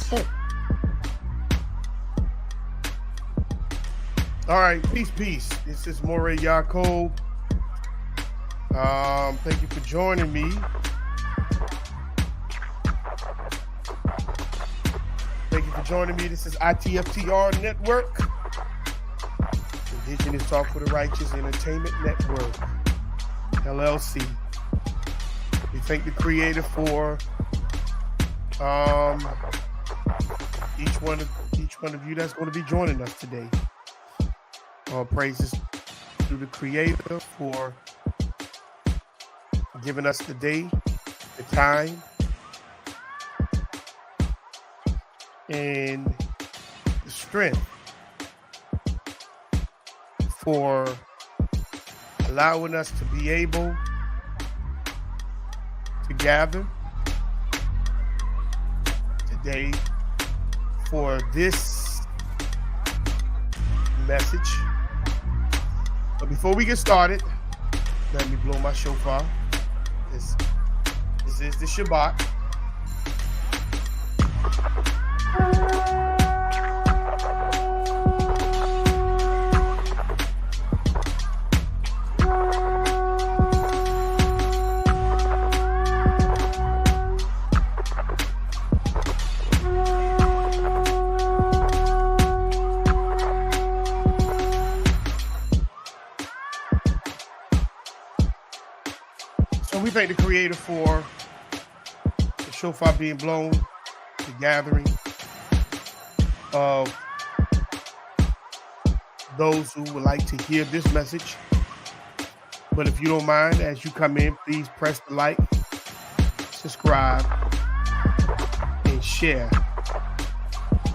All right, peace. This is More Yaakov. Thank you for joining me. This is ITFTR Network, Indigenous Talk for the Righteous Entertainment Network, LLC. We thank the Creator for each one of you that's going to be joining us today. All praises to the Creator for giving us the day, the time, and the strength for allowing us to be able to gather today for this message. But before we get started, let me blow my shofar. This is the Shabbat. So we thank the Creator for the shofar being blown, the gathering of those who would like to hear this message. But if you don't mind, as you come in, please press the like, subscribe, and share.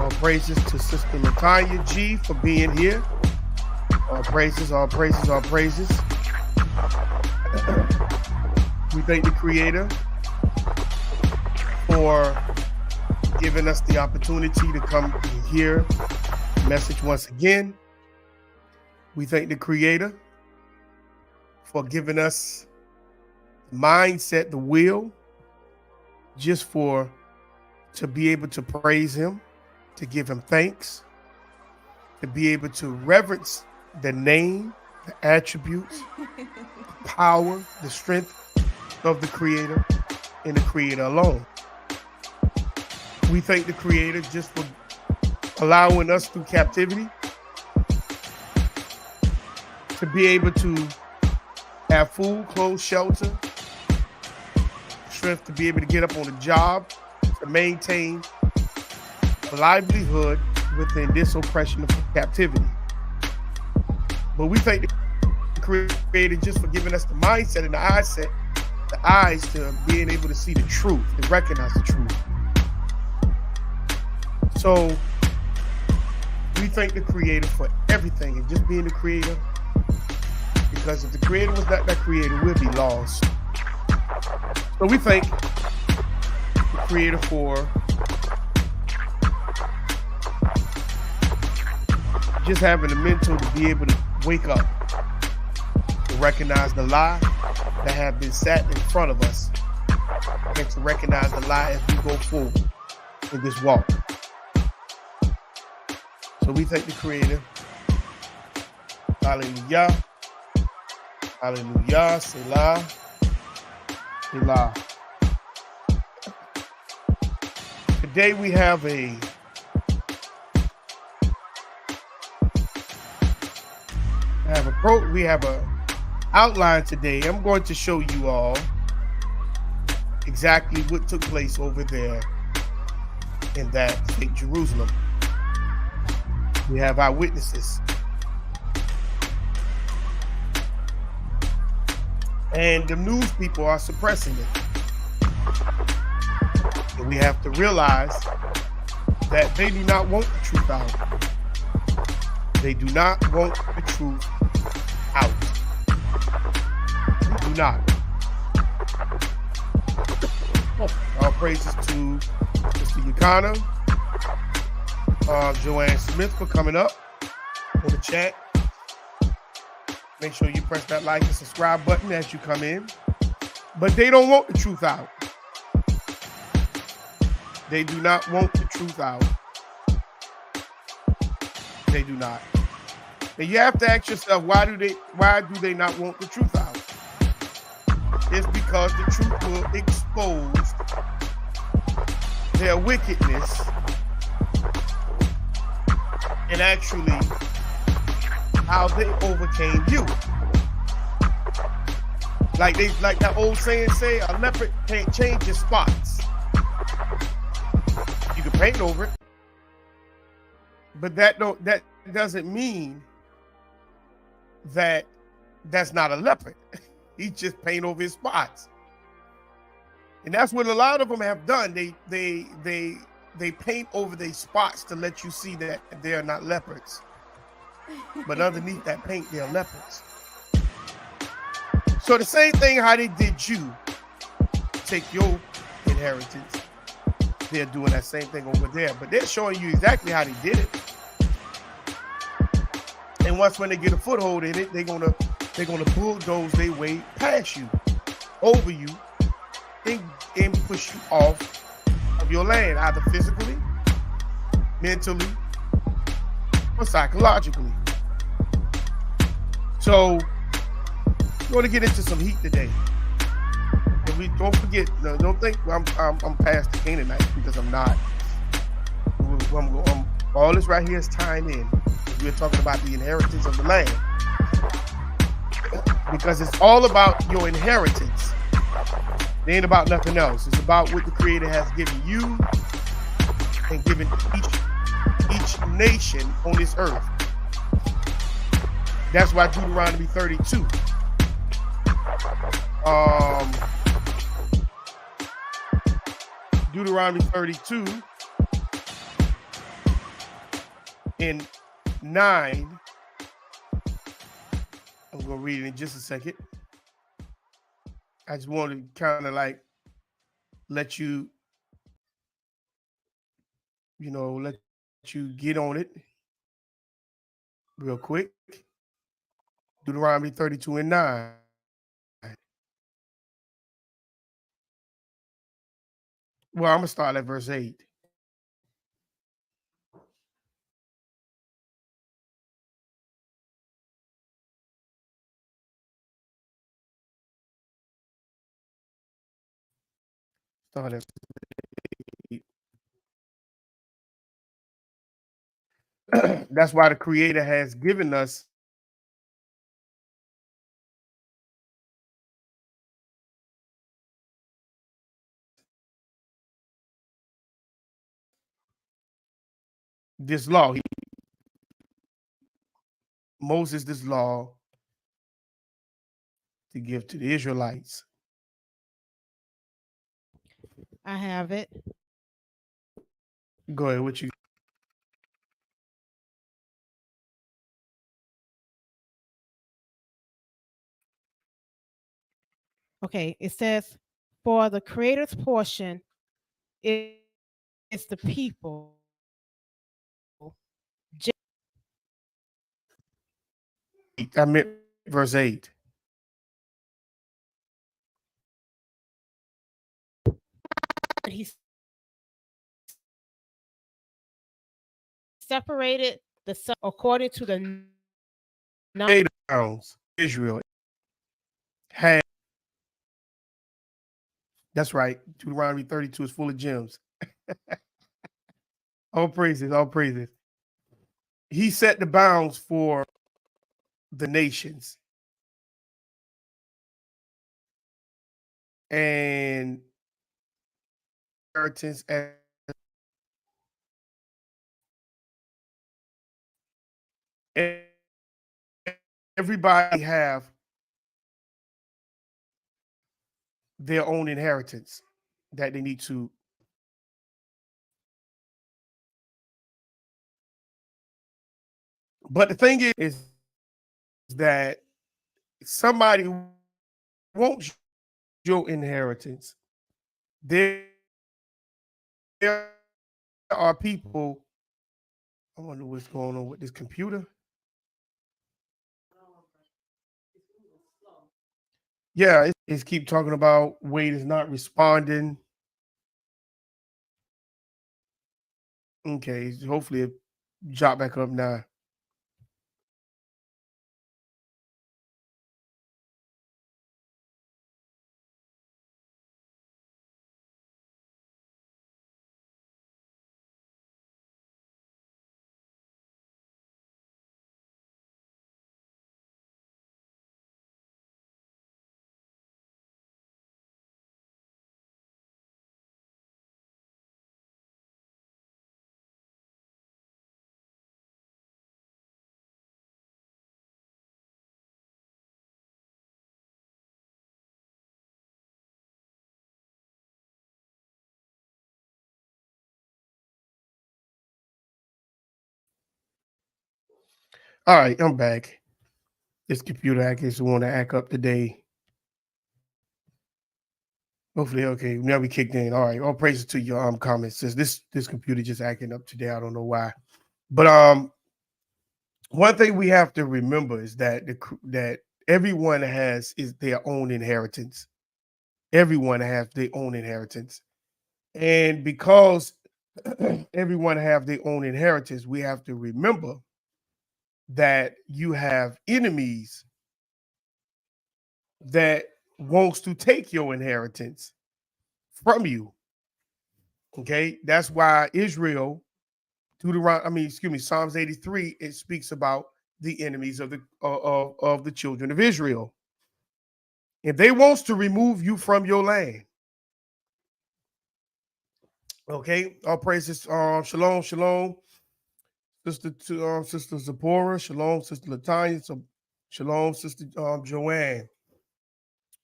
All praises to Sister Latanya G for being here. All praises. We thank the Creator for giving us the opportunity to come and hear the message once again. We thank the Creator for giving us the mindset, the will, just to be able to praise Him, to give Him thanks, to be able to reverence the name, the attributes, the power, the strength of the Creator and the Creator alone. We thank the Creator just for allowing us through captivity to be able to have food, clothes, shelter, strength to be able to get up on the job, to maintain a livelihood within this oppression of captivity. But we thank the Creator just for giving us the mindset and the eyes to being able to see the truth and recognize the truth. So we thank the Creator for everything and just being the Creator, because if the Creator was not that Creator, we'll be lost. So we thank the Creator for just having the mental to be able to wake up, to recognize the lie that have been sat in front of us, and to recognize the lie as we go forward in this walk. So we thank the Creator. Hallelujah. Hallelujah. Selah. Selah. Today we have a outline today. I'm going to show you all exactly what took place over there in that fake Jerusalem. We have eyewitnesses. And the news people are suppressing it. And we have to realize that they do not want the truth out. They do not want the truth out. They do not. All praises to Mr. Yukana, Joanne Smith for coming up on the chat. Make sure you press that like and subscribe button as you come in. But they don't want the truth out. They do not want the truth out. They do not. And you have to ask yourself, why do they not want the truth out? It's because the truth will expose their wickedness and actually how they overcame you. Like that old saying say, a leopard can't change its spots. You can paint over it, but that doesn't mean that that's not a leopard. He just paint over his spots. And that's what a lot of them have done. They paint over their spots to let you see that they are not leopards. But underneath that paint, they're leopards. So the same thing how they did you, take your inheritance, they're doing that same thing over there. But they're showing you exactly how they did it. And once when they get a foothold in it, they're gonna bulldoze their way past you, over you, and push you off of your land, either physically, mentally, or psychologically. So we're going to get into some heat today. And we don't forget, don't think I'm past the Canaanites, because I'm not. All this right here is tying in. We're talking about the inheritance of the land, because it's all about your inheritance. It ain't about nothing else. It's about what the Creator has given you and given each nation on this earth. That's why Deuteronomy 32. Deuteronomy 32 and 9. I'm going to read it in just a second. I just want to kind of like let you get on it real quick. Deuteronomy 32 and 9. Well, I'm going to start at verse 8. Start at 8. That's why the Creator has given us this law. Moses this law to give to the Israelites. I have it. Go ahead, what you Okay, it says, for the Creator's portion is the people. I meant verse 8. He separated the sun according to the Pounds Israel had. That's right. Deuteronomy 32 is full of gems. All praises, all praises. He set the bounds for the nations. And inheritance and everybody have their own inheritance that they need to. But the thing is that somebody wants your inheritance. There are people. I wonder what's going on with this computer. Yeah, it's keep talking about Wade is not responding. Okay, hopefully it drop back up now. All right, I'm back. This computer I guess want to act up today. Hopefully, okay. Now we kicked in. All right. All praises to your comments. Says this computer just acting up today. I don't know why. But one thing we have to remember is that that everyone has is their own inheritance. Everyone has their own inheritance. And because everyone have their own inheritance, we have to remember that you have enemies that wants to take your inheritance from you. Okay, that's why Israel, Psalms 83, it speaks about the enemies of the children of Israel. If they wants to remove you from your land, okay, all praises. Shalom, shalom, sister Zipporah, shalom, sister Latanya, shalom, sister Joanne.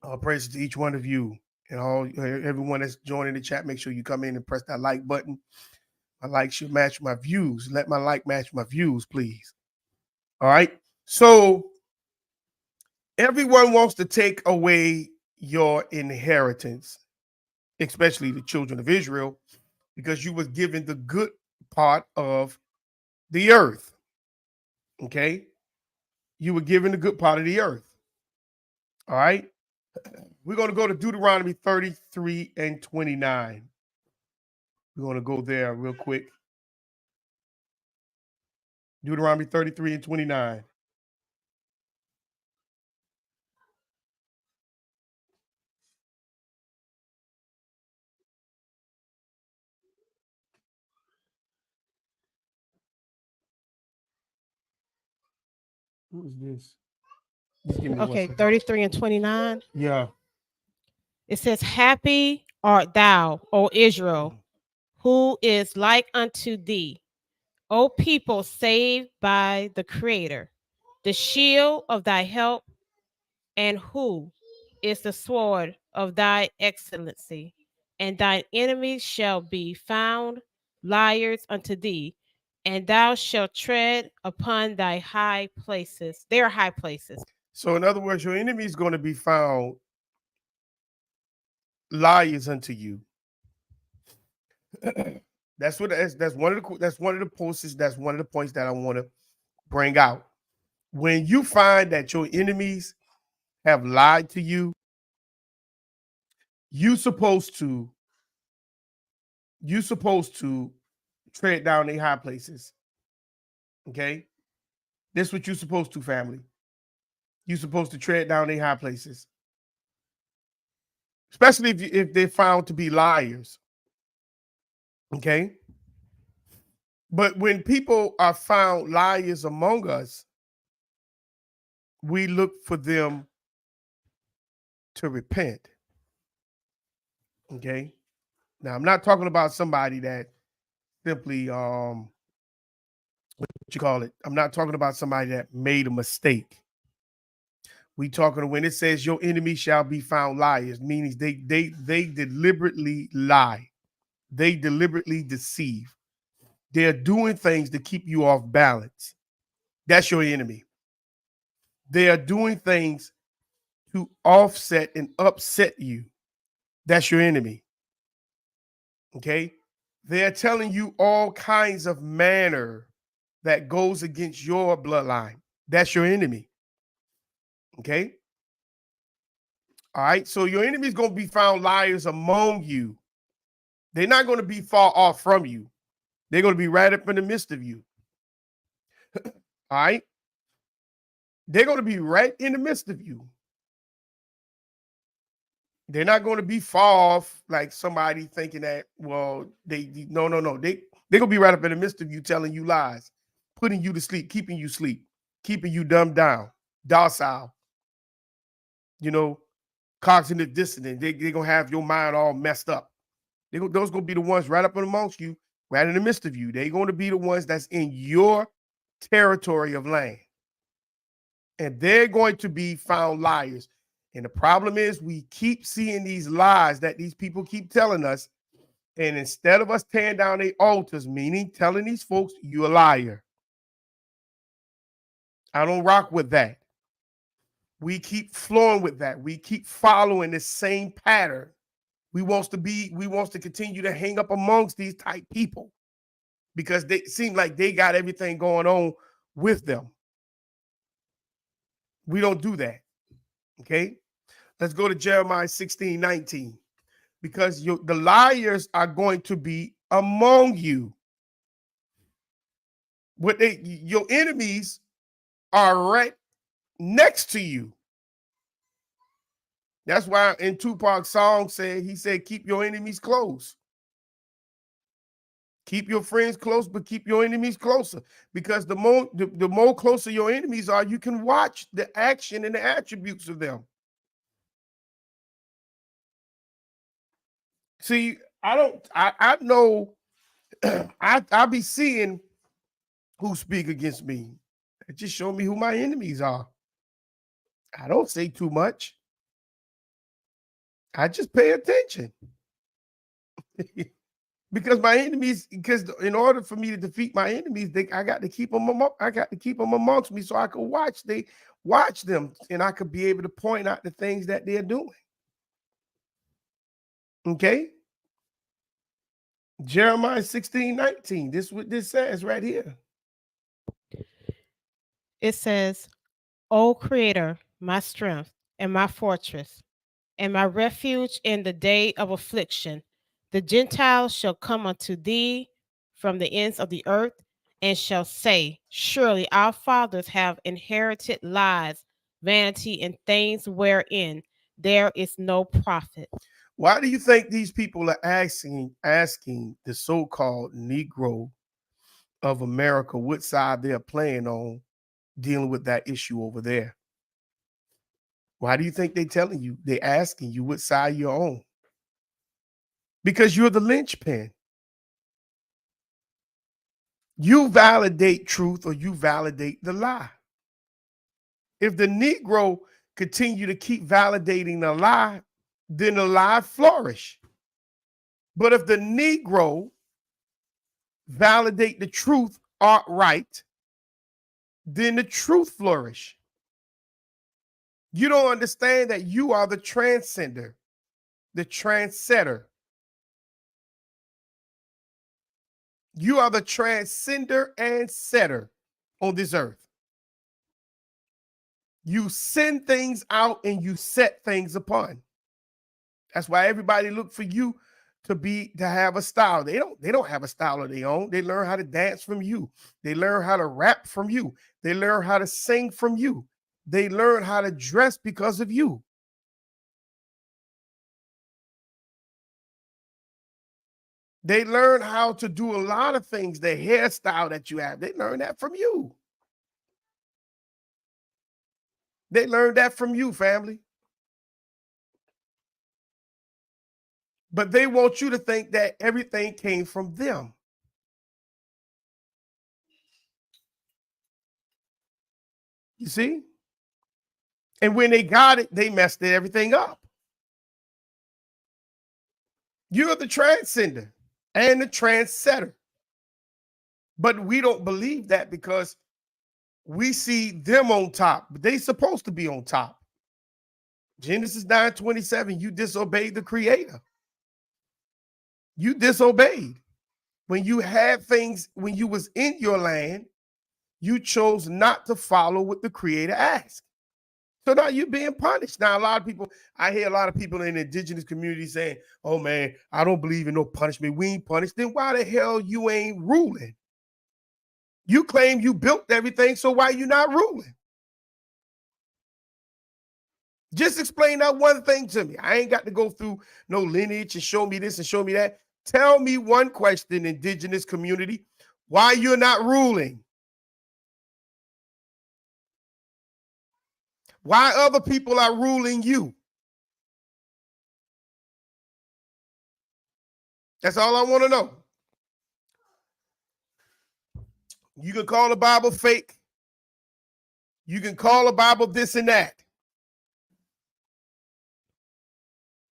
All praises to each one of you and everyone that's joining the chat. Make sure you come in and press that like button. My like should match my views. Let my like match my views, please. All right. So everyone wants to take away your inheritance, especially the children of Israel, because you was given the good part of the earth. Okay. You were given the good part of the earth. All right. We're going to go to Deuteronomy 33 and 29. We're going to go there real quick. Deuteronomy 33 and 29. Who is this? Just give me one Okay, second. 33 and 29. Yeah. It says, Happy art thou, O Israel, who is like unto thee, O people saved by the Creator, the shield of thy help, and who is the sword of thy excellency, and thine enemies shall be found liars unto thee, and thou shalt tread upon thy high places, their high places. So, in other words, your enemy is going to be found liars unto you. That's one of the posts. That's one of the points that I want to bring out. When you find that your enemies have lied to you, you supposed to you supposed to tread down their high places. Okay, this is what you're supposed to, family. You're supposed to tread down their high places, especially if they're found to be liars. Okay, but when people are found liars among us, we look for them to repent. Okay. Now I'm not talking about somebody that simply what you call it. I'm not talking about somebody that made a mistake. We talking when it says your enemy shall be found liars, meaning they deliberately lie. They deliberately deceive. They're doing things to keep you off balance. That's your enemy. They are doing things to offset and upset you. That's your enemy. Okay. They're telling you all kinds of manner that goes against your bloodline. That's your enemy. Okay. All right. So your enemy is going to be found liars among you. They're not going to be far off from you. They're going to be right up in the midst of you. All right? They're going to be right in the midst of you. They're not going to be far off like somebody thinking that, well, no. They're going to be right up in the midst of you, telling you lies, putting you to sleep, keeping you dumbed down, docile, cognitive dissonance. They're going to have your mind all messed up. Those going to be the ones right up amongst you, right in the midst of you. They're going to be the ones that's in your territory of land. And they're going to be found liars. And the problem is we keep seeing these lies that these people keep telling us. And instead of us tearing down their altars, meaning telling these folks, you're a liar. I don't rock with that. We keep flowing with that. We keep following the same pattern. We want to continue to hang up amongst these type people because they seem like they got everything going on with them. We don't do that. Okay. Let's go to Jeremiah 16:19. Because the liars are going to be among you. Your enemies are right next to you. That's why in Tupac's song he said, keep your enemies close. Keep your friends close, but keep your enemies closer. Because the more closer your enemies are, you can watch the action and the attributes of them. See, I know I be seeing who speak against me. It just show me who my enemies are. I don't say too much. I just pay attention. Because in order for me to defeat my enemies, I got to keep them amongst me so I can watch them and I could be able to point out the things that they're doing. Okay? Jeremiah 16:19. This is what this says right here. It says, O Creator, my strength and my fortress, and my refuge in the day of affliction, the Gentiles shall come unto thee from the ends of the earth, and shall say, surely our fathers have inherited lies, vanity, and things wherein there is no profit. Why do you think these people are asking the so-called Negro of America what side they're playing on dealing with that issue over there? Why do you think they're asking you what side you're on? Because you're the linchpin. You validate truth or you validate the lie. If the Negro continue to keep validating the lie, then the lie flourish. But if the Negro validate the truth outright, then the truth flourish. You don't understand that you are the transcender, the trendsetter. You are the transcender and setter on this earth. You send things out and you set things upon. That's why everybody look for you to have a style. They don't have a style of their own. They learn how to dance from you. They learn how to rap from you. They learn how to sing from you. They learn how to dress because of you. They learn how to do a lot of things. The hairstyle that you have, they learn that from you. They learned that from you, family. But they want you to think that everything came from them. You see? And when they got it, they messed everything up. You're the transcender and the trendsetter. But we don't believe that because we see them on top. But they're supposed to be on top. Genesis 9:27, you disobeyed the Creator. You disobeyed. When you had things, when you was in your land, you chose not to follow what the Creator asked. So now you're being punished. Now, a lot of people, I hear a lot of people in the indigenous community saying, oh man, I don't believe in no punishment. We ain't punished. Then why the hell you ain't ruling? You claim you built everything, so why you not ruling? Just explain that one thing to me. I ain't got to go through no lineage and show me this and show me that. Tell me one question, indigenous community, why you're not ruling. Why other people are ruling you. That's all I want to know. You can call the Bible fake. You can call the Bible this and that.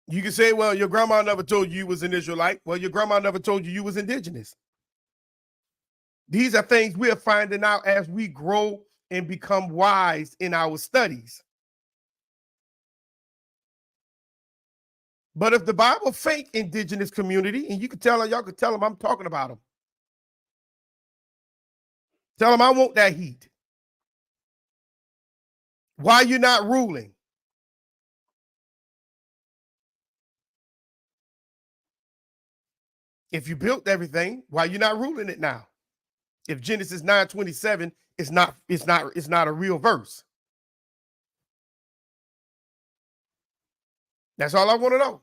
You can say, well, your grandma never told you was an Israelite. Well, your grandma never told you was indigenous. These are things we are finding out as we grow and become wise in our studies. But if the Bible fake indigenous community, and you can tell them, y'all could tell them I'm talking about them. Tell them I want that heat. Why you not ruling? If you built everything, why you not ruling it now? If Genesis 9:27 is not a real verse. That's all I want to know.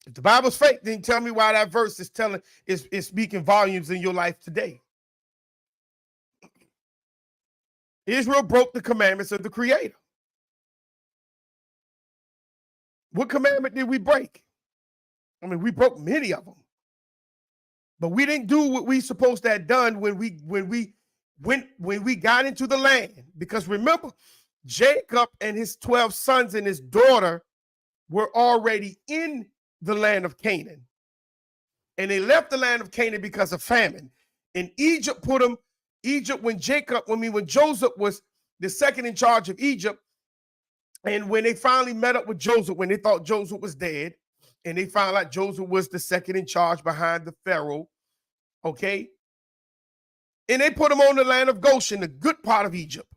If the Bible's fake, then tell me why that verse is speaking volumes in your life today. Israel broke the commandments of the Creator. What commandment did we break? I mean, we broke many of them, but we didn't do what we supposed to have done when we got into the land. Because remember, Jacob and his 12 sons and his daughter were already in the land of Canaan, and they left the land of Canaan because of famine. And Egypt put them. When Joseph was the second in charge of Egypt, and when they finally met up with Joseph, when they thought Joseph was dead, and they found out Joseph was the second in charge behind the Pharaoh, okay? And they put him on the land of Goshen, the good part of Egypt.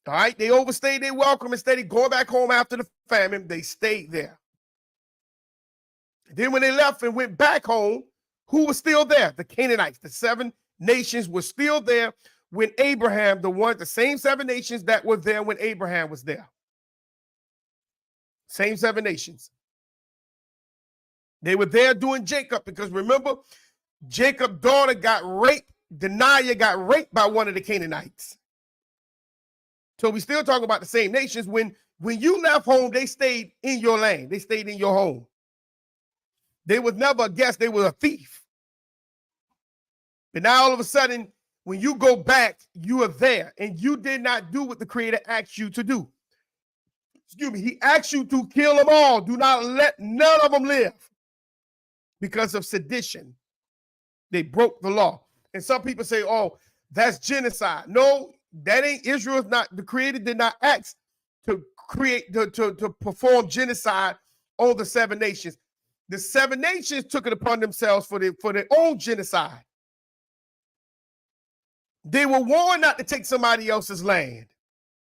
All right, they overstayed their welcome. Instead of going back home after the famine, they stayed there. Then when they left and went back home, who was still there? The Canaanites, the 7 nations were still there when Abraham, the same 7 nations that were there when Abraham was there. Same 7 nations. They were there doing Jacob, because remember, Jacob's daughter got raped. Deniah got raped by one of the Canaanites. So we still talking about the same nations. When you left home, they stayed in your land. They stayed in your home. They was never a guest. They were a thief. But now all of a sudden, when you go back, you are there, and you did not do what the Creator asked you to do. Excuse me. He asked you to kill them all. Do not let none of them live because of sedition. They broke the law. And some people say, oh, that's genocide. No, that ain't. Israel's not. The Creator did not ask to perform genocide on the 7 nations. The 7 nations took it upon themselves for their own genocide. They were warned not to take somebody else's land,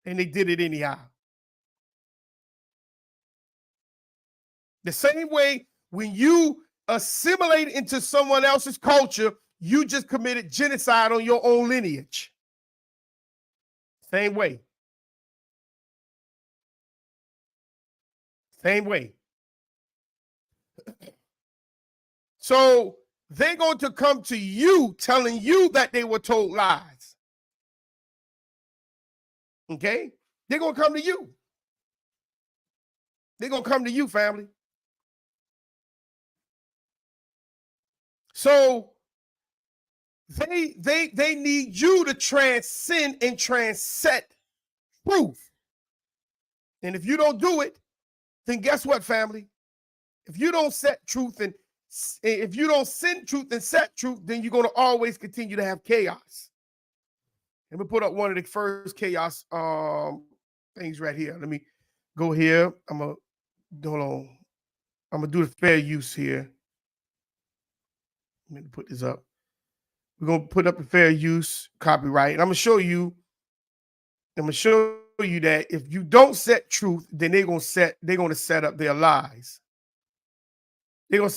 and they did it anyhow. The same way, when you assimilate into someone else's culture, you just committed genocide on your own lineage. Same way. Same way. So they're going to come to you telling you that they were told lies. Okay? They're going to come to you. They're going to come to you, family. So they need you to transcend and transcend truth. And if you don't do it, then guess what, family? If you don't set truth and if you don't send truth and set truth, then you're going to always continue to have chaos. Let me put up one of the first chaos things right here. Let me go here. I'm gonna do the fair use here. Let me put this up. We're gonna put up the fair use copyright. And I'm gonna show you. I'm gonna show you that if you don't set truth, then they're gonna set up their lies. They're gonna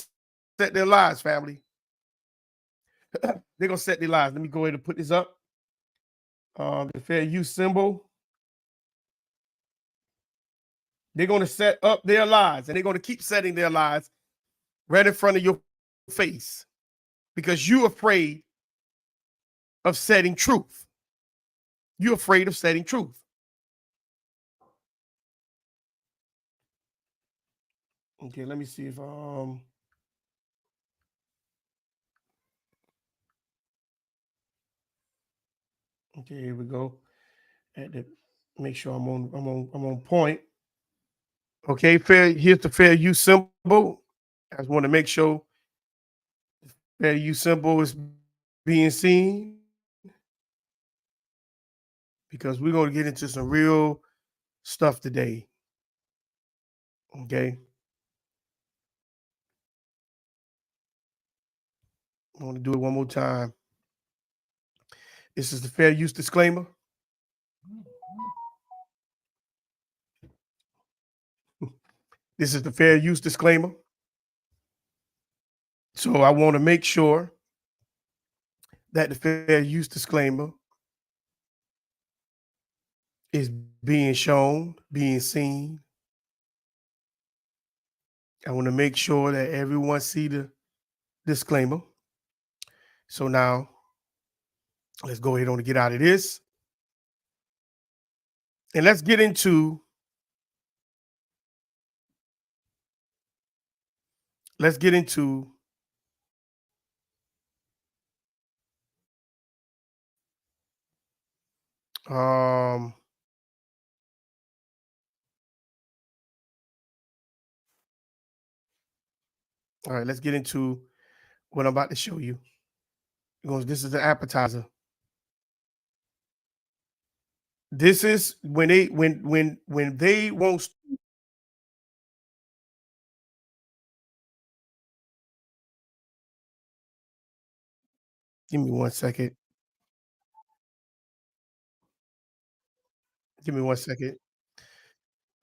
set their lies, family. They're gonna set their lies. Let me go ahead and put this up. The fair use symbol. They're gonna set up their lies, and they're gonna keep setting their lies right in front of your face because you're afraid of setting truth. You're afraid of setting truth. Okay, let me see if okay, here we go. Had to make sure I'm on point. Okay, here's the fair use symbol. I just want to make sure fair use symbol is being seen because we're going to get into some real stuff today. Okay. I want to do it one more time. This is the fair use disclaimer. This is the fair use disclaimer. So I want to make sure that the fair use disclaimer is being shown, being seen. I want to make sure that everyone see the disclaimer. So now let's go ahead and get out of this. And let's get into um all right, let's get into what I'm about to show you. Because this is the appetizer. This is when they won't. Give me 1 second. Give me 1 second.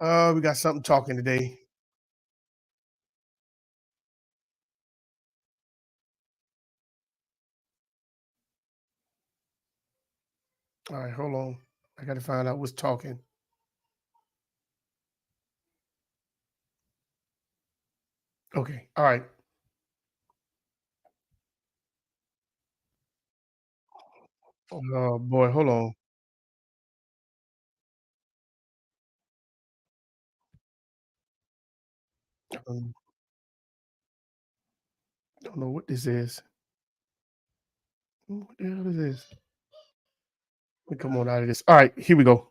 We got something talking today. All right, hold on. I got to find out what's talking. Okay. All right. Oh boy, hold on. Um, don't know what this is. What the hell is this? Let me come on out of this. All right, here we go.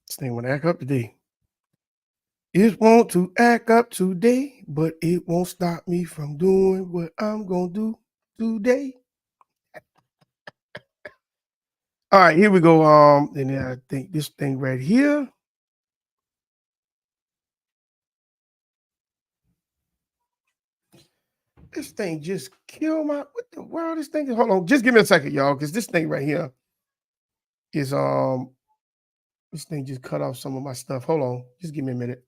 This thing want to act up today. It want to act up today, but it won't stop me from doing what I'm gonna do today. All right, here we go. And then I think this thing right here. This thing just killed my. What the world? This thing. Hold on, just give me a second, y'all, because this thing right here is This thing just cut off some of my stuff. Hold on, just give me a minute.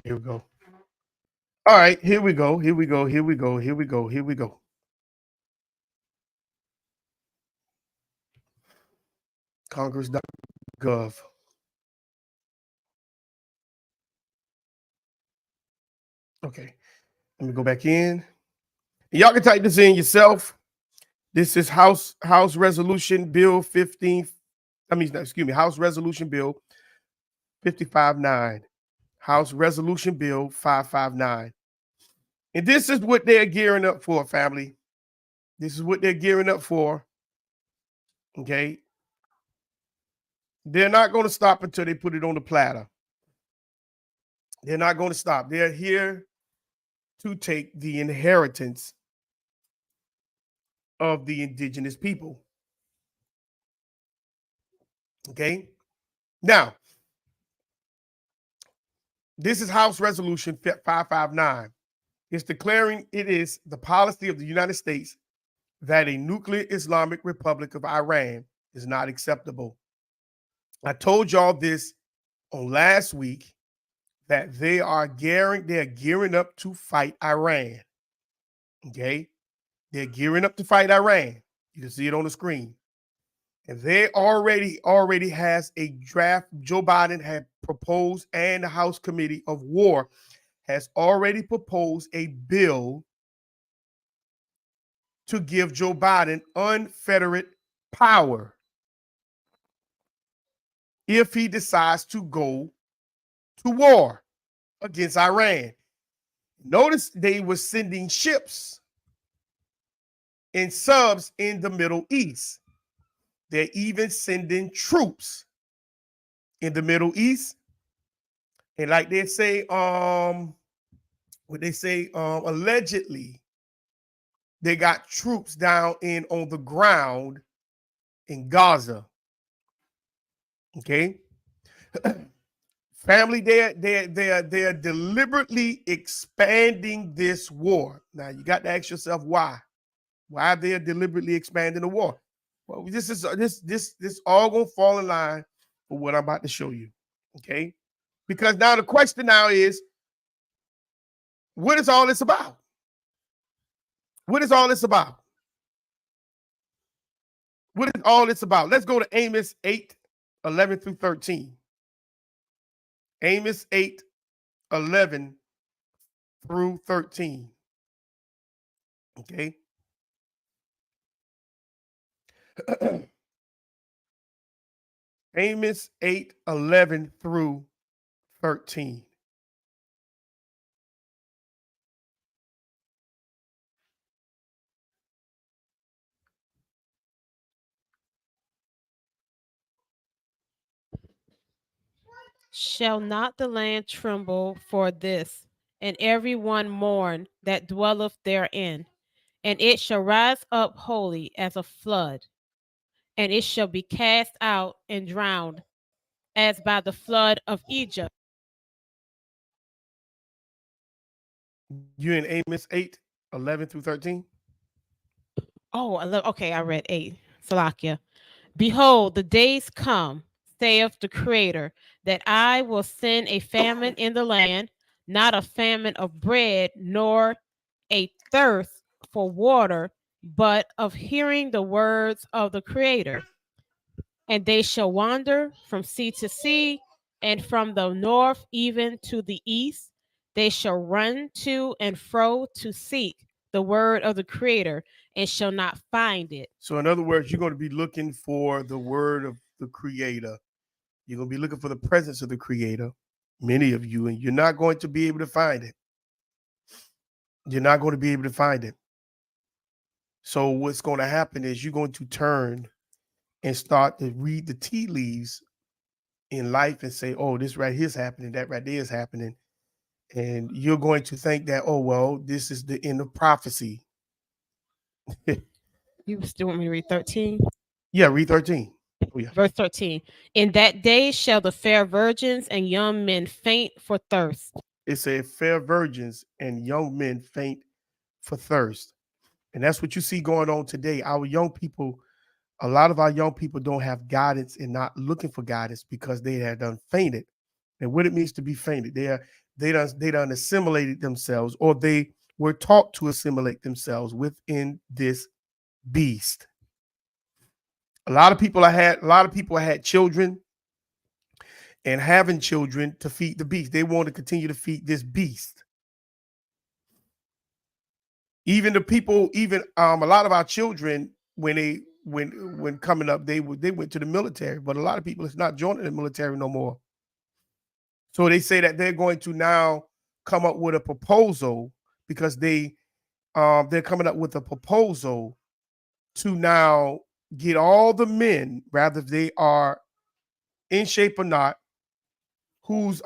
Here we go. All right, here we go. Here we go. Here we go. Here we go. Here we go. Congress.gov. Okay, let me go back in. Y'all can type this in yourself. This is House Resolution Bill 15. Excuse me, House Resolution Bill 559. House Resolution Bill 559. And this is what they're gearing up for, family. This is what they're gearing up for. Okay. They're not going to stop until they put it on the platter. They're not going to stop. They're here to take the inheritance of the indigenous people. Okay. Now, this is House Resolution 559. It's declaring it is the policy of the United States that a nuclear Islamic Republic of Iran is not acceptable. I told y'all this on last week that they're gearing up to fight Iran. Okay? They're gearing up to fight Iran. You can see it on the screen. And they already has a draft. Joe Biden had proposed, and the House Committee of War has already proposed a bill to give Joe Biden unfettered power if he decides to go to war against Iran. Notice they were sending ships and subs in the Middle East. They're even sending troops in the Middle East. And like they say, allegedly, they got troops down on the ground in Gaza. Okay. Family, they're deliberately expanding this war. Now you got to ask yourself why. Why they're deliberately expanding the war? Well, this all gonna fall in line for what I'm about to show you. Okay, because now the question now is, what is all this about? What is all this about? What is all this about? Let's go to Amos 8:11 through 13. Amos 8:11 through 13. Okay. Amos 8:11 through 13. Shall not the land tremble for this, and every one mourn that dwelleth therein? And it shall rise up wholly as a flood, and it shall be cast out and drowned, as by the flood of Egypt. You in Amos 8:11 through 13? Oh, okay, I read 8. Salakia. Behold, the days come, saith the Creator, that I will send a famine in the land, not a famine of bread, nor a thirst for water, but of hearing the words of the Creator. And they shall wander from sea to sea, and from the north even to the east. They shall run to and fro to seek the word of the Creator, and shall not find it. So, in other words, you're going to be looking for the word of the Creator. You're going to be looking for the presence of the Creator, many of you, and you're not going to be able to find it. You're not going to be able to find it. So, what's going to happen is you're going to turn and start to read the tea leaves in life and say, oh, this right here is happening, that right there is happening. And you're going to think that, oh, well, this is the end of prophecy. You still want me to read 13? Yeah, read 13. Oh, yeah. Verse 13. In that day shall the fair virgins and young men faint for thirst. It said fair virgins and young men faint for thirst. And that's what you see going on today. Our young people, a lot of our young people don't have guidance and not looking for guidance because they had done fainted. And what it means to be fainted, they done assimilated themselves, or they were taught to assimilate themselves within this beast. A lot of people had children and having children to feed the beast. They want to continue to feed this beast. Even the people, even a lot of our children, when coming up, they went to the military, but a lot of people is not joining the military no more. So they say that they're going to now come up with a proposal because they're coming up with a proposal to now get all the men, rather if they are in shape or not, who's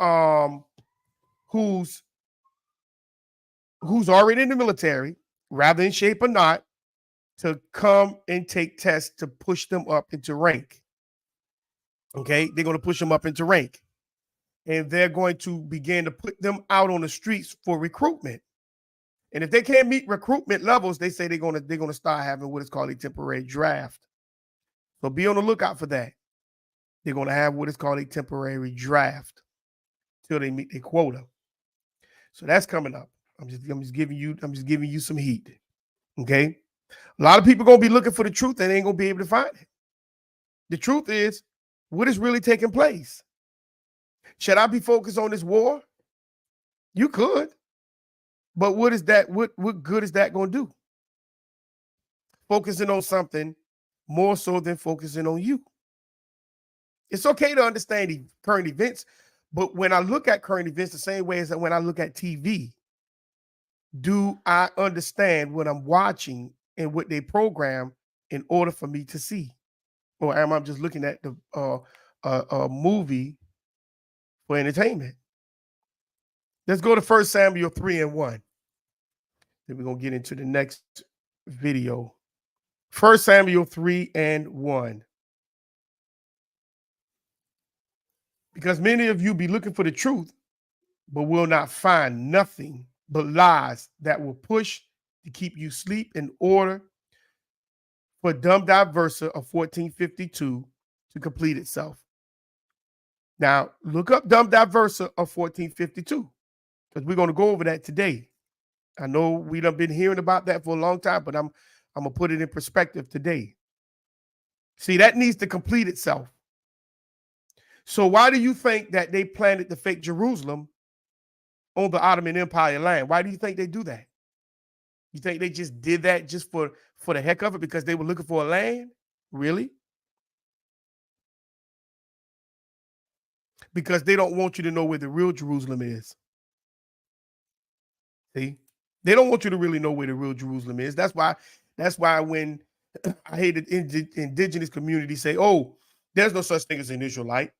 who's already in the military, rather in shape or not, to come and take tests to push them up into rank. Okay, they're going to push them up into rank, and they're going to begin to put them out on the streets for recruitment. And if they can't meet recruitment levels, they say they're gonna start having what is called a temporary draft. So be on the lookout for that. They're gonna have what is called a temporary draft till they meet their quota. So that's coming up. I'm just giving you some heat. Okay. A lot of people gonna be looking for the truth and they ain't gonna be able to find it. The truth is, what is really taking place? Should I be focused on this war? You could, but what is that? What good is that gonna do? Focusing on something more so than focusing on you. It's okay to understand the current events, but when I look at current events the same way as when I look at TV, do I understand what I'm watching and what they program in order for me to see? Or am I just looking at the movie for entertainment? Let's go to 1 Samuel 3 and 1. Then we're going to get into the next video. 1 Samuel 3 and 1. Because many of you be looking for the truth, but will not find nothing but lies that will push to keep you asleep in order for dumb diversa of 1452 to complete itself. Now, look up dumb diversa of 1452 because we're going to go over that today. I know we done been hearing about that for a long time, but I'm going to put it in perspective today. See, that needs to complete itself. So why do you think that they planted the fake Jerusalem on the Ottoman Empire land? Why do you think they do that? You think they just did that just for the heck of it because they were looking for a land? Really? Because they don't want you to know where the real Jerusalem is. See? They don't want you to really know where the real Jerusalem is. That's why when I hate the indigenous community say, "Oh, there's no such thing as an Israelite."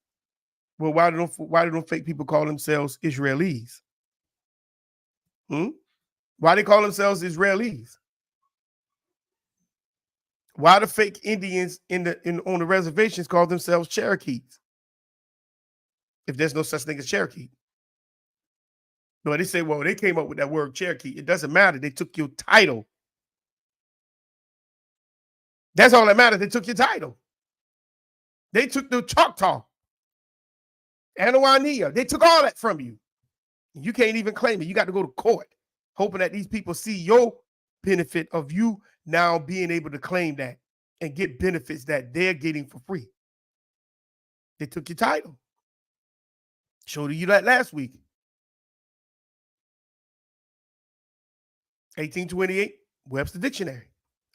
Well, why do fake people call themselves Israelis? Why they call themselves Israelis? Why the fake Indians on the reservations call themselves Cherokees? If there's no such thing as Cherokee. No, they say, well, they came up with that word Cherokee. It doesn't matter. They took your title. That's all that matters. They took your title. They took the Choctaw, Anawania. They took all that from you. You can't even claim it. You got to go to court, hoping that these people see your benefit of you now being able to claim that and get benefits that they're getting for free. They took your title. Showed you that last week. 1828, Webster Dictionary.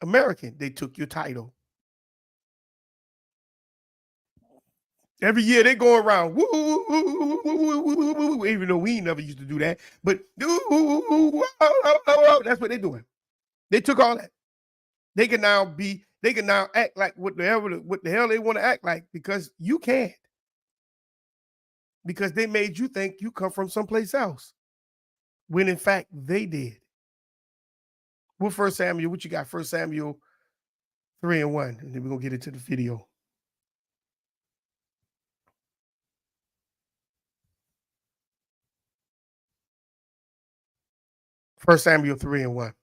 American, they took your title. Every year they go around, woo, woo, woo, woo, woo, woo, woo, even though we never used to do that, but that's what they're doing. They took all that. They can now act like what the hell they want to act like because you can't. Because they made you think you come from someplace else. When in fact they did. What 1 Samuel, what you got? 1 Samuel 3 and 1. And then we're gonna get into the video. 1 Samuel 3 and 1.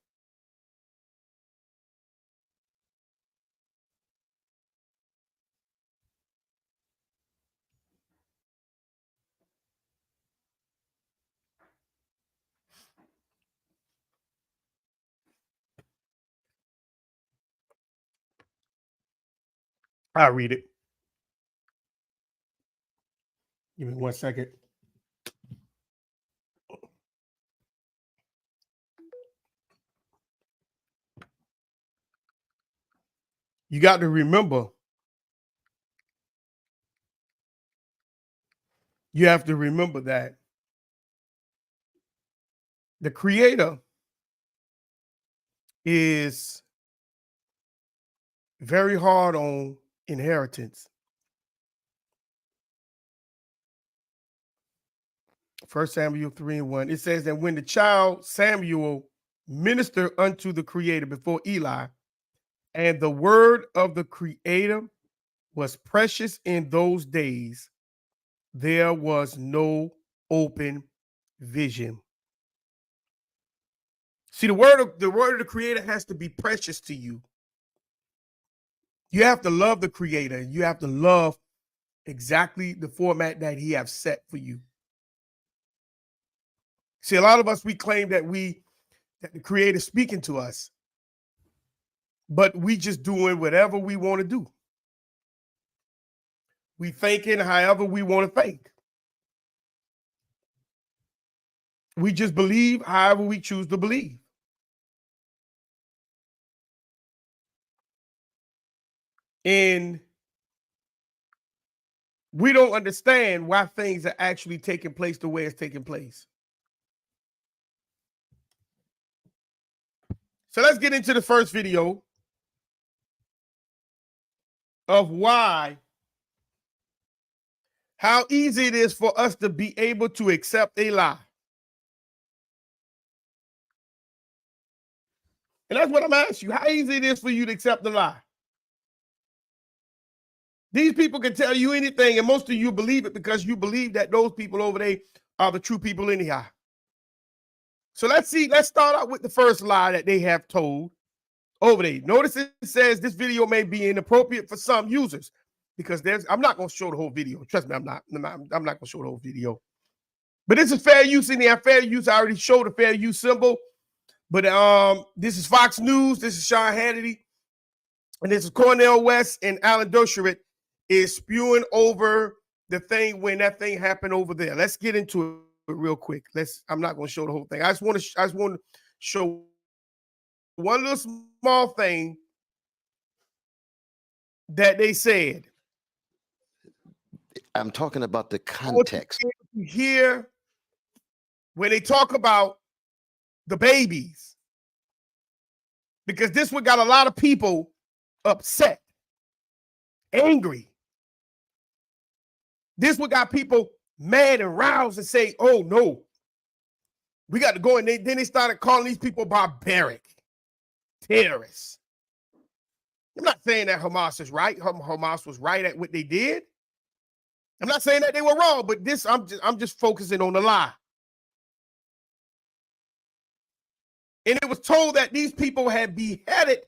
I'll read it. Give me 1 second. You got to remember, you have to remember that the Creator is very hard on inheritance. 1 Samuel 3:1. It says that when the child Samuel ministered unto the Creator before Eli, and the word of the Creator was precious in those days, there was no open vision. See, the word of the Creator has to be precious to you. You have to love the Creator. You have to love exactly the format that He has set for you. See, a lot of us, we claim that the Creator is speaking to us, but we just doing whatever we want to do. We thinking however we want to think. We just believe however we choose to believe. And we don't understand why things are actually taking place the way it's taking place. So let's get into the first video of how easy it is for us to be able to accept a lie. And that's what I'm asking you. How easy it is for you to accept the lie? These people can tell you anything, and most of you believe it because you believe that those people over there are the true people anyhow. So let's start out with the first lie that they have told over there. Notice it says this video may be inappropriate for some users because I'm not going to show the whole video. Trust me, I'm not going to show the whole video. But this is fair use in there. Fair use, I already showed a fair use symbol. But this is Fox News. This is Sean Hannity. And this is Cornel West and Alan Dershowitz is spewing over the thing when that thing happened over there. Let's get into it real quick. I'm not going to show the whole thing. I just want to show one little small thing that they said. I'm talking about the context. Here, when they talk about the babies, because this one got a lot of people upset, angry. This one got people mad and roused and say, oh no, we got to go. And then they started calling these people barbaric, terrorists. I'm not saying that Hamas is right. Hamas was right at what they did. I'm not saying that they were wrong, but I'm just focusing on the lie. And it was told that these people had beheaded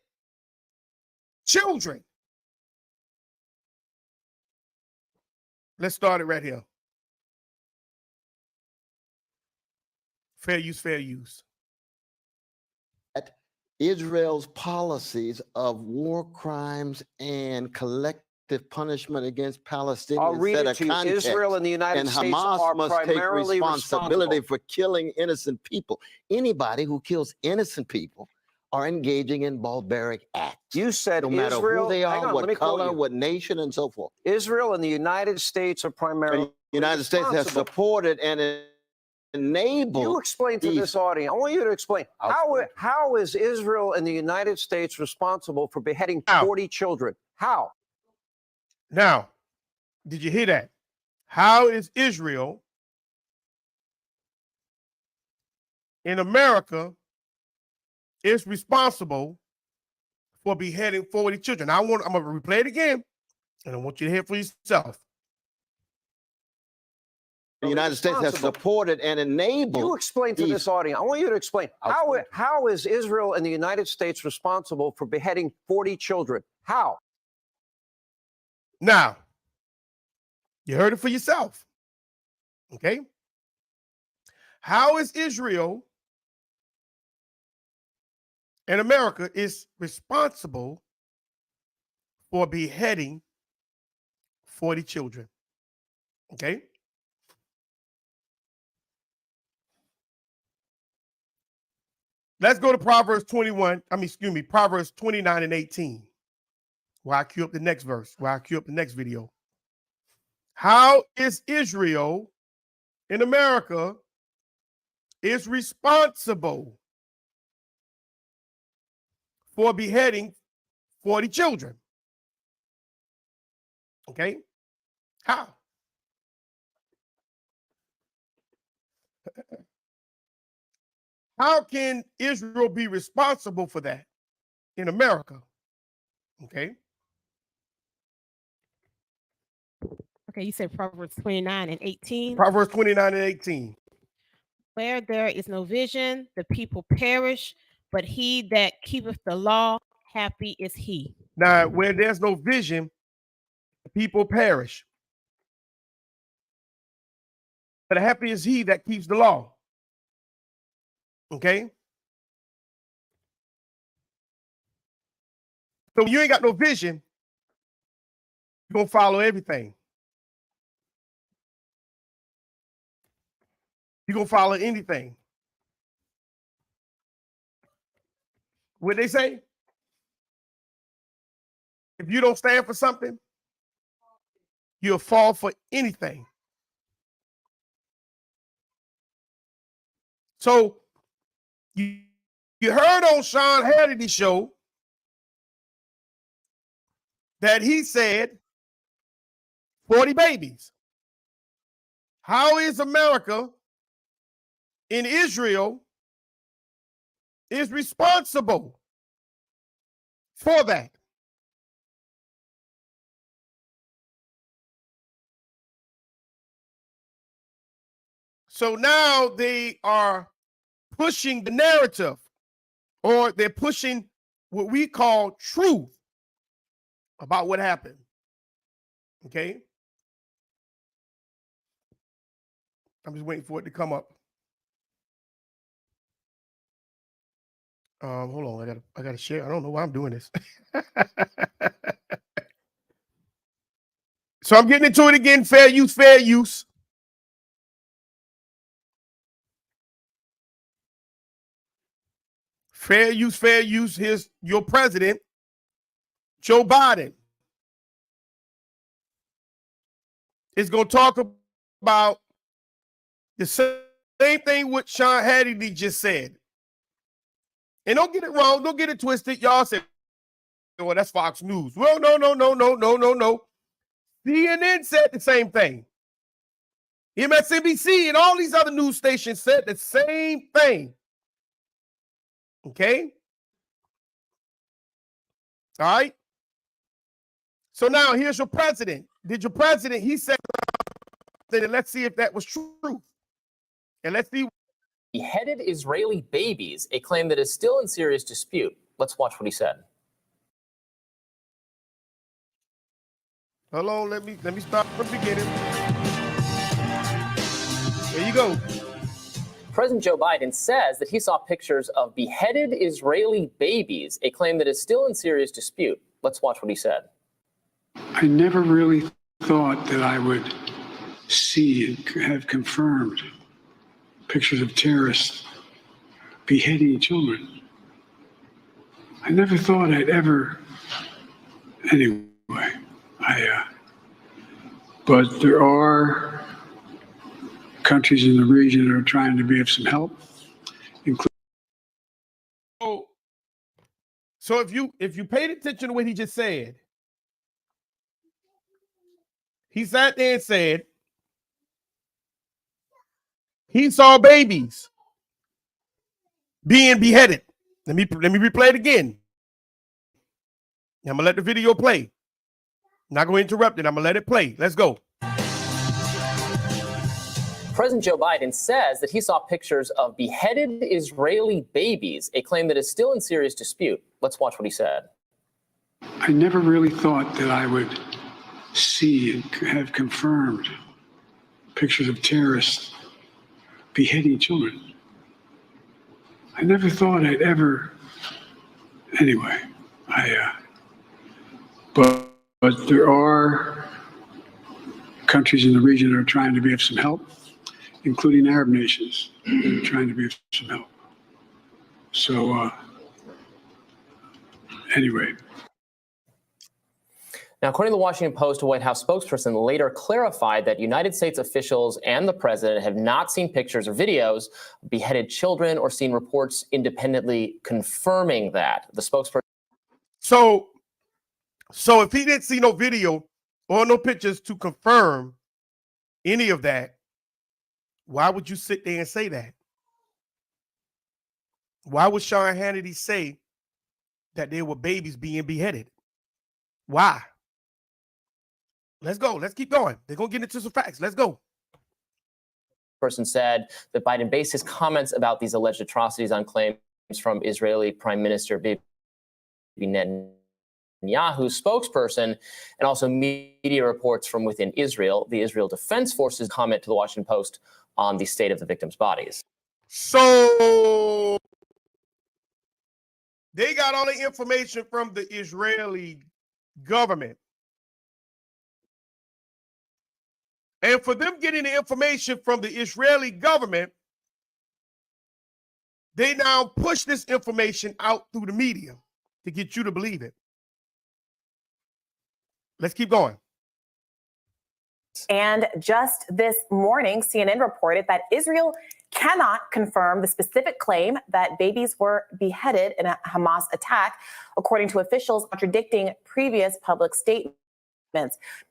children. Let's start it right here. Fair use, fair use. Israel's policies of war crimes and collective punishment against Palestinians. I'll read it to you. Israel and the United States are Hamas must take responsibility for killing innocent people. Anybody who kills innocent people are engaging in barbaric acts. You said no matter Israel, who they are, on, what color, what nation, and so forth. Israel and the United States are primarily. The United States has supported and enabled. You explain to this audience. I want you to explain how is Israel and the United States responsible for beheading 40 children? How? Now, did you hear that? How is Israel in America is responsible for beheading 40 children? I'm going to replay it again, and I want you to hear it for yourself. The United States has supported and enabled. You explain to this audience. I want you to explain how is Israel and the United States responsible for beheading 40 children? How? Now, you heard it for yourself. Okay? How is Israel and America is responsible for beheading 40 children? Okay? Let's go to Proverbs 29 and 18. While I cue up the next verse, while I cue up the next video. How is Israel in America is responsible for beheading 40 children? Okay? How? How can Israel be responsible for that in America? Okay. Okay, you said Proverbs 29 and 18. Proverbs 29 and 18. Where there is no vision, the people perish, but he that keepeth the law, happy is he. Now, where there's no vision, the people perish. But happy is he that keeps the law. Okay? So when you ain't got no vision, you're going to follow everything. You're going to follow anything. What they say? If you don't stand for something, you'll fall for anything. So you heard on Sean Hannity's show that he said 40 babies. How is America in Israel is responsible for that? So now they are pushing the narrative, or they're pushing what we call truth about what happened. Okay? I'm just waiting for it to come up. Hold on, I gotta share. I don't know why I'm doing this. So I'm getting into it again. Fair use, fair use. Fair use, fair use. Here's your president, Joe Biden, is going to talk about the same thing what Sean Hannity just said. And don't get it wrong. Don't get it twisted. Y'all said, well, that's Fox News. Well, no. CNN said the same thing. MSNBC and all these other news stations said the same thing. Okay? All right? So now here's your president. He said, let's see if that was true. And let's see. Beheaded Israeli babies, a claim that is still in serious dispute. Let's watch what he said. Hold on, let me start from the beginning. There you go. President Joe Biden says that he saw pictures of beheaded Israeli babies, a claim that is still in serious dispute. Let's watch what he said. I never really thought that I would see and have confirmed pictures of terrorists beheading children. I never thought I'd ever, anyway, but there are countries in the region that are trying to be of some help, including. So if you paid attention to what he just said, he sat there and said he saw babies being beheaded. Let me replay it again. I'm gonna let the video play. Not going to interrupt it. I'm gonna let it play. Let's go. President Joe Biden says that he saw pictures of beheaded Israeli babies, a claim that is still in serious dispute. Let's watch what he said. I never really thought that I would see and have confirmed pictures of terrorists beheading children. I never thought I'd ever, anyway, but there are countries in the region that are trying to be of some help, including Arab nations that are trying to be of some help. So, anyway. Now, according to the Washington Post, a White House spokesperson later clarified that United States officials and the president have not seen pictures or videos of beheaded children or seen reports independently confirming that. The spokesperson. So if he didn't see no video or no pictures to confirm any of that, Why would you sit there and say that? Why would Sean Hannity say that there were babies being beheaded? Why? Let's go. Let's keep going. They're going to get into some facts. Let's go. Person said that Biden based his comments about these alleged atrocities on claims from Israeli Prime Minister Bibi Netanyahu's spokesperson and also media reports from within Israel. The Israel Defense Forces comment to the Washington Post on the state of the victims' bodies. So they got all the information from the Israeli government. And for them getting the information from the Israeli government, they now push this information out through the media to get you to believe it. Let's keep going. And just this morning, CNN reported that Israel cannot confirm the specific claim that babies were beheaded in a Hamas attack, according to officials contradicting previous public statements.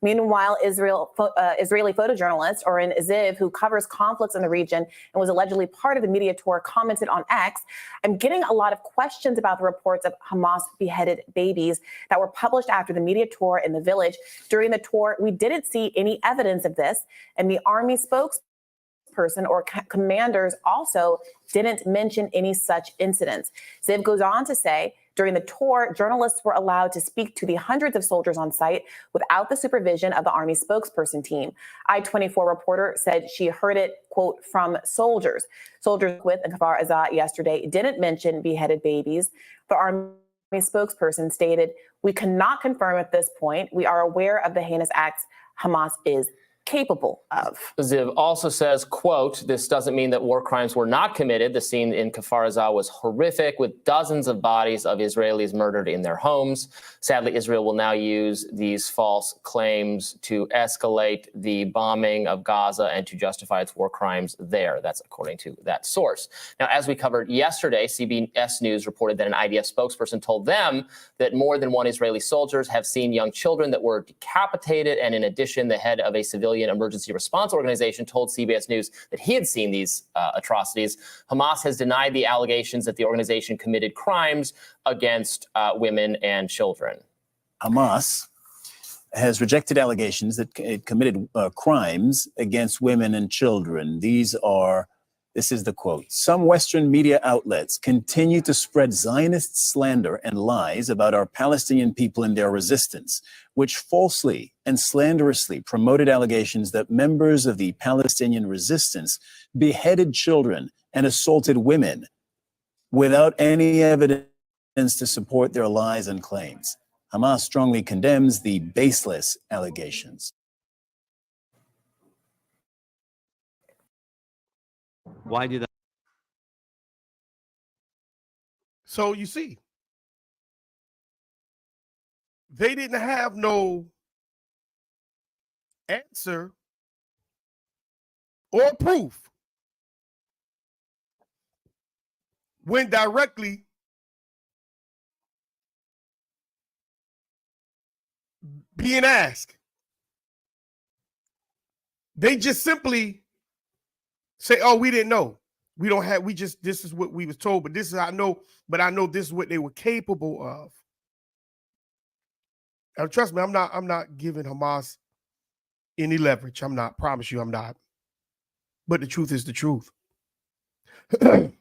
Meanwhile, Israeli photojournalist Oren Ziv, who covers conflicts in the region and was allegedly part of the media tour, commented on X, "I'm getting a lot of questions about the reports of Hamas beheaded babies that were published after the media tour in the village. During the tour, we didn't see any evidence of this, and the army spokesperson or commanders also didn't mention any such incidents." Ziv goes on to say, during the tour, journalists were allowed to speak to the hundreds of soldiers on site without the supervision of the Army spokesperson team. I-24 reporter said she heard it, quote, from soldiers. Soldiers with Kfar Aza yesterday didn't mention beheaded babies. The Army spokesperson stated, "We cannot confirm at this point. We are aware of the heinous acts Hamas is capable of." Ziv also says, quote, "This doesn't mean that war crimes were not committed. The scene in Kfar Aza was horrific, with dozens of bodies of Israelis murdered in their homes. Sadly, Israel will now use these false claims to escalate the bombing of Gaza and to justify its war crimes there." That's according to that source. Now, as we covered yesterday, CBS News reported that an IDF spokesperson told them that more than one Israeli soldiers have seen young children that were decapitated. And in addition, the head of a civilian emergency response organization told CBS News that he had seen these atrocities. Hamas has denied the allegations that the organization committed crimes against women and children. Hamas has rejected allegations that it committed crimes against women and children. This is the quote: "Some Western media outlets continue to spread Zionist slander and lies about our Palestinian people and their resistance, which falsely and slanderously promoted allegations that members of the Palestinian resistance beheaded children and assaulted women without any evidence to support their lies and claims. Hamas strongly condemns the baseless allegations." Why do that? So you see, they didn't have no answer or proof when directly being asked. They just simply say, "Oh, we didn't know. We don't have, this is what we was told, but this is, I know this is what they were capable of." And trust me, I'm not giving Hamas any leverage. I'm not, promise you I'm not. But the truth is the truth. Sean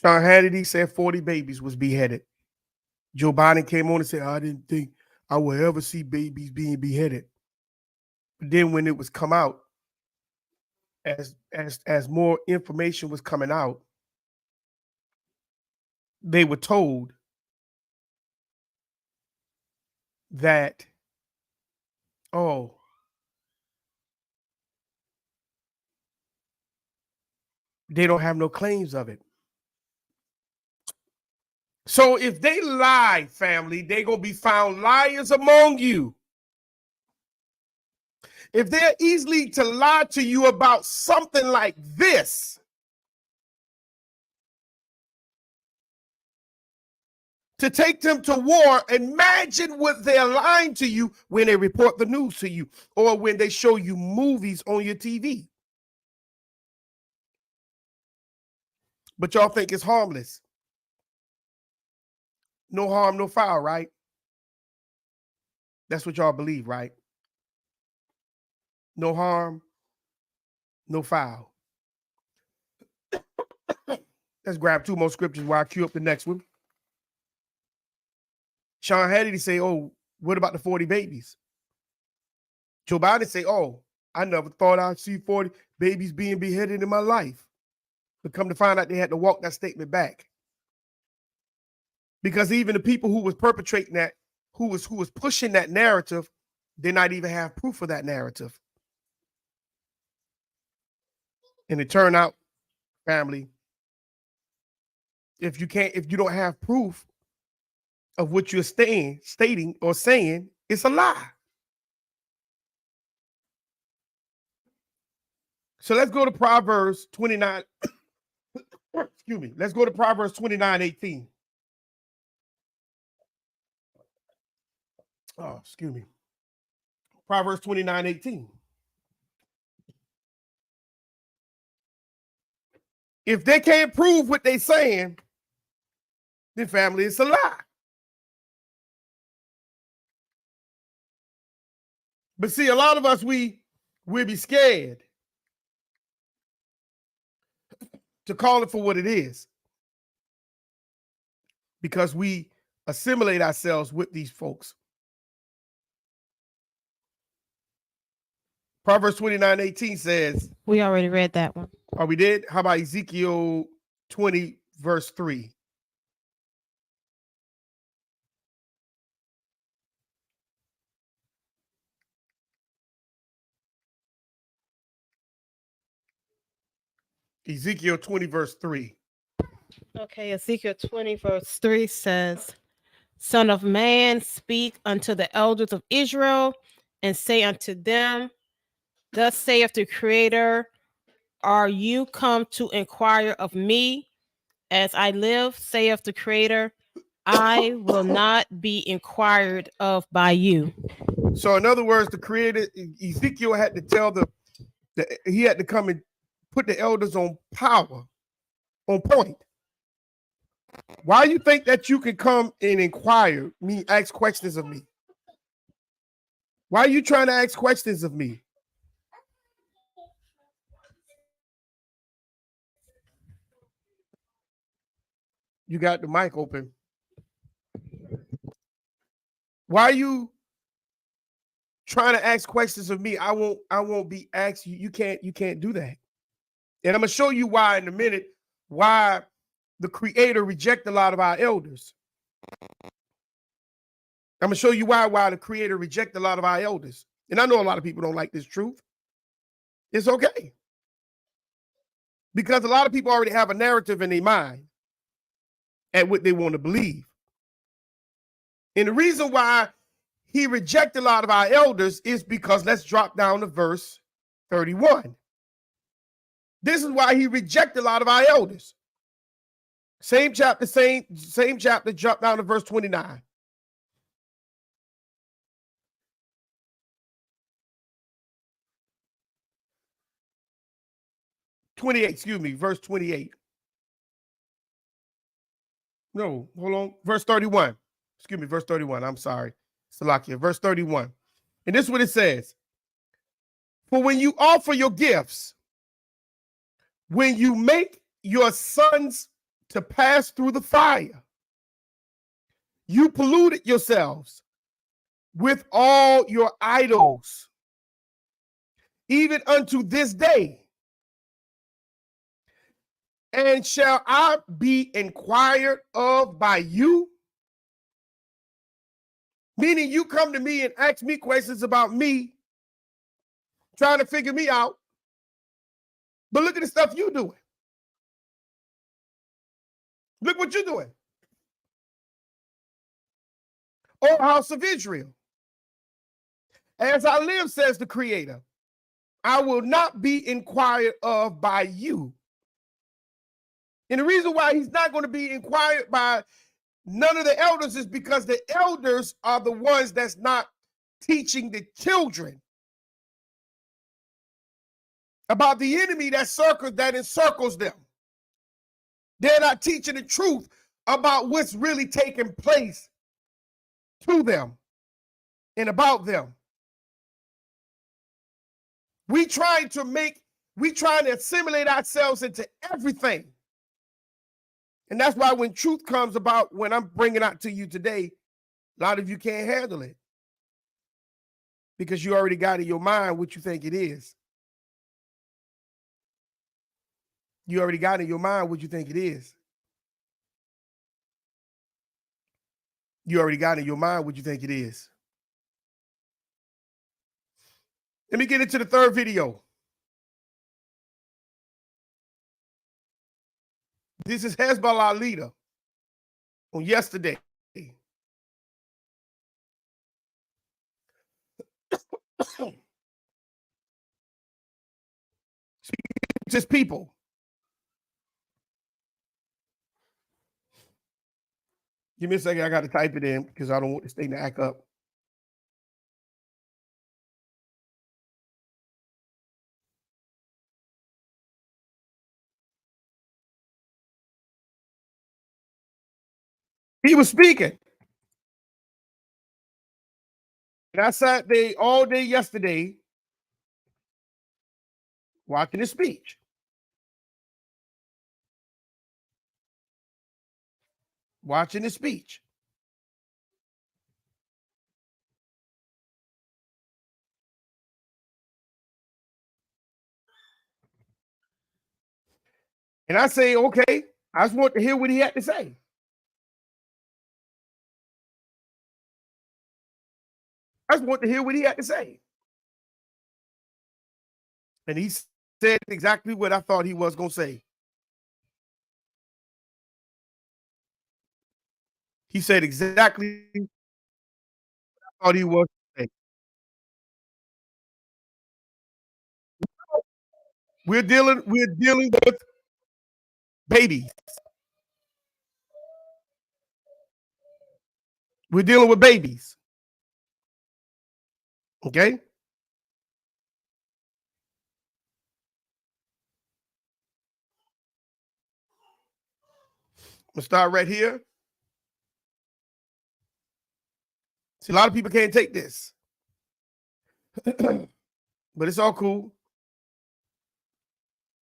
Hannity said 40 babies was beheaded. Joe Biden came on and said, "I didn't think I would ever see babies being beheaded." But then when it was come out, as more information was coming out, they were told that, oh, they don't have no claims of it. So if they lie, family, they gonna be found liars among you. If they're easily to lie to you about something like this, to take them to war, imagine what they're lying to you when they report the news to you or when they show you movies on your TV. But y'all think it's harmless. No harm, no foul, right? That's what y'all believe, right? No harm, no foul. Let's grab 2 more scriptures while I cue up the next one. Sean Hannity say, oh, what about the 40 babies? Joe Biden say, oh, I never thought I'd see 40 babies being beheaded in my life. But come to find out they had to walk that statement back. Because even the people who was perpetrating that, who was pushing that narrative, did not even have proof of that narrative. And it turned out, family, if you don't have proof of what you're stating or saying, it's a lie. So let's go to Proverbs 29. Excuse me. Let's go to Proverbs 29:18. Oh, excuse me. Proverbs 29:18. If they can't prove what they're saying, then family, it's a lie. But see, a lot of us, we'll be scared to call it for what it is because we assimilate ourselves with these folks. Proverbs 29:18 says, We already read that one. oh, we did? How about Ezekiel 20, verse 3? Ezekiel 20, verse 3. Okay, Ezekiel 20, verse 3 says, Son of man, speak unto the elders of Israel, and say unto them, Thus saith the Creator, are you come to inquire of me? As I live, saith the Creator, I will not be inquired of by you. So in other words, the Creator, Ezekiel had to tell he had to come and put the elders on power, on point. Why you think that you can come and inquire me, ask questions of me? Why are you trying to ask questions of me? You got the mic open. Why are you trying to ask questions of me? I won't be asked. You can't do that. And I'm gonna show you why in a minute, why the Creator reject a lot of our elders. I'm gonna show you why the Creator reject a lot of our elders. And I know a lot of people don't like this truth. It's okay. Because a lot of people already have a narrative in their mind at what they want to believe. And the reason why he rejected a lot of our elders is because, let's drop down to verse 31. This is why he rejected a lot of our elders. Same chapter, same chapter, drop down to verse 29. Verse 28. No, hold on. Verse 31. Verse 31. I'm sorry. Salakia. Verse 31. And this is what it says. For when you offer your gifts, when you make your sons to pass through the fire, you polluted yourselves with all your idols, even unto this day. And shall I be inquired of by you? Meaning you come to me and ask me questions about me, trying to figure me out. But look at the stuff you're doing. Look what you're doing. O house of Israel, as I live, says the Creator, I will not be inquired of by you. And the reason why he's not going to be inquired by none of the elders is because the elders are the ones that's not teaching the children about the enemy that encircles them. They're not teaching the truth about what's really taking place to them and about them. We trying to assimilate ourselves into everything. And that's why when truth comes about, when I'm bringing out to you today, a lot of you can't handle it because you already got in your mind what you think it is. You already got in your mind what you think it is. You already got in your mind what you think it is. Let me get into the third video. This is Hezbollah leader on yesterday. Just people. Give me a second. I got to type it in because I don't want this thing to act up. He was speaking. And I sat there all day yesterday watching his speech. Watching his speech. And I say, okay, I just want to hear what he had to say. I just want to hear what he had to say. And he said exactly what I thought he was going to say. He said exactly what I thought he was going to say. We're dealing with babies. We're dealing with babies. Okay? We'll start right here. See, a lot of people can't take this. But it's all cool.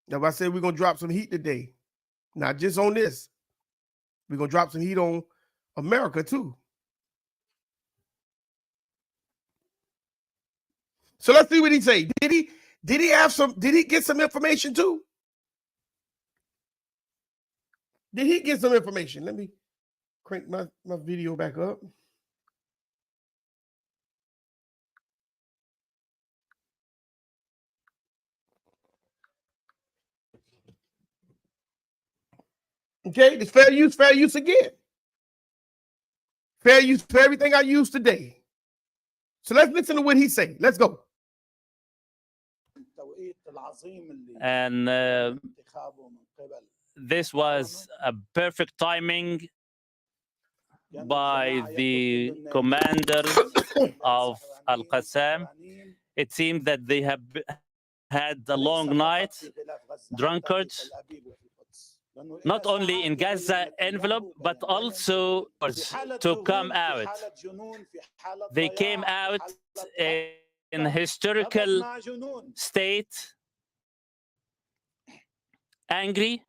Now, I said we're going to drop some heat today. Not just on this. We're going to drop some heat on America, too. So let's see what he say. Did he get some information, too? Did he get some information? Let me crank my video back up. Okay, it's fair use again. Fair use for everything I used today. So let's listen to what he say. Let's go. And this was a perfect timing by the commanders of Al-Qassam. It seemed that they have had a long night, drunkards, not only in Gaza envelope, but also to come out. They came out in a historical state, angry,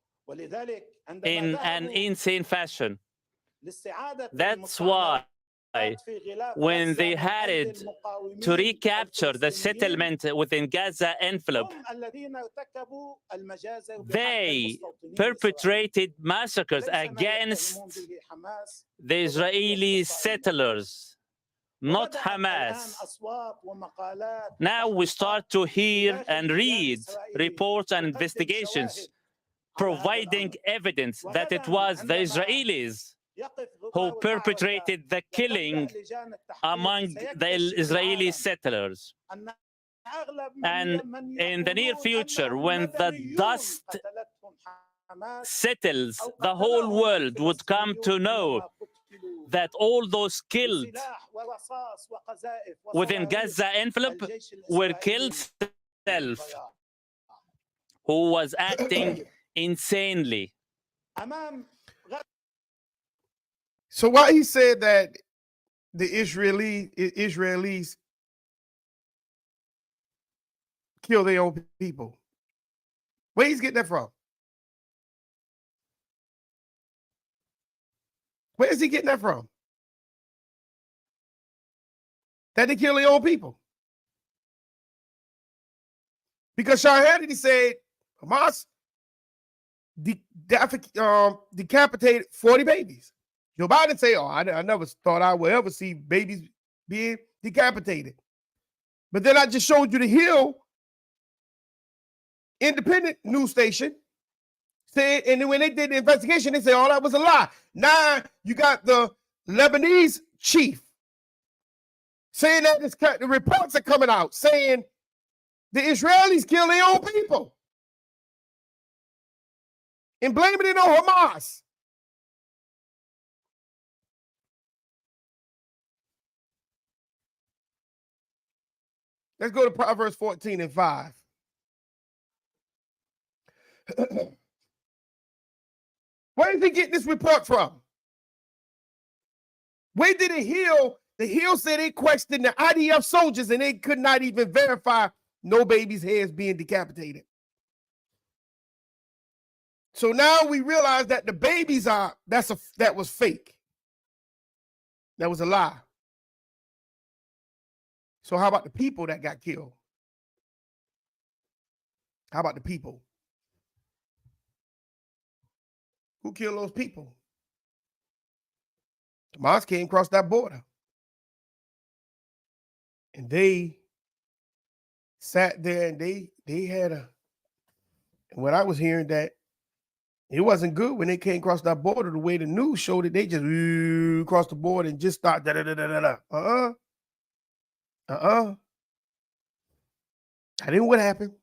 in an insane fashion. That's why when they had it to recapture the settlement within Gaza envelope, they perpetrated massacres against the Israeli settlers, not Hamas. Now we start to hear and read reports and investigations providing evidence that it was the Israelis who perpetrated the killing among the Israeli settlers. And in the near future, when the dust settles, the whole world would come to know that all those killed within Gaza envelope were killed self, who was acting insanely. So why he said that the Israelis kill their own people? Where he's getting that from? Where is he getting that from? That they kill their own people? Because Sean Hannity said Hamas decapitated 40 babies. Joe Biden say, "Oh, I never thought I would ever see babies being decapitated." But then I just showed you the Hill independent news station said, and then when they did the investigation, they said, "Oh, that was a lie." Now you got the Lebanese chief saying that the reports are coming out saying the Israelis kill their own people and blaming it on Hamas. Let's go to Proverbs 14:5. Where did he get this report from? Where did it Hill? The Hill said they questioned the IDF soldiers and they could not even verify no baby's heads being decapitated. So now we realize that the babies that was fake. That was a lie. So how about the people that got killed? How about the people? Who killed those people? Hamas came across that border. And they sat there and they had and what I was hearing that it wasn't good when they came across that border the way the news showed it. They just crossed the border and just start da-da-da-da-da-da. That ain't what happened.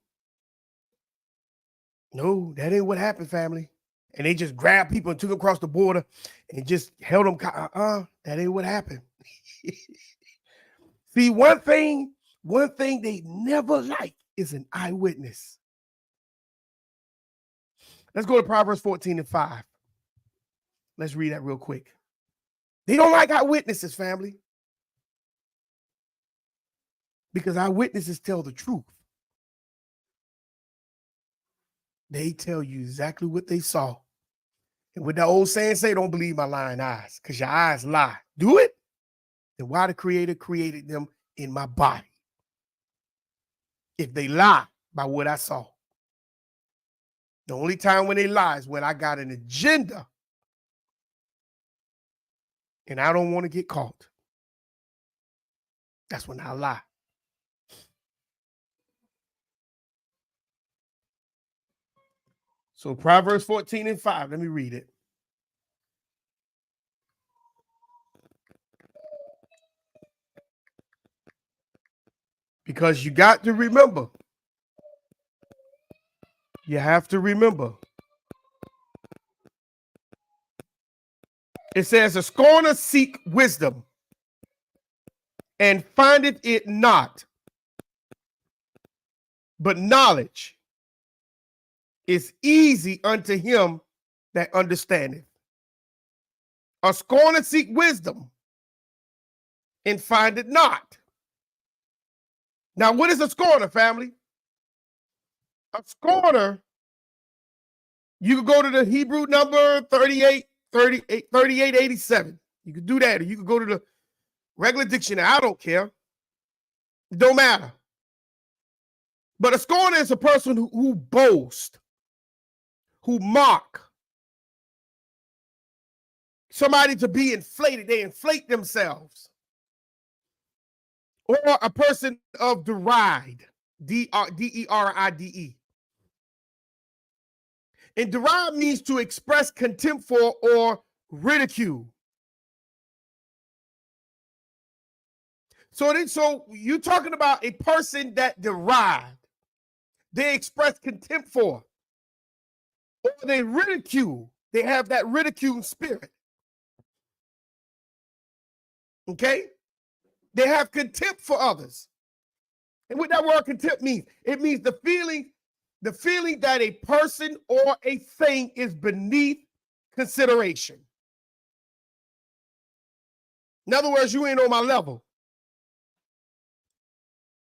No, that ain't what happened, family. And they just grabbed people and took them across the border and just held them. That ain't what happened. See, one thing they never like is an eyewitness. Let's go to Proverbs 14:5. Let's read that real quick. They don't like eyewitnesses, family. Because eyewitnesses tell the truth. They tell you exactly what they saw. And what that old saying say, don't believe my lying eyes, because your eyes lie. Do it? Then why the Creator created them in my body? If they lie by what I saw. The only time when they lie is when I got an agenda and I don't want to get caught. That's when I lie. So Proverbs 14:5, let me read it. Because you got to remember. You have to remember. It says, a scorner seek wisdom and findeth it not. But knowledge is easy unto him that understandeth. A scorner seek wisdom and find it not. Now, what is a scorner, family? A scorner, you could go to the Hebrew number 3887. You could do that, or you could go to the regular dictionary. I don't care. It don't matter. But a scorner is a person who boasts, who mock. Somebody to be inflated. They inflate themselves. Or a person of deride. D-E-R-I-D-E. And deride means to express contempt for or ridicule. So you're talking about a person that deride. They express contempt for. Or they ridicule. They have that ridicule spirit. Okay? They have contempt for others. And what that word contempt means, it means the feeling that a person or a thing is beneath consideration. In other words, you ain't on my level.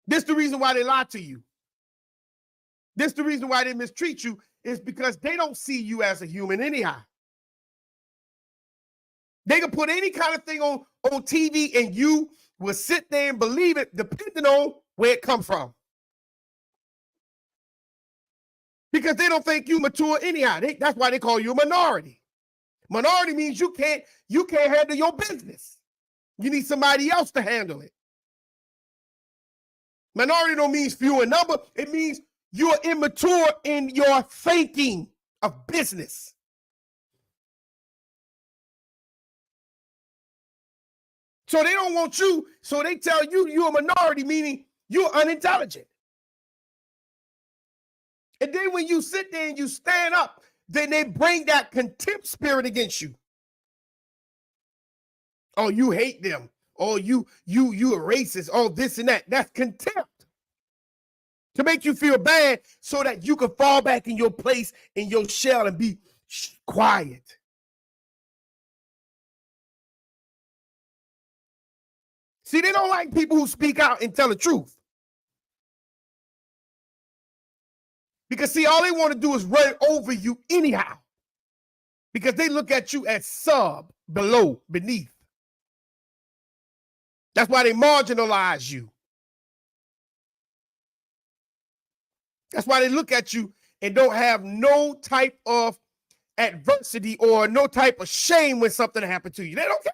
This is the reason why they lie to you. This is the reason why they mistreat you, is because they don't see you as a human anyhow. They can put any kind of thing on TV and you will sit there and believe it depending on where it comes from. Because they don't think you mature anyhow. That's why they call you a minority. Minority means you can't handle your business. You need somebody else to handle it. Minority don't mean few in number. It means you're immature in your thinking of business. So they don't want you, so they tell you you're a minority, meaning you're unintelligent. And then when you sit there and you stand up, then they bring that contempt spirit against you. Oh, you hate them. Oh, you a racist. Oh, this and that. That's contempt. To make you feel bad so that you can fall back in your place, in your shell, and be quiet. See, they don't like people who speak out and tell the truth. Because, see, all they want to do is run over you anyhow. Because they look at you as sub, below, beneath. That's why they marginalize you. That's why they look at you and don't have no type of adversity or no type of shame when something happened to you. They don't care.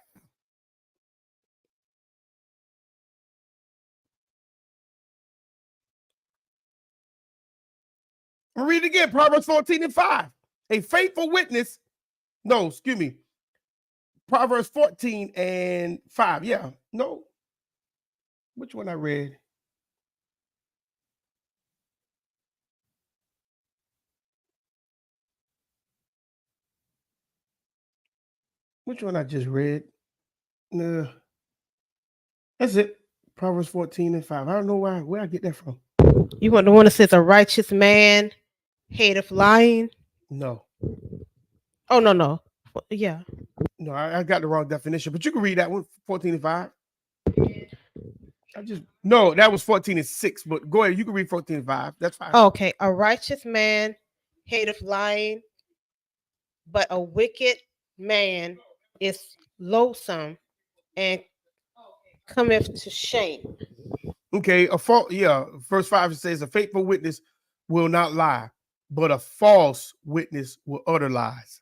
I'll read it again, Proverbs 14:5. A faithful witness, no, excuse me, Proverbs 14:5. Yeah, no. Which one I read? Which one I just read? No. That's it. Proverbs 14:5. I don't know where I get that from. You want the one that says a righteous man hateth lying? No. Oh, no. Yeah. No, I got the wrong definition, but you can read that one, 14:5. No, that was 14:6, but go ahead. You can read 14:5. That's fine. Okay. A righteous man hateth lying, but a wicked man is loathsome and cometh to shame. Okay, verse 5 it says a faithful witness will not lie, but a false witness will utter lies.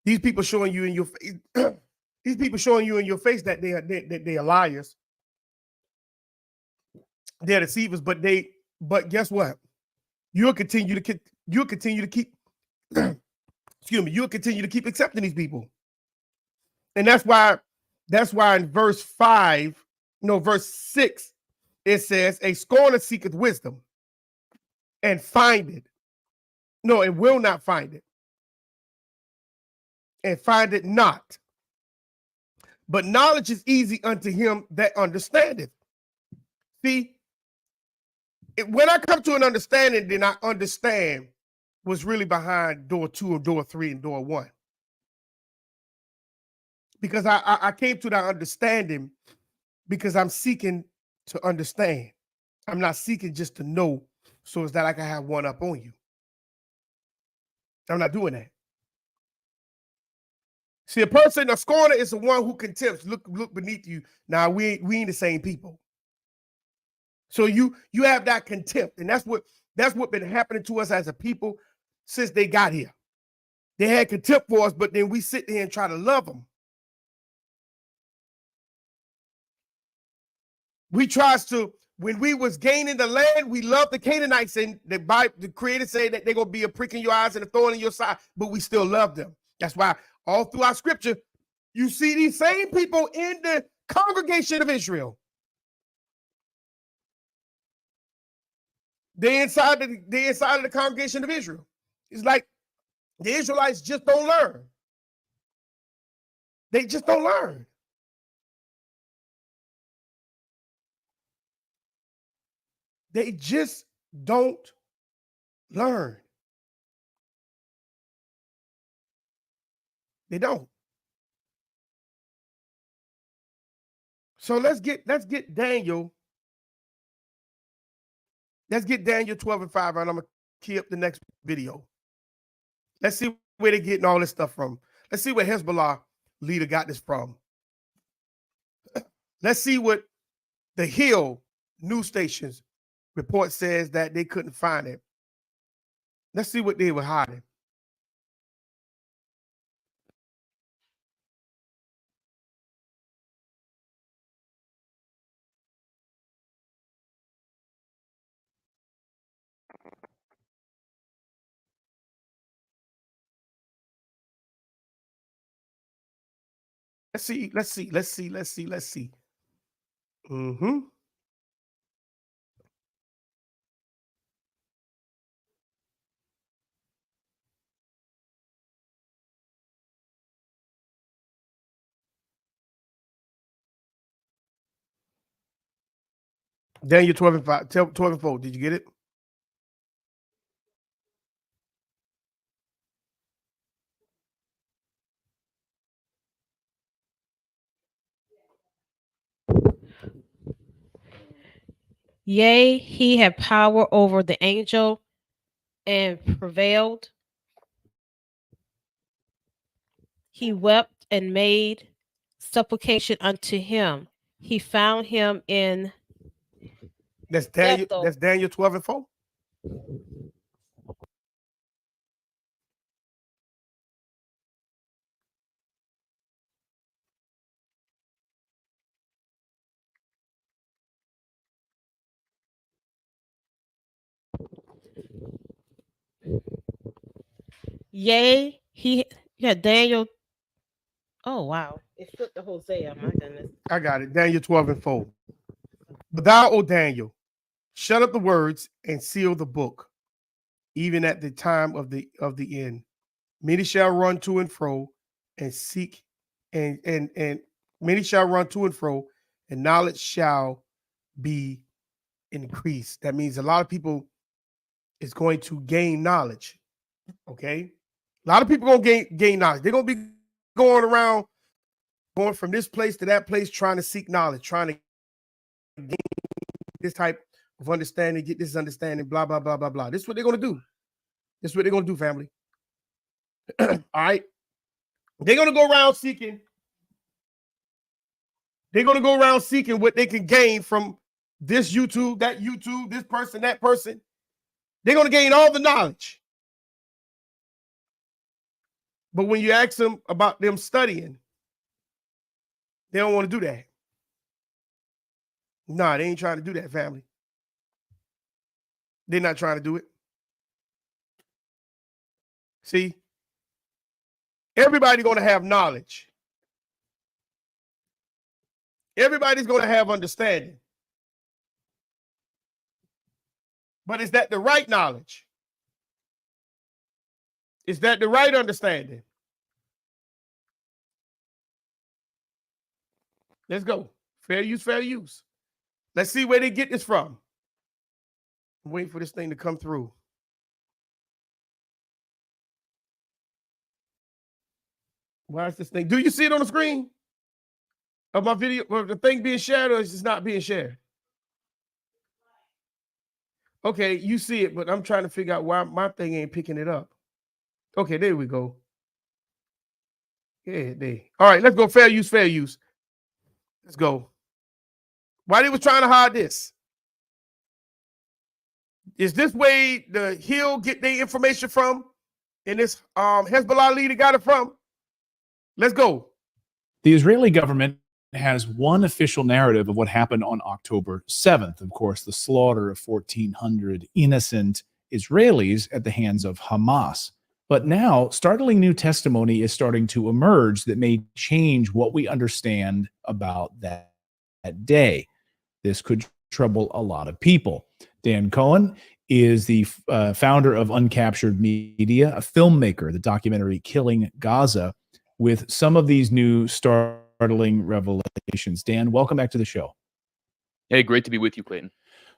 These people showing you in your face, these people showing you in your face that they are liars. They're deceivers, but guess what? You'll continue to keep excuse me, you'll continue to keep accepting these people. And that's why in verse 6, it says, a scorner seeketh wisdom and find it. No, and will not find it. And find it not. But knowledge is easy unto him that understandeth. See, when I come to an understanding, then I understand what's really behind door 2 or door 3 and door 1. Because I came to that understanding because I'm seeking to understand. I'm not seeking just to know so it's that I can have one up on you. I'm not doing that. See, a scorner is the one who contempts, look beneath you. Now we ain't the same people. So you have that contempt, and that's what been happening to us as a people since they got here. They had contempt for us, but then we sit there and try to love them. We tries to, when we was gaining the land, we loved the Canaanites, and the Creator said that they're gonna be a prick in your eyes and a thorn in your side, but we still love them. That's why all through our scripture, you see these same people in the congregation of Israel. They're inside of the congregation of Israel. It's like the Israelites just don't learn. They just don't learn. They just don't learn. They don't. So let's get Daniel. Let's get Daniel 12 and 5, and I'm gonna key up the next video. Let's see where they're getting all this stuff from. Let's see where Hezbollah leader got this from. Let's see what the Hill news stations report says that they couldn't find it. Let's see what they were hiding. Let's see. Mm-hmm. Daniel 12 and 5, 12 and 4. Did you get it? Yea, he had power over the angel and prevailed. He wept and made supplication unto him. He found him in That's Daniel. Bethel. That's Daniel 12 and 4. Yea, he had Daniel. Oh wow. It flipped to Hosea, my goodness. I got it. Daniel 12 and 4. But thou, O Daniel, shut up the words and seal the book, even at the time of the end. Many shall run to and fro and seek, and many shall run to and fro, and knowledge shall be increased. That means a lot of people is going to gain knowledge. Okay, a lot of people gonna gain knowledge. They're gonna be going around, going from this place to that place, trying to seek knowledge, trying to gain this type of understanding, get this understanding, blah blah blah blah blah. This is what they're gonna do. This is what they're gonna do, family. All right, they're gonna go around seeking. They're gonna go around seeking what they can gain from this YouTube, that YouTube, this person, that person. They're gonna gain all the knowledge. But when you ask them about them studying, they don't want to do that. Nah, they ain't trying to do that, family. They're not trying to do it. See, everybody's going to have knowledge. Everybody's going to have understanding. But is that the right knowledge? Is that the right understanding? Let's go. Fair use, fair use. Let's see where they get this from. I'm waiting for this thing to come through. Why is this thing? Do you see it on the screen of my video? Or the thing being shared, or is it not being shared? Okay, you see it, but I'm trying to figure out why my thing ain't picking it up. Okay, there we go. Yeah, there. All right, let's go. Fair use, fair use. Let's go. Why they was trying to hide this? Is this way the Hill get their information from? And this Hezbollah leader got it from? Let's go. The Israeli government has one official narrative of what happened on October 7th. Of course, the slaughter of 1,400 innocent Israelis at the hands of Hamas. But now, startling new testimony is starting to emerge that may change what we understand about that day. This could trouble a lot of people. Dan Cohen is the founder of Uncaptured Media, a filmmaker, the documentary Killing Gaza, with some of these new startling revelations. Dan, welcome back to the show. Hey, great to be with you, Clayton.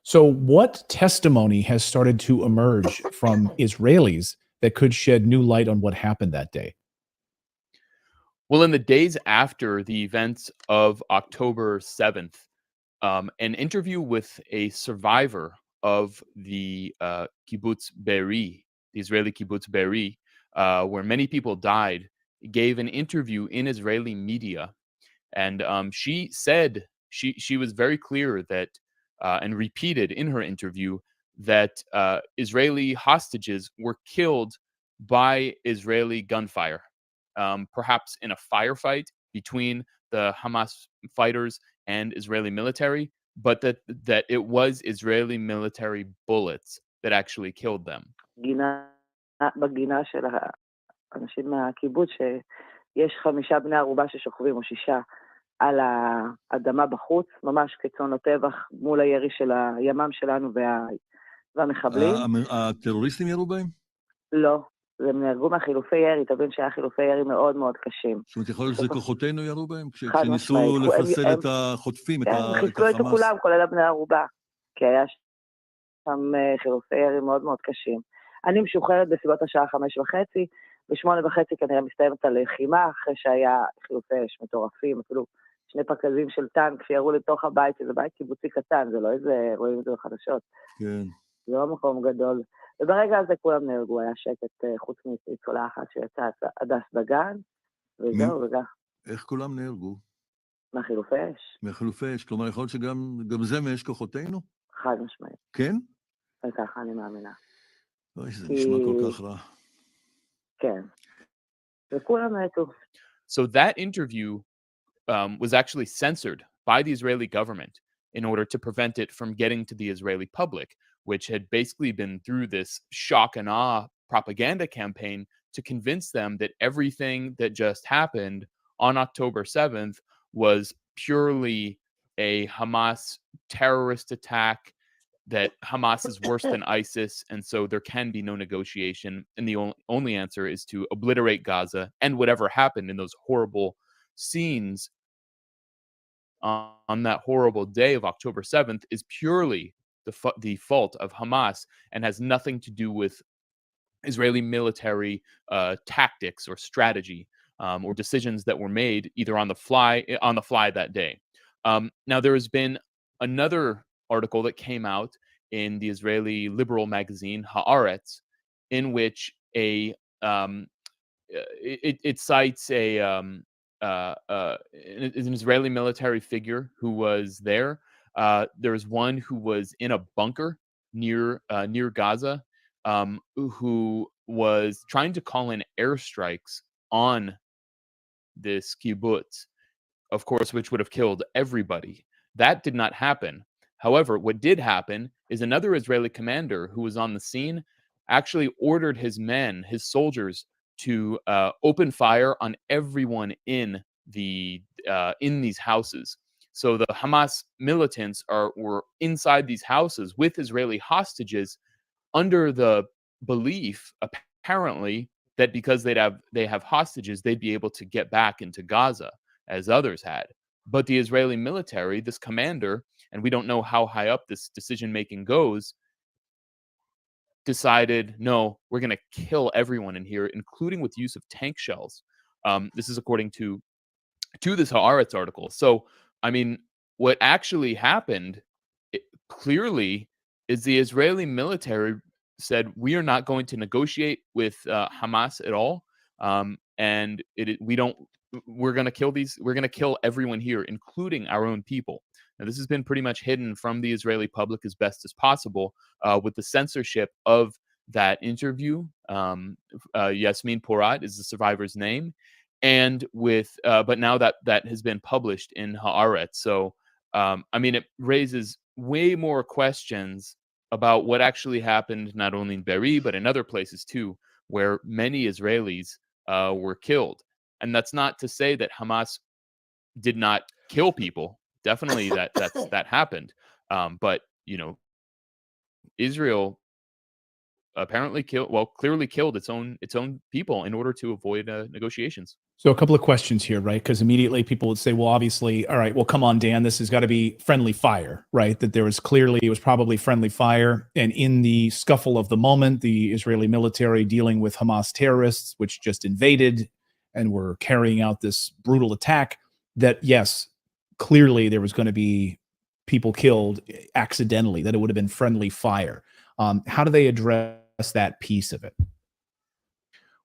So what testimony has started to emerge from Israelis that could shed new light on what happened that day? Well, in the days after the events of October 7th, an interview with a survivor of the kibbutz Be'eri, the Israeli kibbutz Be'eri, where many people died, gave an interview in Israeli media. And she said, she was very clear that, and repeated in her interview, that Israeli hostages were killed by Israeli gunfire, perhaps in a firefight between the Hamas fighters and Israeli military, but that it was Israeli military bullets that actually killed them. בגינה של האנשים מהקיבוץ שיש 5 בני ערובה ששוכבים או 6 על האדמה בחוץ, ממש כצאן לטבח מול הירי של הימ"מ שלנו והמחבלים. הטרוריסטים ירו בהם? לא, הם נהרגו מהחילופי ירי, תבין שהיה חילופי ירי מאוד מאוד קשים. זאת אומרת, יכול להיות שזה כוחותינו ירו בהם? כשניסו לחסל את החוטפים, את החמאס? כן, חיסלו את כולם, כולל הבני ערובה, כי היה שם חילופי ירי מאוד מאוד קשים. אני משוחררת בסביבות השעה 5:30, ב8:30 כנראה מסתיימת הלחימה, אחרי שהיה חילופי אש מטורפים, אפילו 2 פקזים של טנק שירו לתוך הבית, שזה בית קיבוצי קטן, זה לא איזה, רואים את זה בחדשות. כן. זה לא מקום גדול. וברגע הזה כולם נהרגו, היה שקט חוץ מניצולה אחת שיצאה הדס דגן, וזהו, וגם. איך כולם נהרגו? מהחילופי אש. מהחילופי אש, כלומר יכול להיות שגם זה מאש כוחותינו? חד משמעית. כן? וככה אני מאמינה. אוי, זה נשמע כל כך רע. כן. וכולם מתו. So that interview was actually censored by the Israeli government in order to prevent it from getting to the Israeli public, which had basically been through this shock and awe propaganda campaign to convince them that everything that just happened on October 7th was purely a Hamas terrorist attack, that Hamas is worse than ISIS, and so there can be no negotiation. And the only answer is to obliterate Gaza, and whatever happened in those horrible scenes on that horrible day of October 7th is purely the fault of Hamas and has nothing to do with Israeli military tactics or strategy or decisions that were made either on the fly that day. Now, there has been another article that came out in the Israeli liberal magazine Haaretz, in which it cites an Israeli military figure who was there. There was one who was in a bunker near Gaza, who was trying to call in airstrikes on this kibbutz, of course, which would have killed everybody. That did not happen. However, what did happen is another Israeli commander who was on the scene actually ordered his men, his soldiers, to open fire on everyone in these houses. So the Hamas militants were inside these houses with Israeli hostages, under the belief, apparently, that because they have hostages, they'd be able to get back into Gaza as others had. But the Israeli military, this commander, and we don't know how high up this decision-making goes, decided, no, we're going to kill everyone in here, including with use of tank shells. This is according to this Haaretz article. So, I mean, what actually happened clearly is the Israeli military said, we are not going to negotiate with Hamas at all. And we're going to kill everyone here, including our own people. Now, this has been pretty much hidden from the Israeli public as best as possible with the censorship of that interview. Yasmin Porat is the survivor's name. And but now that has been published in Haaretz. So, I mean, it raises way more questions about what actually happened, not only in Be'eri, but in other places too, where many Israelis were killed. And that's not to say that Hamas did not kill people. Definitely that happened. But, you know, Israel apparently clearly killed its own people in order to avoid negotiations. So a couple of questions here, right? Because immediately people would say, well, obviously, all right, well, come on, Dan, this has got to be friendly fire, right? That it was probably friendly fire. And in the scuffle of the moment, the Israeli military dealing with Hamas terrorists, which just invaded, and were carrying out this brutal attack, that yes, clearly there was going to be people killed accidentally, that it would have been friendly fire. How do they address that piece of it?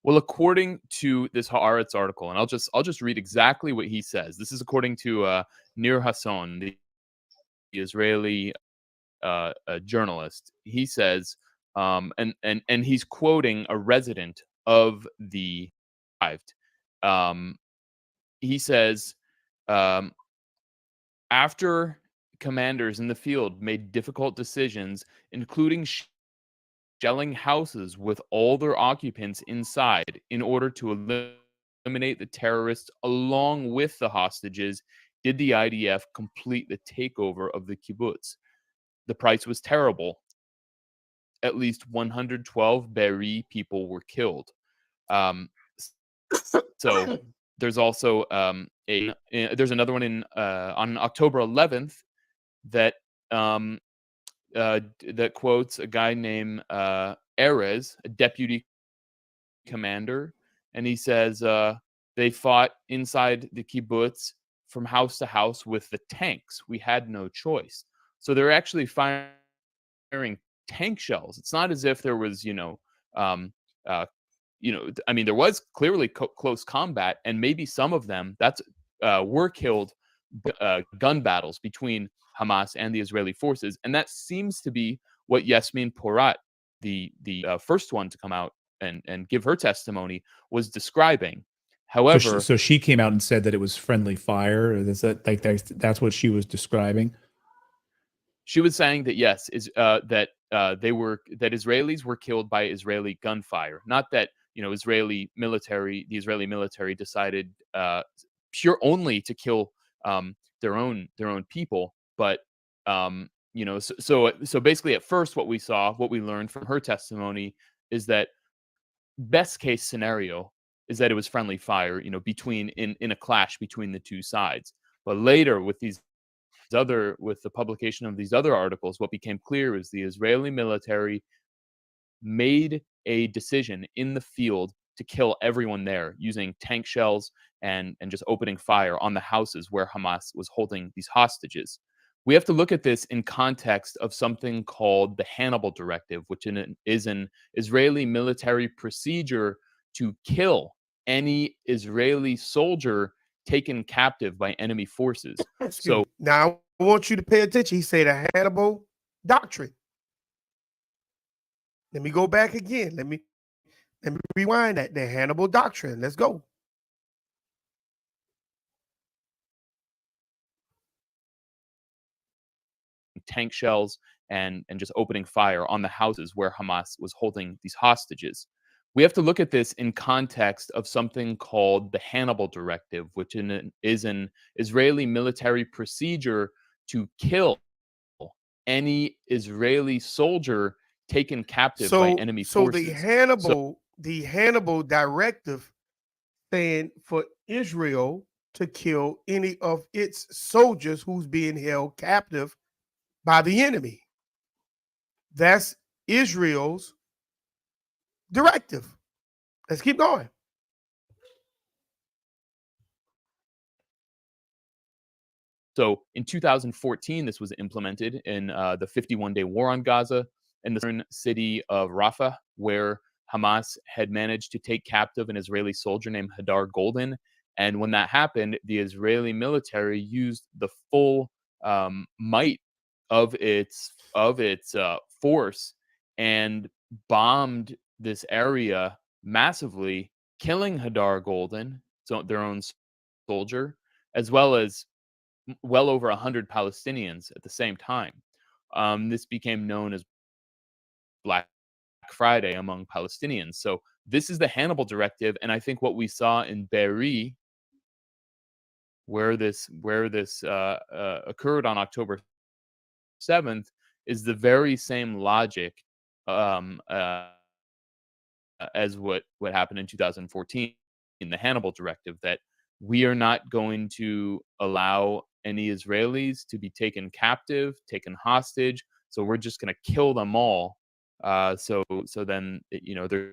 Well, according to this Haaretz article, and I'll just read exactly what he says. This is according to Nir Hasson, the Israeli journalist. He says, and he's quoting a resident of the he says, after commanders in the field made difficult decisions, including shelling houses with all their occupants inside in order to eliminate the terrorists along with the hostages, did the IDF complete the takeover of the kibbutz. The price was terrible. At least 112 Be'eri people were killed. So there's also there's another one on October 11th that that quotes a guy named Erez, a deputy commander, and he says they fought inside the kibbutz from house to house with the tanks. We had no choice. So they're actually firing tank shells. It's not as if there was, I mean, there was clearly close combat, and maybe some of them were killed gun battles between Hamas and the Israeli forces, and that seems to be what Yasmin Porat, the first one to come out and give her testimony, was describing. However, so she came out and said that it was friendly fire. Is that like that's what she was describing? She was saying that yes, that Israelis were killed by Israeli gunfire, not that the Israeli military decided pure only to kill their own people, but so basically at first what we learned from her testimony is that best case scenario is that it was friendly fire, between in a clash between the two sides. But later with the publication of these other articles, what became clear is the Israeli military made a decision in the field to kill everyone there using tank shells and just opening fire on the houses where Hamas was holding these hostages. We have to look at this in context of something called the Hannibal Directive, which is an Israeli military procedure to kill any Israeli soldier taken captive by enemy forces. So now I want you to pay attention. He said the Hannibal Doctrine. Let me go back again. Let me rewind that. The Hannibal Doctrine. Let's go. Tank shells and just opening fire on the houses where Hamas was holding these hostages. We have to look at this in context of something called the Hannibal Directive, which is an Israeli military procedure to kill any Israeli soldier taken captive by enemy forces. So the Hannibal Directive saying for Israel to kill any of its soldiers who's being held captive by the enemy. That's Israel's directive. Let's keep going. So in 2014, this was implemented in the 51-day war on Gaza in the southern city of Rafah, where Hamas had managed to take captive an Israeli soldier named Hadar Golden. And when that happened, the Israeli military used the full might of its force and bombed this area massively, killing Hadar Golden, so their own soldier, as well as well over 100 Palestinians at the same time. This became known as Black Friday among Palestinians. So this is the Hannibal Directive, and I think what we saw in Be'eri, where this occurred on October 7th, is the very same logic as what happened in 2014 in the Hannibal Directive, that we are not going to allow any Israelis to be taken captive, taken hostage. So we're just going to kill them all. So then there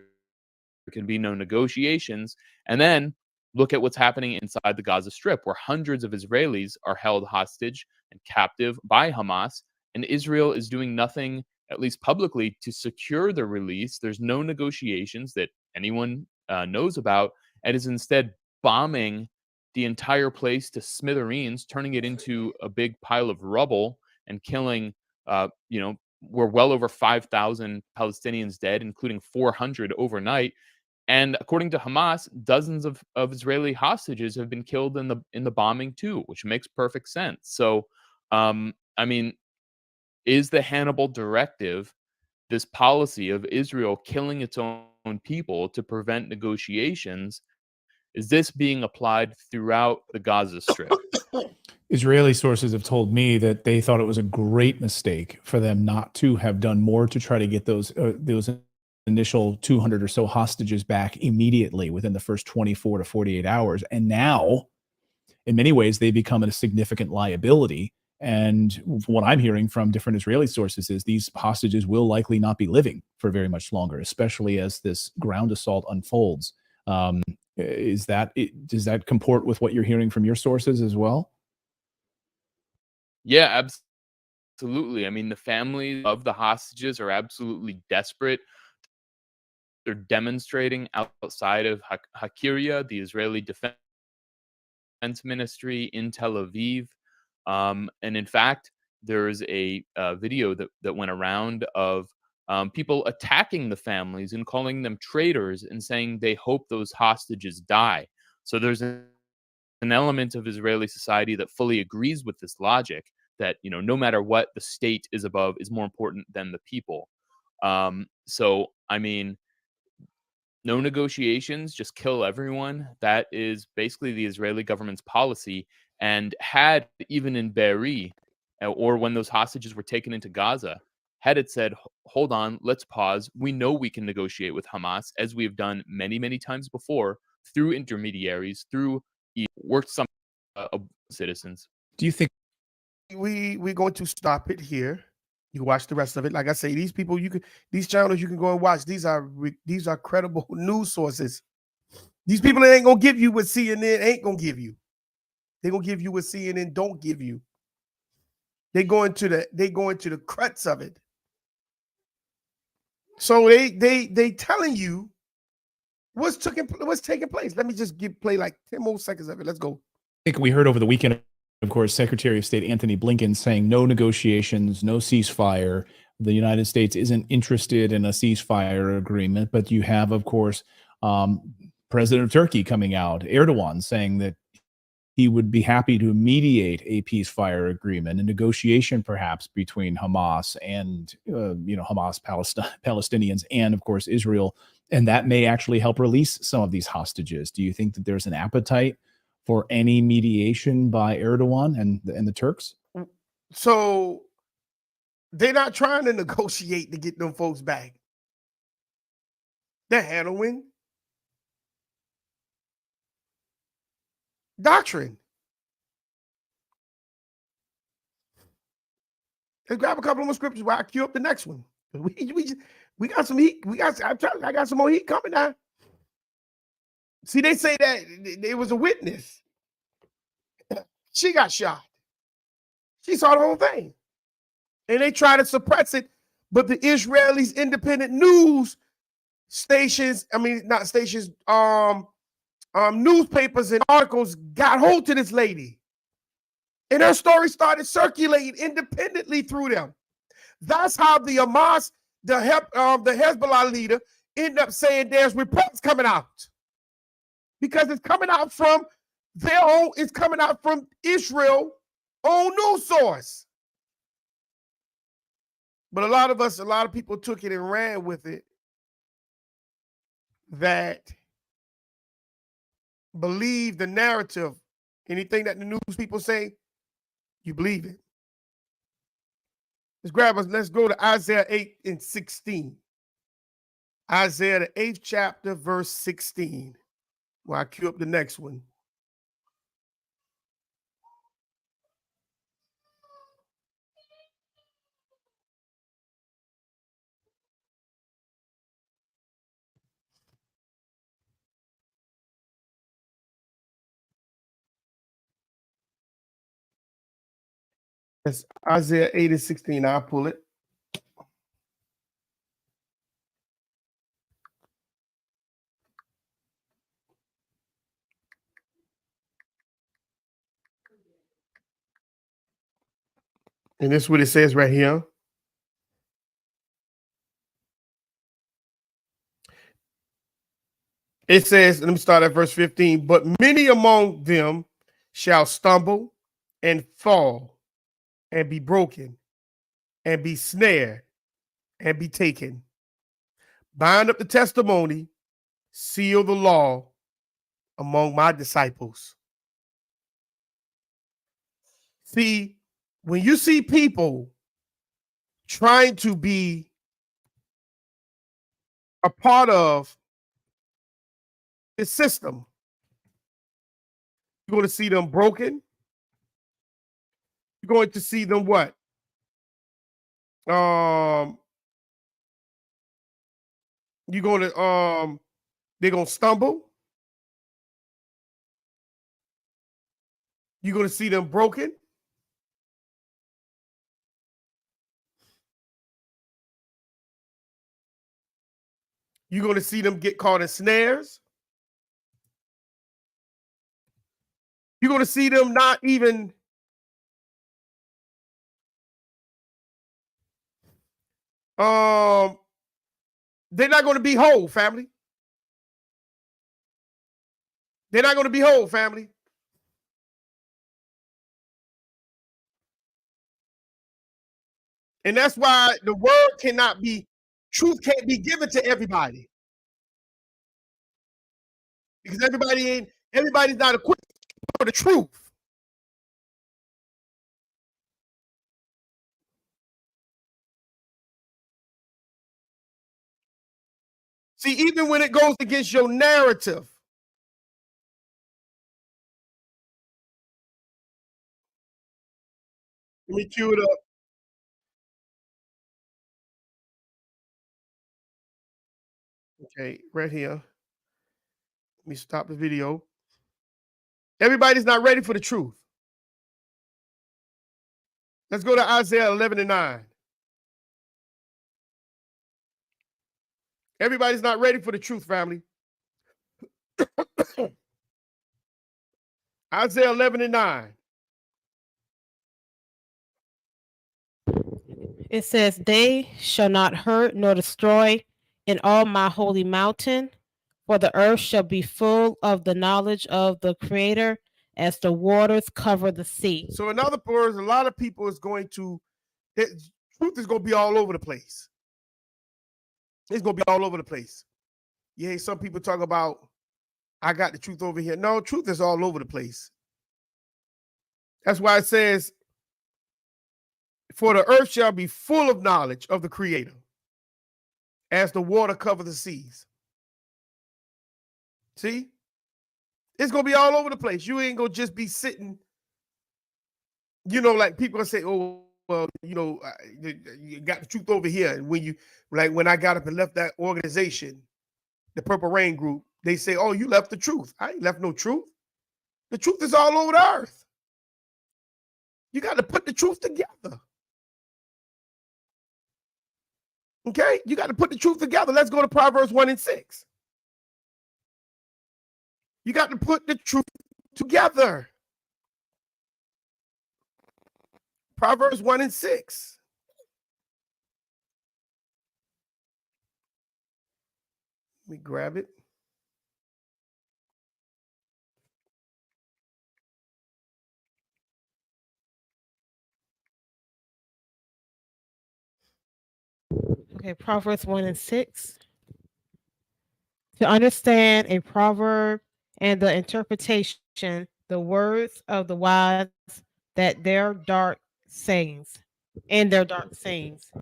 can be no negotiations. And then look at what's happening inside the Gaza Strip, where hundreds of Israelis are held hostage and captive by Hamas, and Israel is doing nothing, at least publicly, to secure their release. There's no negotiations that anyone knows about, and is instead bombing the entire place to smithereens, turning it into a big pile of rubble and killing, we're well over 5,000 Palestinians dead, including 400 overnight. And according to Hamas, dozens of Israeli hostages have been killed in the bombing too, which makes perfect sense. So, I mean, is the Hannibal Directive, this policy of Israel killing its own people to prevent negotiations, is this being applied throughout the Gaza Strip? Israeli sources have told me that they thought it was a great mistake for them not to have done more to try to get those initial 200 or so hostages back immediately within the first 24 to 48 hours. And now, in many ways, they become a significant liability. And what I'm hearing from different Israeli sources is these hostages will likely not be living for very much longer, especially as this ground assault unfolds. Does that comport with what you're hearing from your sources as well? Yeah, absolutely. I mean, the families of the hostages are absolutely desperate. They're demonstrating outside of Hakiria, the Israeli Defense Ministry in Tel Aviv. And in fact, there's a video that went around of people attacking the families and calling them traitors and saying they hope those hostages die. So there's an element of Israeli society that fully agrees with this logic that, no matter what, the state is above, is more important than the people. So, I mean, no negotiations, just kill everyone. That is basically the Israeli government's policy. And had, even in Be'eri, or when those hostages were taken into Gaza, had it said, hold on, let's pause. We know we can negotiate with Hamas, as we have done many, many times before, through intermediaries, through worked some citizens. Do you think we're going to stop it here? You watch the rest of it. Like I say, these people, these channels you can go and watch. These are credible news sources. These people ain't gonna give you what CNN ain't gonna give you. They gonna give you what CNN don't give you. They go into the crux of it. So they telling you what's taking place. Let me just play like 10 more seconds of it. Let's go. I think we heard over the weekend, of course, Secretary of State Antony Blinken saying no negotiations, no ceasefire. The United States isn't interested in a ceasefire agreement, but you have, of course, President of Turkey coming out, Erdogan, saying that he would be happy to mediate a ceasefire agreement, a negotiation perhaps between Hamas and, Hamas, Palestinians, and of course, Israel. And that may actually help release some of these hostages. Do you think that there's an appetite for any mediation by Erdogan and the Turks? So they're not trying to negotiate to get them folks back. They're handling doctrine. Let's grab a couple of more scriptures while I queue up the next one. We got some heat. I got some more heat coming now. See, they say that there was a witness. She got shot. She saw the whole thing. And they try to suppress it, but the Israelis' independent news stations, newspapers and articles got hold to this lady. And her story started circulating independently through them. That's how the Hamas, the Hezbollah leader, ended up saying there's reports coming out. Because it's coming out from it's coming out from Israel's own news source. But a lot of people took it and ran with it, that believe the narrative. Anything that the news people say, you believe it. Let's go to Isaiah 8 and 16. Isaiah, the 8th chapter, verse 16. Well, I queue up the next one. It's Isaiah 8:16. I'll pull it. And this is what it says right here. It says, let me start at verse 15. But many among them shall stumble and fall and be broken and be snared and be taken. Bind up the testimony, seal the law among my disciples. See, when you see people trying to be a part of the system, you're going to see them broken. You're going to see them what? You're going to they're going to stumble. You're going to see them broken. You're going to see them get caught in snares. You're going to see them not even they're not going to be whole, family. They're not going to be whole, family. And that's why the word cannot be, truth can't be given to everybody. Because everybody's not equipped for the truth. See, even when it goes against your narrative, let me cue it up. Okay, right here. Let me stop the video. Everybody's not ready for the truth. Let's go to Isaiah 11:9. Everybody's not ready for the truth, family. Isaiah 11:9. It says, they shall not hurt nor destroy in all my holy mountain, for the earth shall be full of the knowledge of the Creator as the waters cover the sea. So in other words, a lot of people is going to, truth is going to be all over the place. It's going to be all over the place. Yeah, some people talk about, I got the truth over here. No, truth is all over the place. That's why it says, for the earth shall be full of knowledge of the Creator, as the water cover the seas. See? It's going to be all over the place. You ain't going to just be sitting, like people gonna say, oh, well, you got the truth over here. And when I got up and left that organization, the Purple Rain Group, they say, oh, you left the truth. I ain't left no truth. The truth is all over the earth. You got to put the truth together. Okay? You got to put the truth together. Let's go to Proverbs 1:6. You got to put the truth together. Proverbs 1:6. Let me grab it. Okay, Proverbs 1:6. To understand a proverb and the interpretation, the words of the wise, that their dark sayings, and their dark sayings.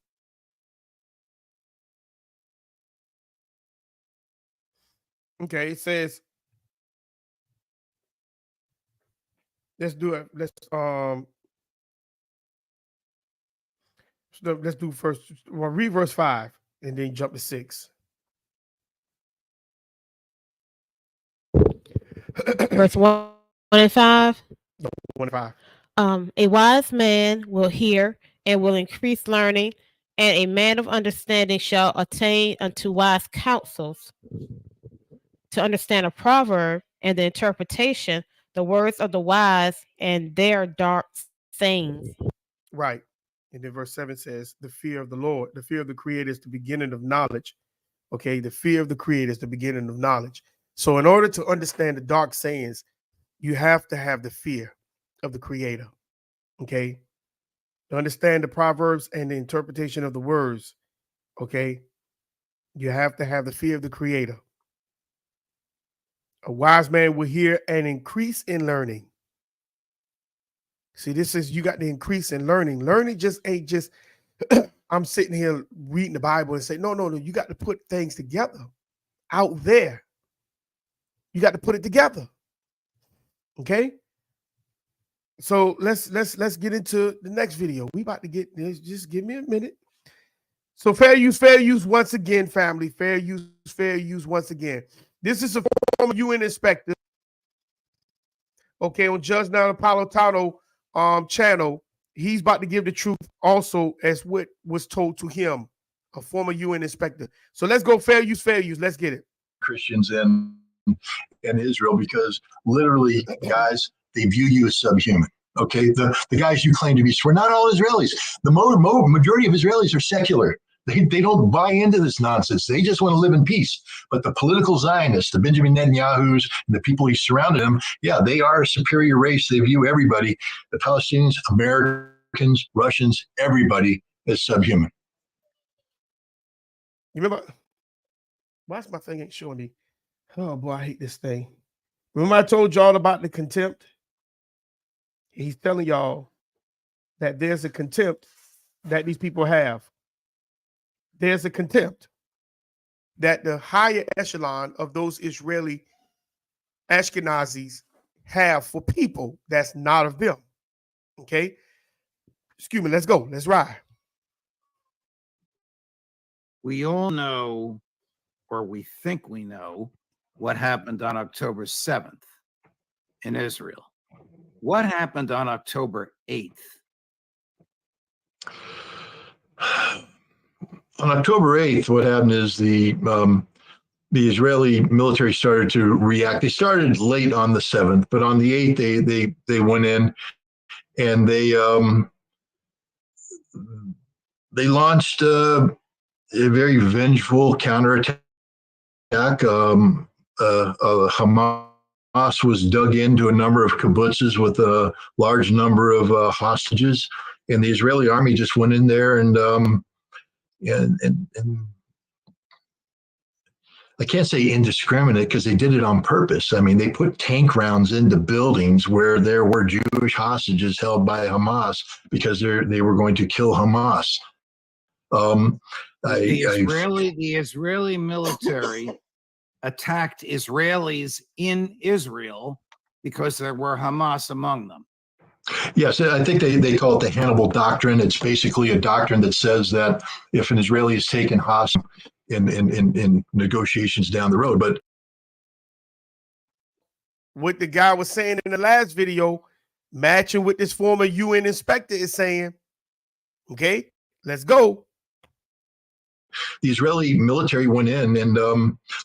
Okay, it says, let's do it. Let's do first. Well, read verse 5 and then jump to 6. Verse 1 and 5. 1 and 5. A wise man will hear and will increase learning, and a man of understanding shall attain unto wise counsels. To understand a proverb and the interpretation, the words of the wise and their dark sayings. Right. And then verse 7 says, the fear of the Lord, the fear of the Creator is the beginning of knowledge. Okay, the fear of the Creator is the beginning of knowledge. So in order to understand the dark sayings, you have to have the fear of the Creator. Okay, to understand the proverbs and the interpretation of the words. Okay, you have to have the fear of the Creator. A wise man will hear and increase in learning. See, this is, you got the increase in learning. Learning just ain't just I'm sitting here reading the Bible and say, no, you got to put things together out there. You got to put it together. Okay. So let's get into the next video. We about to get this. Just give me a minute. So fair use once again, family. Fair use once again. This is a former UN inspector. Okay, on Judge Napolitano channel. He's about to give the truth also as what was told to him, a former UN inspector. So let's go fair use. Let's get it. Christians in Israel, because literally, guys, they view you as subhuman. Okay, the guys you claim to be, we're not all Israelis. The majority of Israelis are secular. They don't buy into this nonsense. They just want to live in peace. But the political Zionists, the Benjamin Netanyahus, and the people he surrounded him, yeah, they are a superior race. They view everybody, the Palestinians, Americans, Russians, everybody as subhuman. You remember? Why my thing ain't showing me? Oh boy, I hate this thing. Remember I told y'all about the contempt? He's telling y'all that there's a contempt that these people have. There's a contempt that the higher echelon of those Israeli Ashkenazis have for people that's not of them. Okay? Excuse me, let's go. Let's ride. We all know, or we think we know, what happened on October 7th in Israel. What happened on October 8th? On October 8th, what happened is the Israeli military started to react. They started late on the 7th, but on the 8th, they went in and they launched a very vengeful counterattack. Hamas was dug into a number of kibbutzes with a large number of hostages, and the Israeli army just went in there and I can't say indiscriminate because they did it on purpose. I mean, they put tank rounds into buildings where there were Jewish hostages held by Hamas because they were going to kill Hamas. The Israeli military attacked Israelis in Israel because there were Hamas among them. Yes, I think they call it the Hannibal Doctrine. It's basically a doctrine that says that if an Israeli is taken hostage in negotiations down the road, but what the guy was saying in the last video, matching what this former UN inspector is saying. Okay, let's go. The Israeli military went in and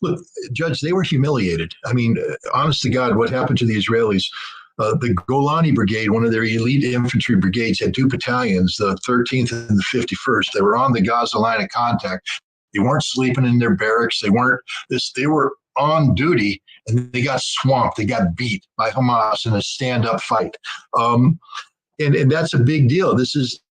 look, Judge, they were humiliated. I mean, honest to God, what happened to the Israelis? The Golani Brigade, one of their elite infantry brigades, had two battalions, the 13th and the 51st. They were on the Gaza line of contact. They weren't sleeping in their barracks. They were on duty, and they got swamped. They got beat by Hamas in a stand-up fight. And that's a big deal. This is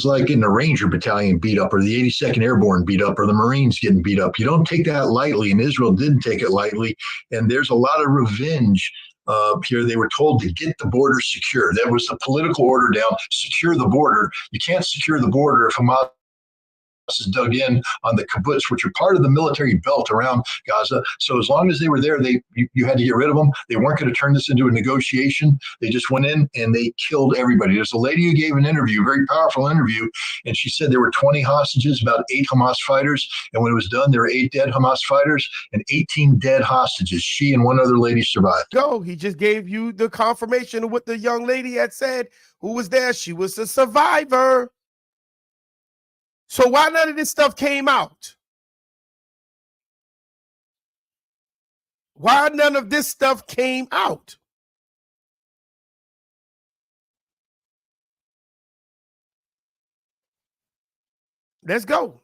like in the Ranger Battalion beat up, or the 82nd Airborne beat up, or the Marines getting beat up. You don't take that lightly, and Israel didn't take it lightly. And there's a lot of revenge here. They were told to get the border secure. That was the political order down, secure the border. You can't secure the border if Hamas is dug in on the kibbutz, which are part of the military belt around Gaza. So as long as they were there, you had to get rid of them. They weren't going to turn this into a negotiation. They just went in and they killed everybody. There's a lady who gave an interview, a very powerful interview, and she said there were 20 hostages, about 8 Hamas fighters, and when it was done, there were 8 dead Hamas fighters and 18 dead hostages. She and one other lady survived. Go. He just gave you the confirmation of what the young lady had said who was there. She was a survivor. So why none of this stuff came out? Why none of this stuff came out? Let's go.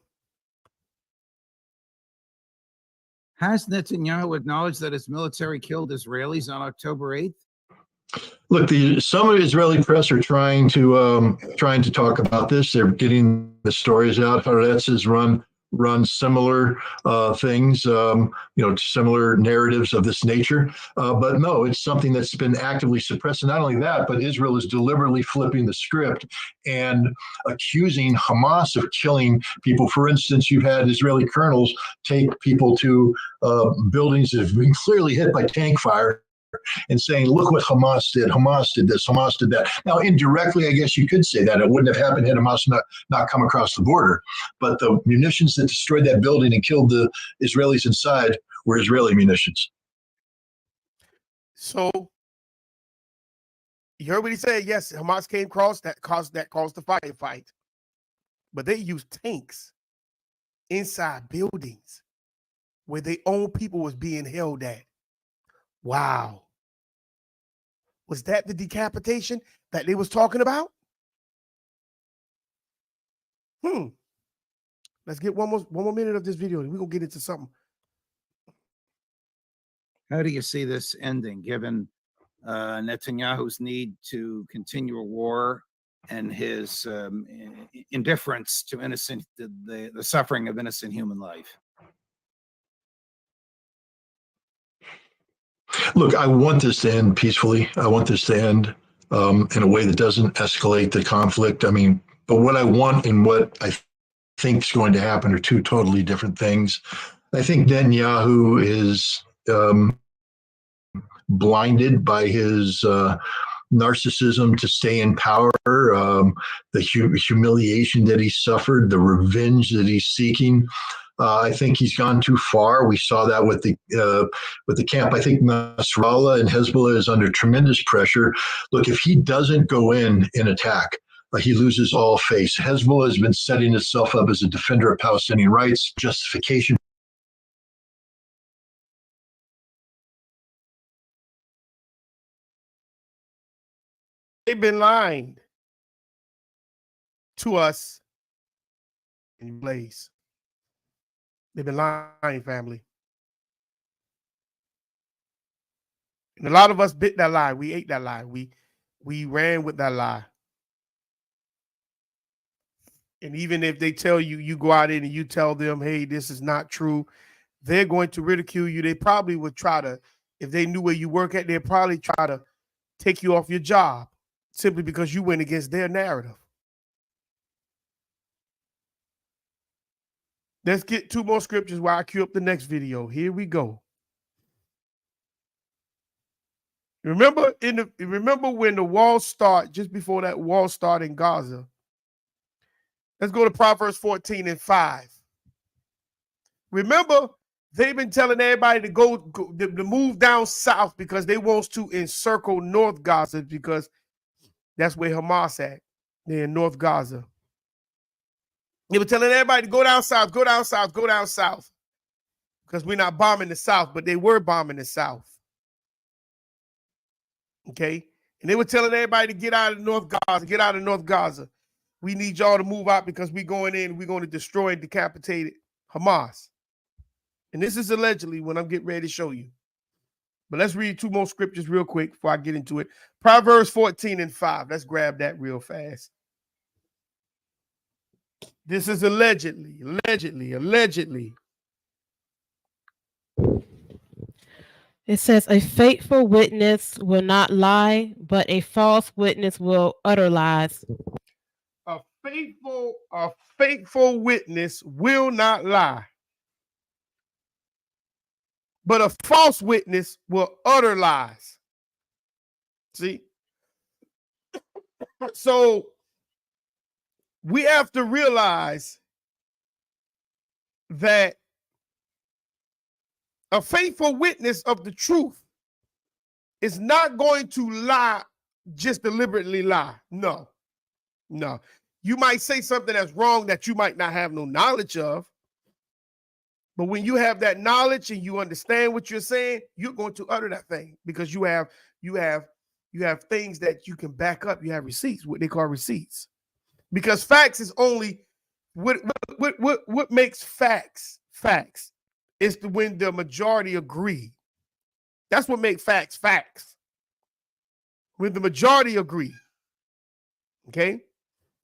Has Netanyahu acknowledged that his military killed Israelis on October 8th? Look, some of the Israeli press are trying to talk about this. They're getting the stories out. Haaretz has run similar things, similar narratives of this nature. But no, it's something that's been actively suppressed. And not only that, but Israel is deliberately flipping the script and accusing Hamas of killing people. For instance, you've had Israeli colonels take people to buildings that have been clearly hit by tank fire and saying, look what Hamas did. Hamas did this. Hamas did that. Now, indirectly, I guess you could say that. It wouldn't have happened had Hamas not come across the border. But the munitions that destroyed that building and killed the Israelis inside were Israeli munitions. So you heard what he said. Yes, Hamas came across that caused the firefight. But they used tanks inside buildings where their own people was being held at. Wow. Was that the decapitation that they was talking about? Let's get one more minute of this video and we're going to get into something. How do you see this ending, given Netanyahu's need to continue a war and his indifference to the suffering of innocent human life? Look, I want this to end peacefully. I want this to end in a way that doesn't escalate the conflict. I mean, but what I want and what I think is going to happen are two totally different things. I think Netanyahu is blinded by his narcissism to stay in power, the humiliation that he suffered, the revenge that he's seeking. I think he's gone too far. We saw that with the camp. I think Nasrallah and Hezbollah is under tremendous pressure. Look, if he doesn't go in attack, he loses all face. Hezbollah has been setting itself up as a defender of Palestinian rights, justification. They've been lying to us in place. They've been lying, family. And a lot of us bit that lie. We ate that lie. We ran with that lie. And even if they tell you, you go out in and you tell them, hey, this is not true, they're going to ridicule you. They probably would try to, if they knew where you work at, they'd probably try to take you off your job simply because you went against their narrative. Let's get 2 more scriptures while I cue up the next video. Here we go. Remember when the wall started, just before that wall started in Gaza. Let's go to Proverbs 14:5. Remember, they've been telling everybody to go to move down south because they want to encircle North Gaza because that's where Hamas at. They're in North Gaza. They were telling everybody to go down south, go down south, go down south. Because we're not bombing the south, but they were bombing the south. Okay? And they were telling everybody to get out of North Gaza, get out of North Gaza. We need y'all to move out because we're going in, we're going to destroy and decapitate Hamas. And this is allegedly what I'm getting ready to show you. But let's read 2 more scriptures real quick before I get into it. Proverbs 14:5. Let's grab that real fast. This is allegedly. It says, a faithful witness will not lie, but a false witness will utter lies. A faithful witness will not lie, but a false witness will utter lies. See? So we have to realize that a faithful witness of the truth is not going to lie, just deliberately lie. No. You might say something that's wrong that you might not have no knowledge of. But when you have that knowledge and you understand what you're saying, you're going to utter that thing because you have things that you can back up. You have receipts, what they call receipts. Because facts is only what makes facts facts is when the majority agree. That's what makes facts facts. When the majority agree. Okay?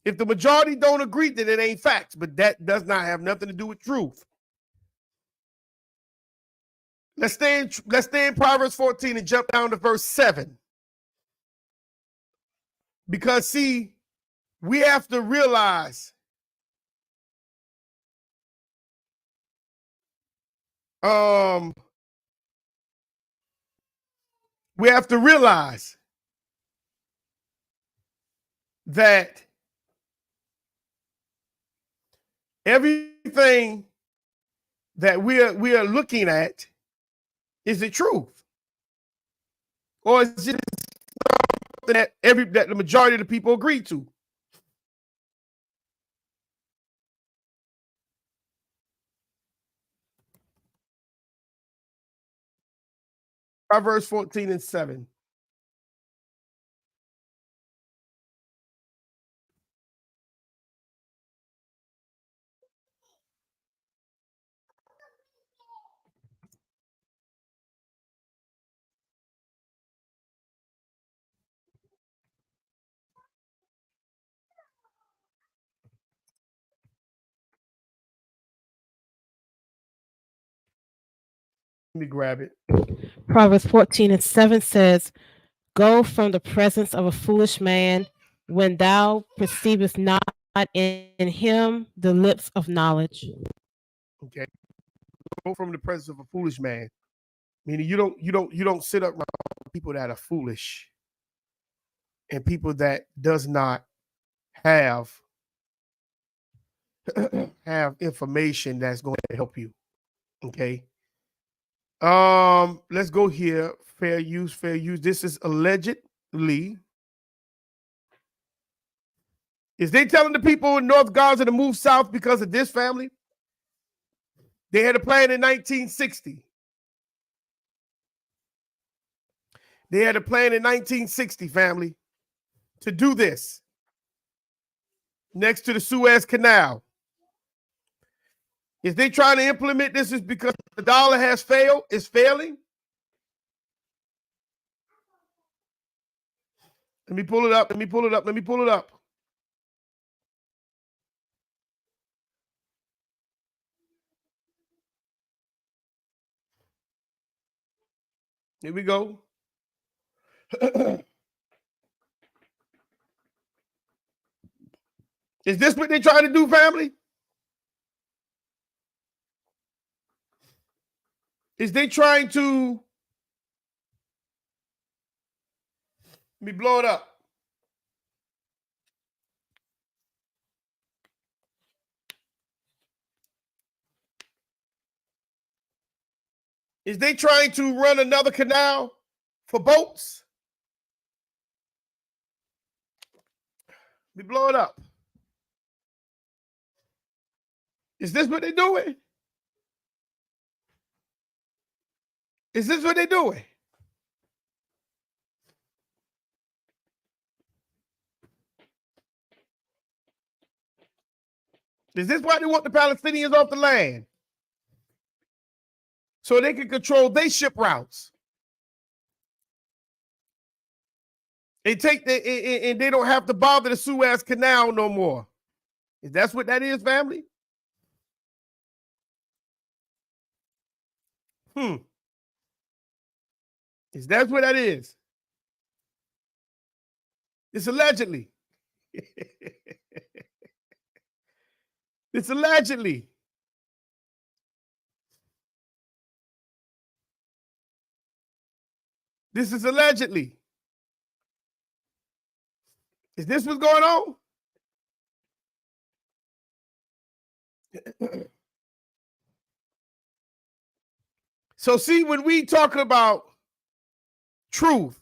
If the majority don't agree, then it ain't facts, but that does not have nothing to do with truth. Let's stay in Proverbs 14 and jump down to verse 7. Because see, we have to realize that everything that we are looking at is the truth, or is it something that the majority of the people agree to? Proverbs 14 and 7. Let me grab it. Proverbs 14 and 7 says, "Go from the presence of a foolish man when thou perceivest not in him the lips of knowledge." Okay. Go from the presence of a foolish man. Meaning you don't sit up around people that are foolish and people that does not have information that's going to help you. Okay. Let's go here. Fair use. This is allegedly. Is they telling the people in North Gaza to move south because of this, family? They had a plan in 1960. They had a plan in 1960, family, to do this next to the Suez Canal. Is they trying to implement this is because the dollar has failed, is failing? Let me pull it up. Here we go. Is this what they're trying to do, family? Is they trying to let me blow it up? Is they trying to run another canal for boats? Let me blow it up. Is this what they're doing? Is this what they're doing? Is this why they want the Palestinians off the land? So they can control their ship routes. And they don't have to bother the Suez Canal no more. Is that what that is, family? Is that what that is? It's allegedly. It's allegedly. This is allegedly. Is this what's going on? So see, when we talk about truth,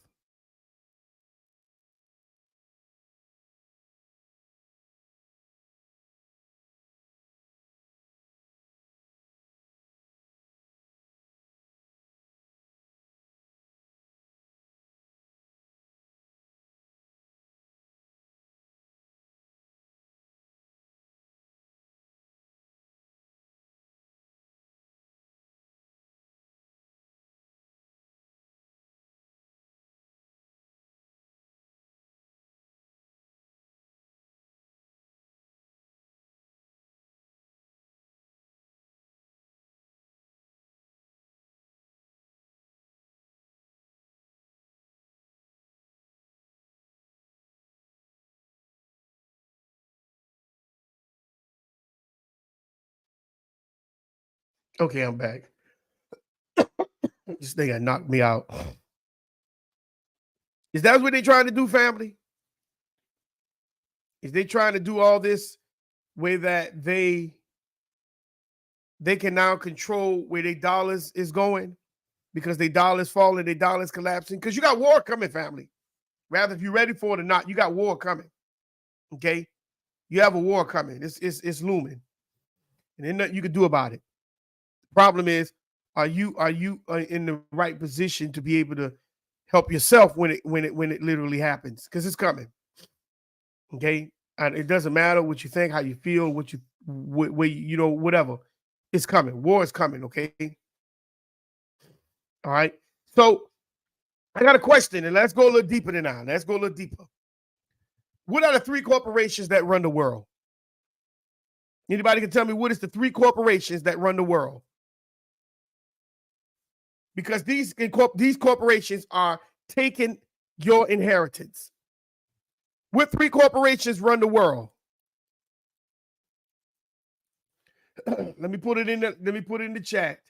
okay, I'm back. This thing got knocked me out. Is that what they trying to do, family? Is they trying to do all this way that they can now control where their dollars is going because their dollars falling, their dollars collapsing? Because you got war coming, family. Rather if you're ready for it or not, you got war coming. Okay, you have a war coming. It's looming, and there's nothing you can do about it. The problem is, are you in the right position to be able to help yourself when it literally happens? Because it's coming. Okay, and it doesn't matter what you think, how you feel, what you whatever. It's coming. War is coming. Okay. All right. So I got a question, and let's go a little deeper than now. Let's go a little deeper. What are the three corporations that run the world? Anybody can tell me what is the three corporations that run the world? Because these corporations are taking your inheritance. What three corporations run the world? Let me put it in the chat.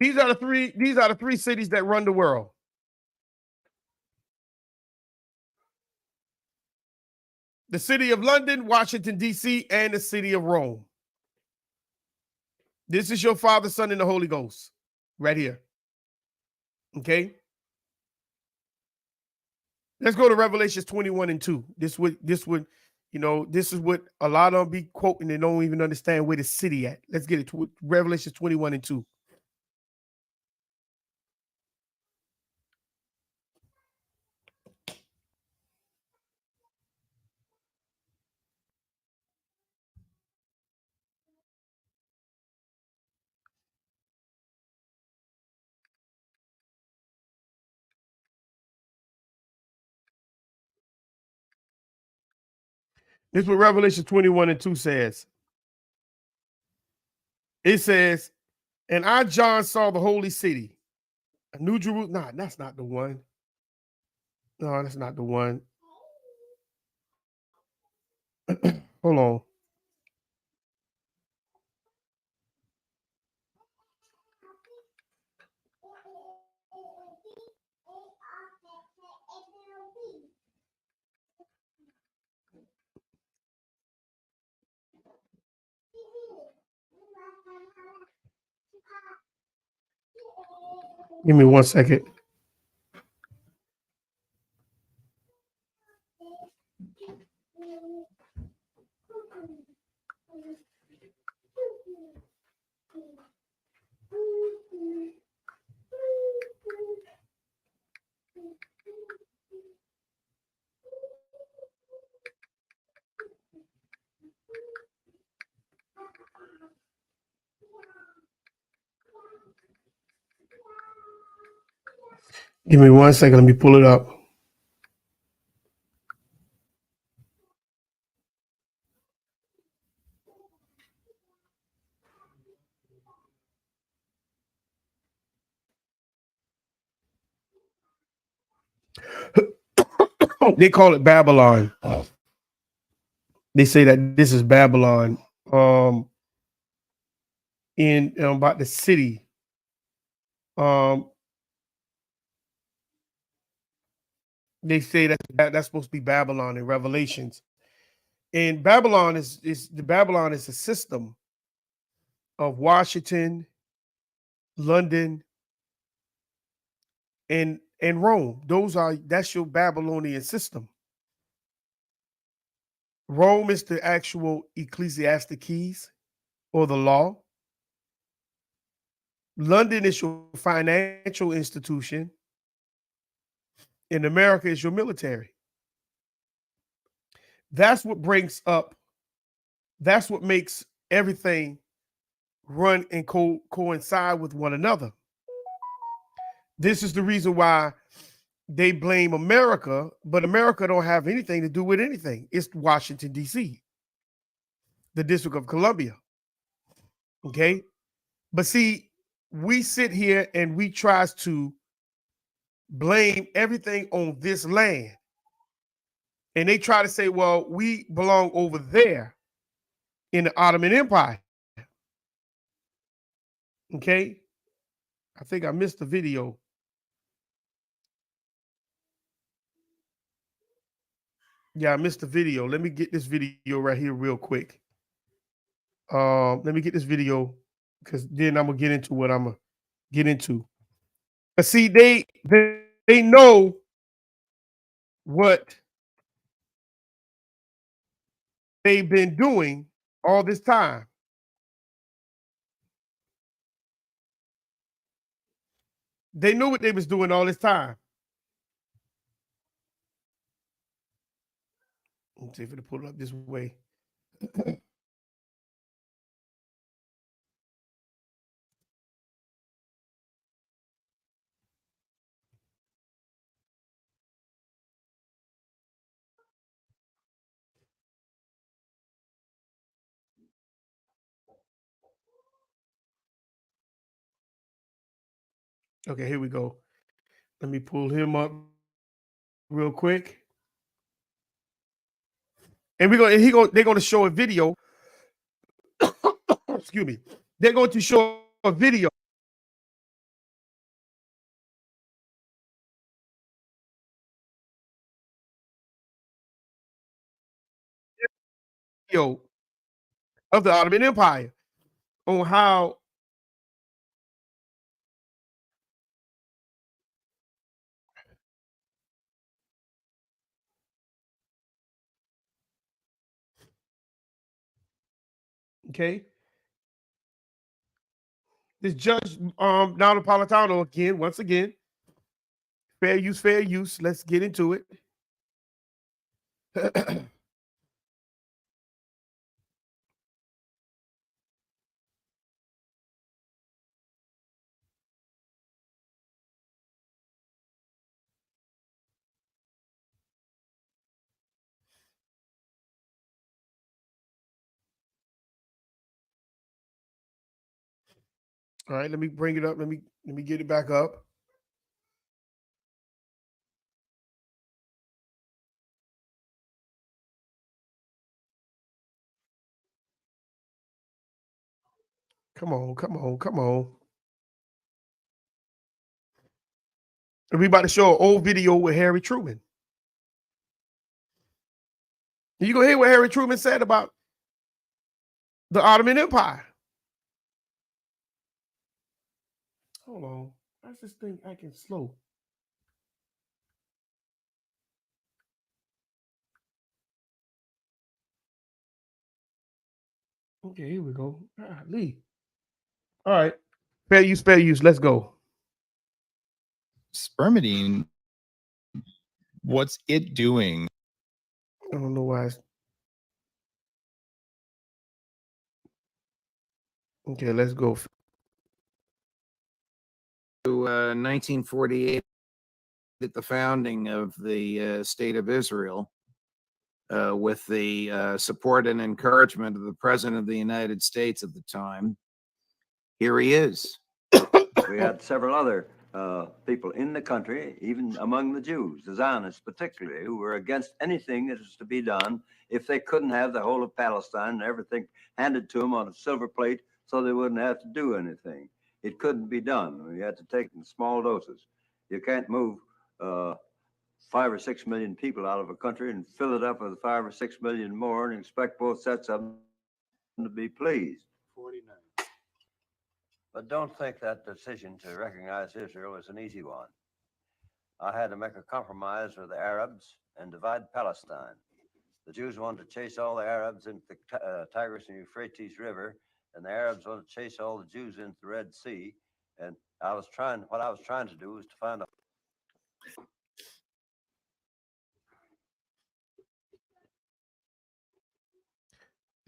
These are the three cities that run the world. The city of London, Washington, D.C., and the city of Rome. This is your Father, Son, and the Holy Ghost right here. Okay? Let's go to Revelations 21:2. This is what a lot of them be quoting and don't even understand where the city at. Let's get it to Revelations 21:2. This is what Revelation 21:2 says. It says, and I, John, saw the holy city, a new Jerusalem. Nah, that's not the one. No, that's not the one. Hold on. Give me 1 second. Give me 1 second. Let me pull it up. They call it Babylon. They say that this is Babylon. In about the city. They say that that's supposed to be Babylon in Revelations. And Babylon is a system of Washington, London, and Rome. That's your Babylonian system. Rome is the actual ecclesiastic keys or the law. London is your financial institution. In America is your military. That's what makes everything run and coincide with one another. This is the reason why they blame America, but America don't have anything to do with anything. It's Washington, D.C., the District of Columbia. Okay? But see, we sit here and we try to blame everything on this land. And they try to say, well, we belong over there in the Ottoman Empire. Okay? I think I missed the video. Yeah, I missed the video. Let me get this video right here real quick. Let me get this video because then I'm gonna get into what I'm gonna get into. But see, they know what they've been doing all this time. They knew what they was doing all this time. Let's see if it'll pull it up this way. Okay, here we go. Let me pull him up real quick. And they're gonna show a video. Excuse me. They're going to show a video. Of the Ottoman Empire on how okay. This judge now Napolitano again, once again. Fair use, fair use. Let's get into it. All right, let me bring it up. Let me get it back up. Come on, come on, come on. And we about to show an old video with Harry Truman. You gonna hear what Harry Truman said about the Ottoman Empire. Hold on. Why's this thing acting slow? Okay, here we go. Lee. All right. Fair use, fair use. Let's go. Spermidine, what's it doing? I don't know why. Okay, let's go. 1948, at the founding of the State of Israel, with the support and encouragement of the President of the United States at the time. Here he is. We had several other people in the country, even among the Jews, the Zionists particularly, who were against anything that was to be done if they couldn't have the whole of Palestine and everything handed to them on a silver plate so they wouldn't have to do anything. It couldn't be done. You had to take it in small doses. You can't move 5 or 6 million people out of a country and fill it up with 5 or 6 million more and expect both sets of them to be pleased. 49. But don't think that decision to recognize Israel is an easy one. I had to make a compromise with the Arabs and divide Palestine. The Jews wanted to chase all the Arabs into the Tigris and Euphrates River, and the Arabs wanted to chase all the Jews into the Red Sea. And what I was trying to do was to find a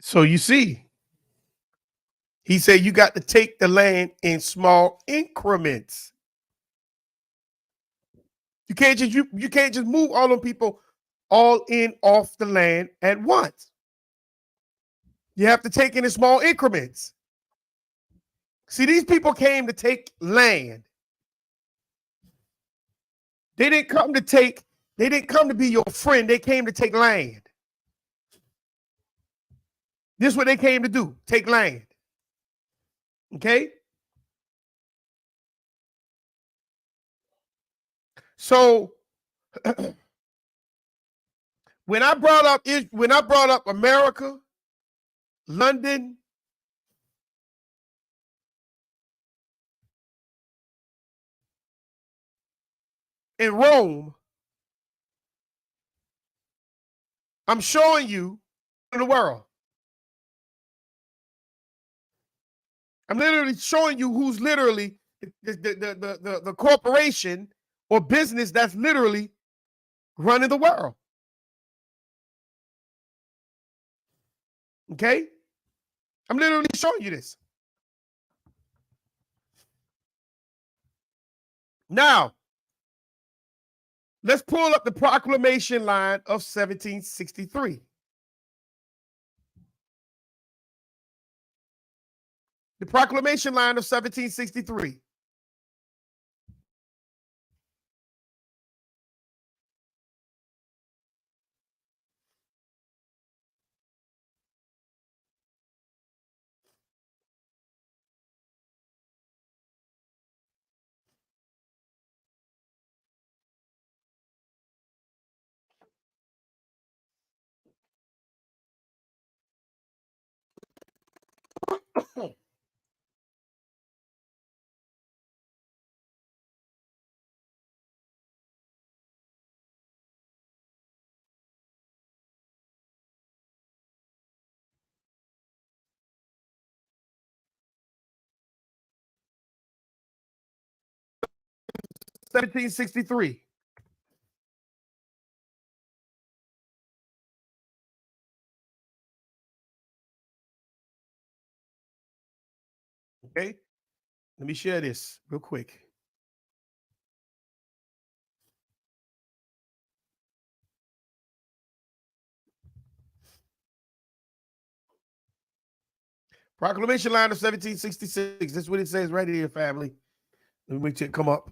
So you see, he said you got to take the land in small increments. You can't just move all them people all in off the land at once. You have to take it in small increments. See, these people came to take land. They didn't come to be your friend. They came to take land. This is what they came to do, take land. Okay? So when I brought up America, London, and Rome, I'm showing you in the world. I'm literally showing you who's literally the corporation or business that's literally running the world. Okay? I'm literally showing you this. Now, let's pull up the proclamation line of 1763. The proclamation line of 1763. $1763. Okay, let me share this real quick. Proclamation line of 1766. This is what it says right here, family. Let me wait till it come up.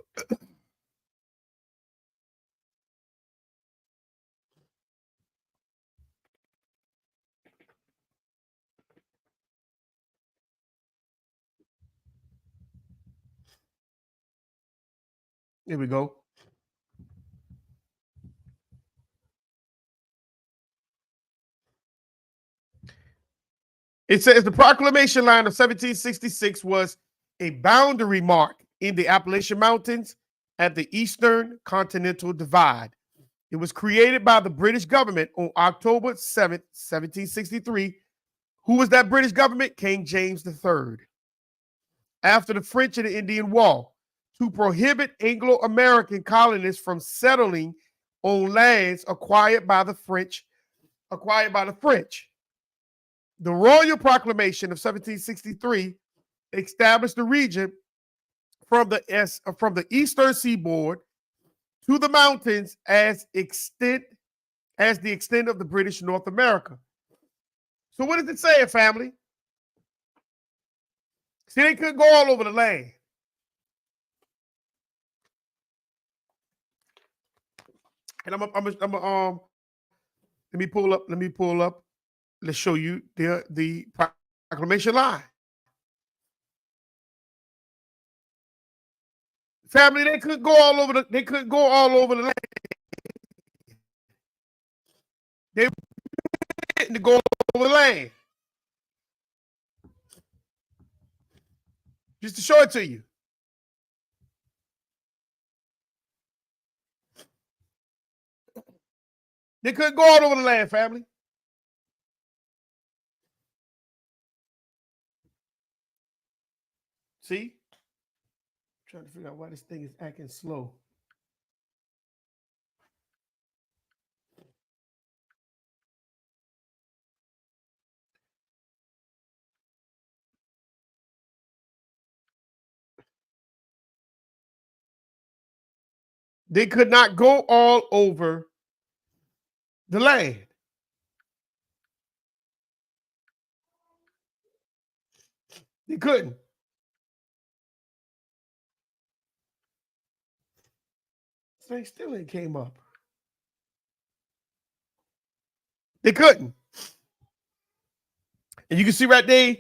Here we go. It says the proclamation line of 1766 was a boundary mark in the Appalachian Mountains at the Eastern Continental Divide. It was created by the British government on October 7th, 1763. Who was that British government? King James III. After the French and the Indian War, to prohibit Anglo-American colonists from settling on lands acquired by the French. The Royal Proclamation of 1763 established the region from the eastern seaboard to the mountains as the extent of the British North America. So what does it say, family? See, they couldn't go all over the land. And I'm let me pull up. Let's show you the proclamation line. Family, they couldn't go all over the land. They didn't go all over the land. Just to show it to you. They couldn't go all over the land, family. See? I'm trying to figure out why this thing is acting slow. They could not go all over the land. They couldn't. They still ain't came up. They couldn't. And you can see right there,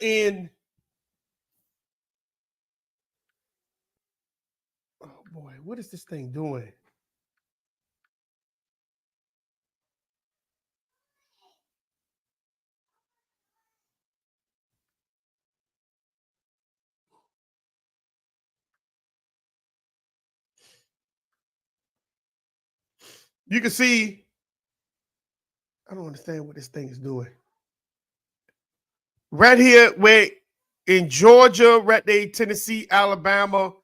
in, oh boy, what is this thing doing? You can see, I don't understand what this thing is doing. Right here, where in Georgia, right there, Tennessee, Alabama,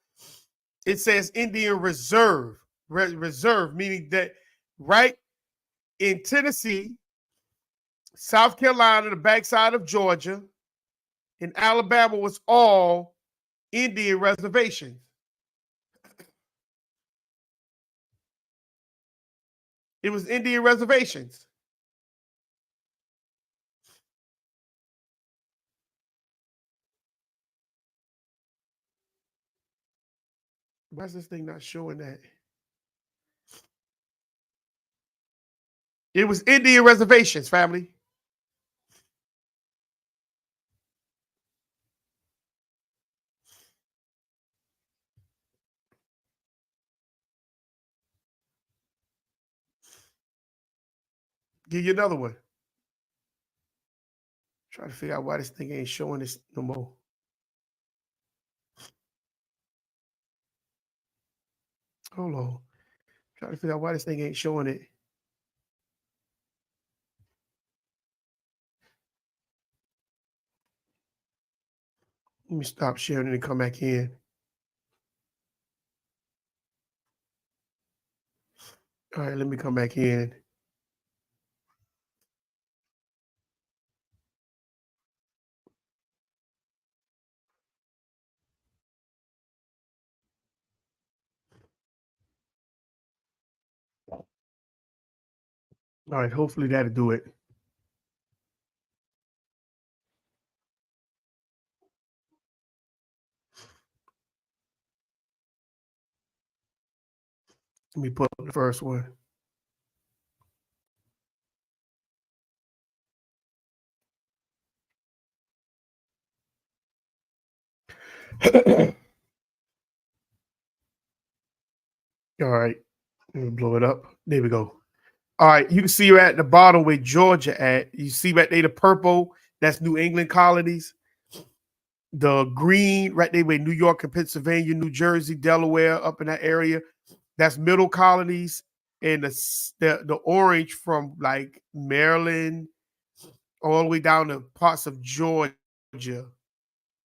it says Indian Reserve. Reserve, meaning that right in Tennessee, South Carolina, the backside of Georgia, and Alabama was all Indian reservations. It was Indian reservations. Why is this thing not showing that? It was Indian reservations, family. Give you another one. Try to figure out why this thing ain't showing this no more. Hold on. Try to figure out why this thing ain't showing it. Let me stop sharing and come back in. All right, let me come back in. All right, hopefully that'll do it. Let me put up the first one. All right, let me blow it up. There we go. All right, you can see you're at the bottom where Georgia at. You see right there the purple, that's New England colonies. The green right there where New York and Pennsylvania, New Jersey, Delaware, up in that area, that's middle colonies. And the orange from like Maryland all the way down to parts of Georgia,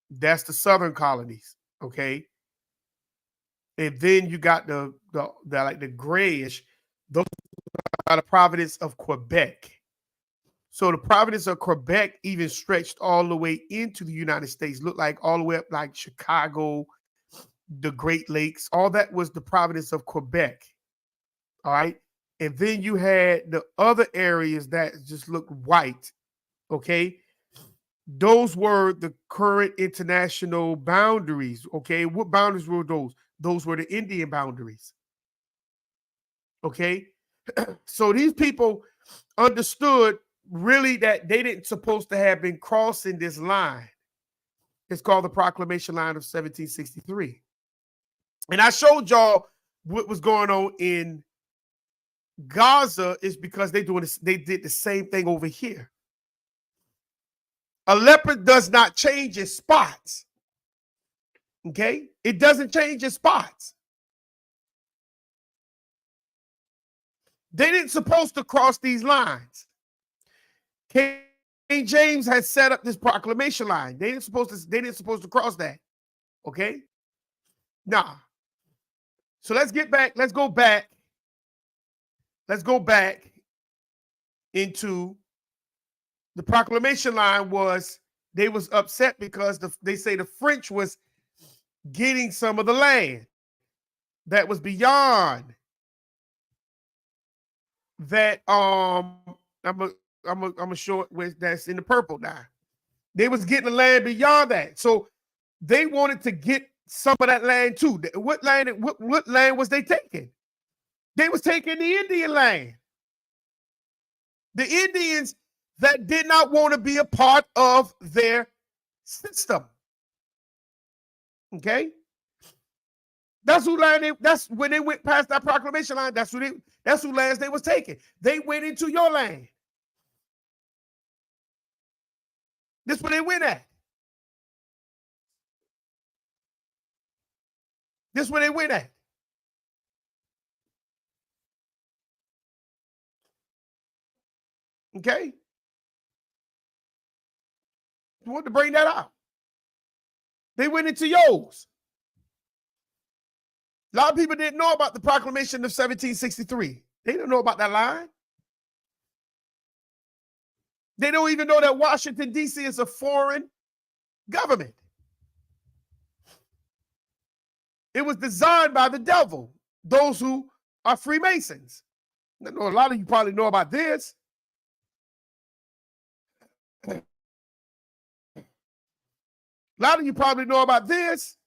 that's the southern colonies, okay? And then you got the like the grayish, those are the province of Quebec. So the province of Quebec even stretched all the way into the United States, looked like all the way up like Chicago, the Great Lakes, all that was the province of Quebec. All right. And then you had the other areas that just looked white. Okay. Those were the current international boundaries. Okay. What boundaries were those? Those were the Indian boundaries. Okay. So these people understood really that they didn't supposed to have been crossing this line. It's called the Proclamation Line of 1763. And I showed y'all what was going on in Gaza is because they did the same thing over here. A leopard does not change its spots. Okay? It doesn't change its spots. They didn't supposed to cross these lines. King James had set up this proclamation line. They didn't supposed to cross that. Okay? Nah. So let's get back. Let's go back. Let's go back into the proclamation line. Was they was upset because they say the French was getting some of the land that was beyond that. I'm a short with that's in the purple now. They was getting the land beyond that, so they wanted to get some of that land too. What land? What land was they taking? They was taking the Indian land. The Indians that did not want to be a part of their system. Okay, that's who land. That's when they went past that proclamation line. That's who lands they was taking. They went into your land. This where they went at. This where they went at. Okay. I want to bring that out. They went into yours. A lot of people didn't know about the proclamation of 1763. They didn't know about that line. They don't even know that Washington, D.C. is a foreign government. It was designed by the devil, those who are Freemasons. I know a lot of you probably know about this. A lot of you probably know about this.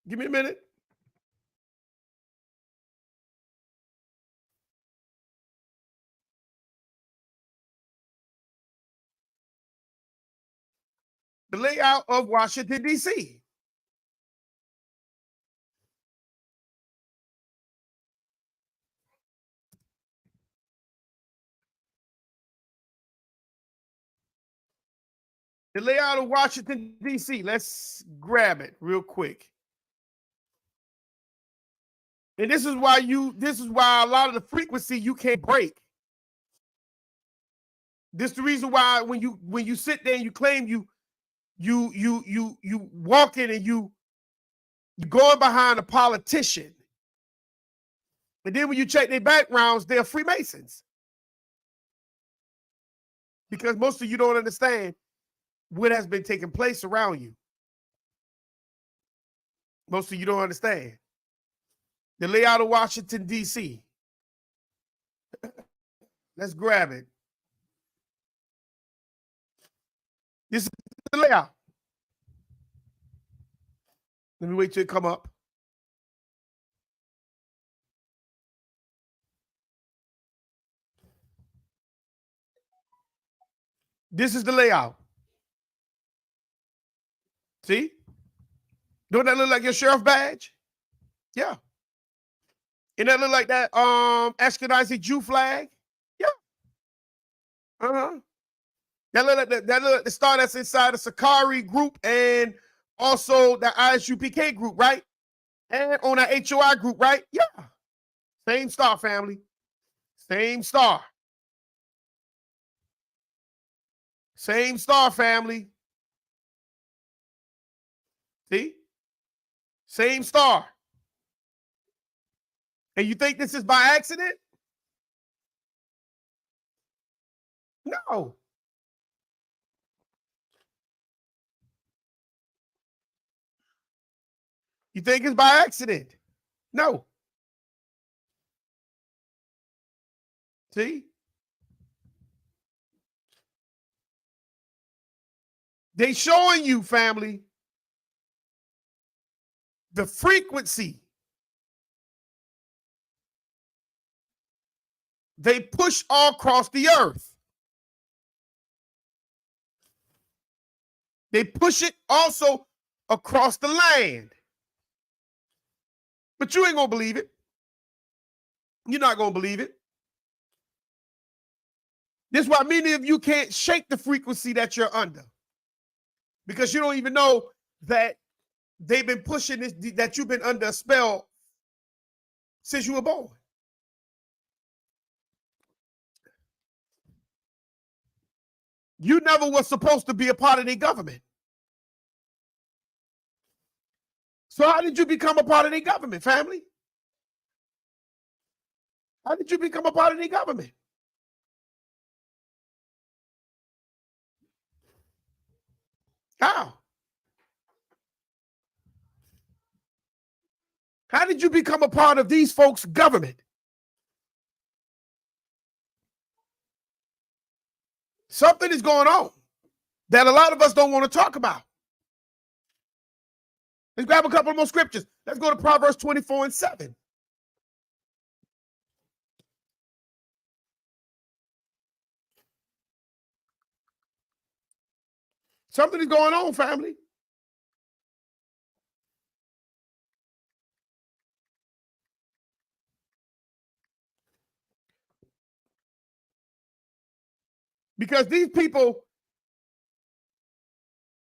Give me a minute. The layout of Washington, D.C. The layout of Washington, D.C. Let's grab it real quick. And this is why a lot of the frequency you can't break. This is the reason why when you sit there and you claim you walk in and you're going behind a politician. And then when you check their backgrounds, they're Freemasons. Because most of you don't understand what has been taking place around you. Most of you don't understand. The layout of Washington, D.C. Let's grab it. This is the layout. Let me wait till it come up. This is the layout. See? Don't that look like your sheriff badge? Yeah. And that look like that Ashkenazi Jew flag? Yeah. Uh-huh. That look like the star that's inside the Sakari group and also the ISUPK group, right? And on that HOI group, right? Yeah. Same star, family. Same star. Same star, family. See? Same star. And you think this is by accident? No. You think it's by accident? No. See? They showing you, family, the frequency. They push all across the earth. They push it also across the land. But you ain't gonna believe it. You're not gonna believe it. This is why many of you can't shake the frequency that you're under. Because you don't even know that they've been pushing this, that you've been under a spell since you were born. You never was supposed to be a part of their government. So how did you become a part of their government, family? How did you become a part of their government? How? How did you become a part of these folks' government? Something is going on that a lot of us don't want to talk about. Let's grab a couple more scriptures. Let's go to Proverbs 24:7. Something is going on, family. Because these people,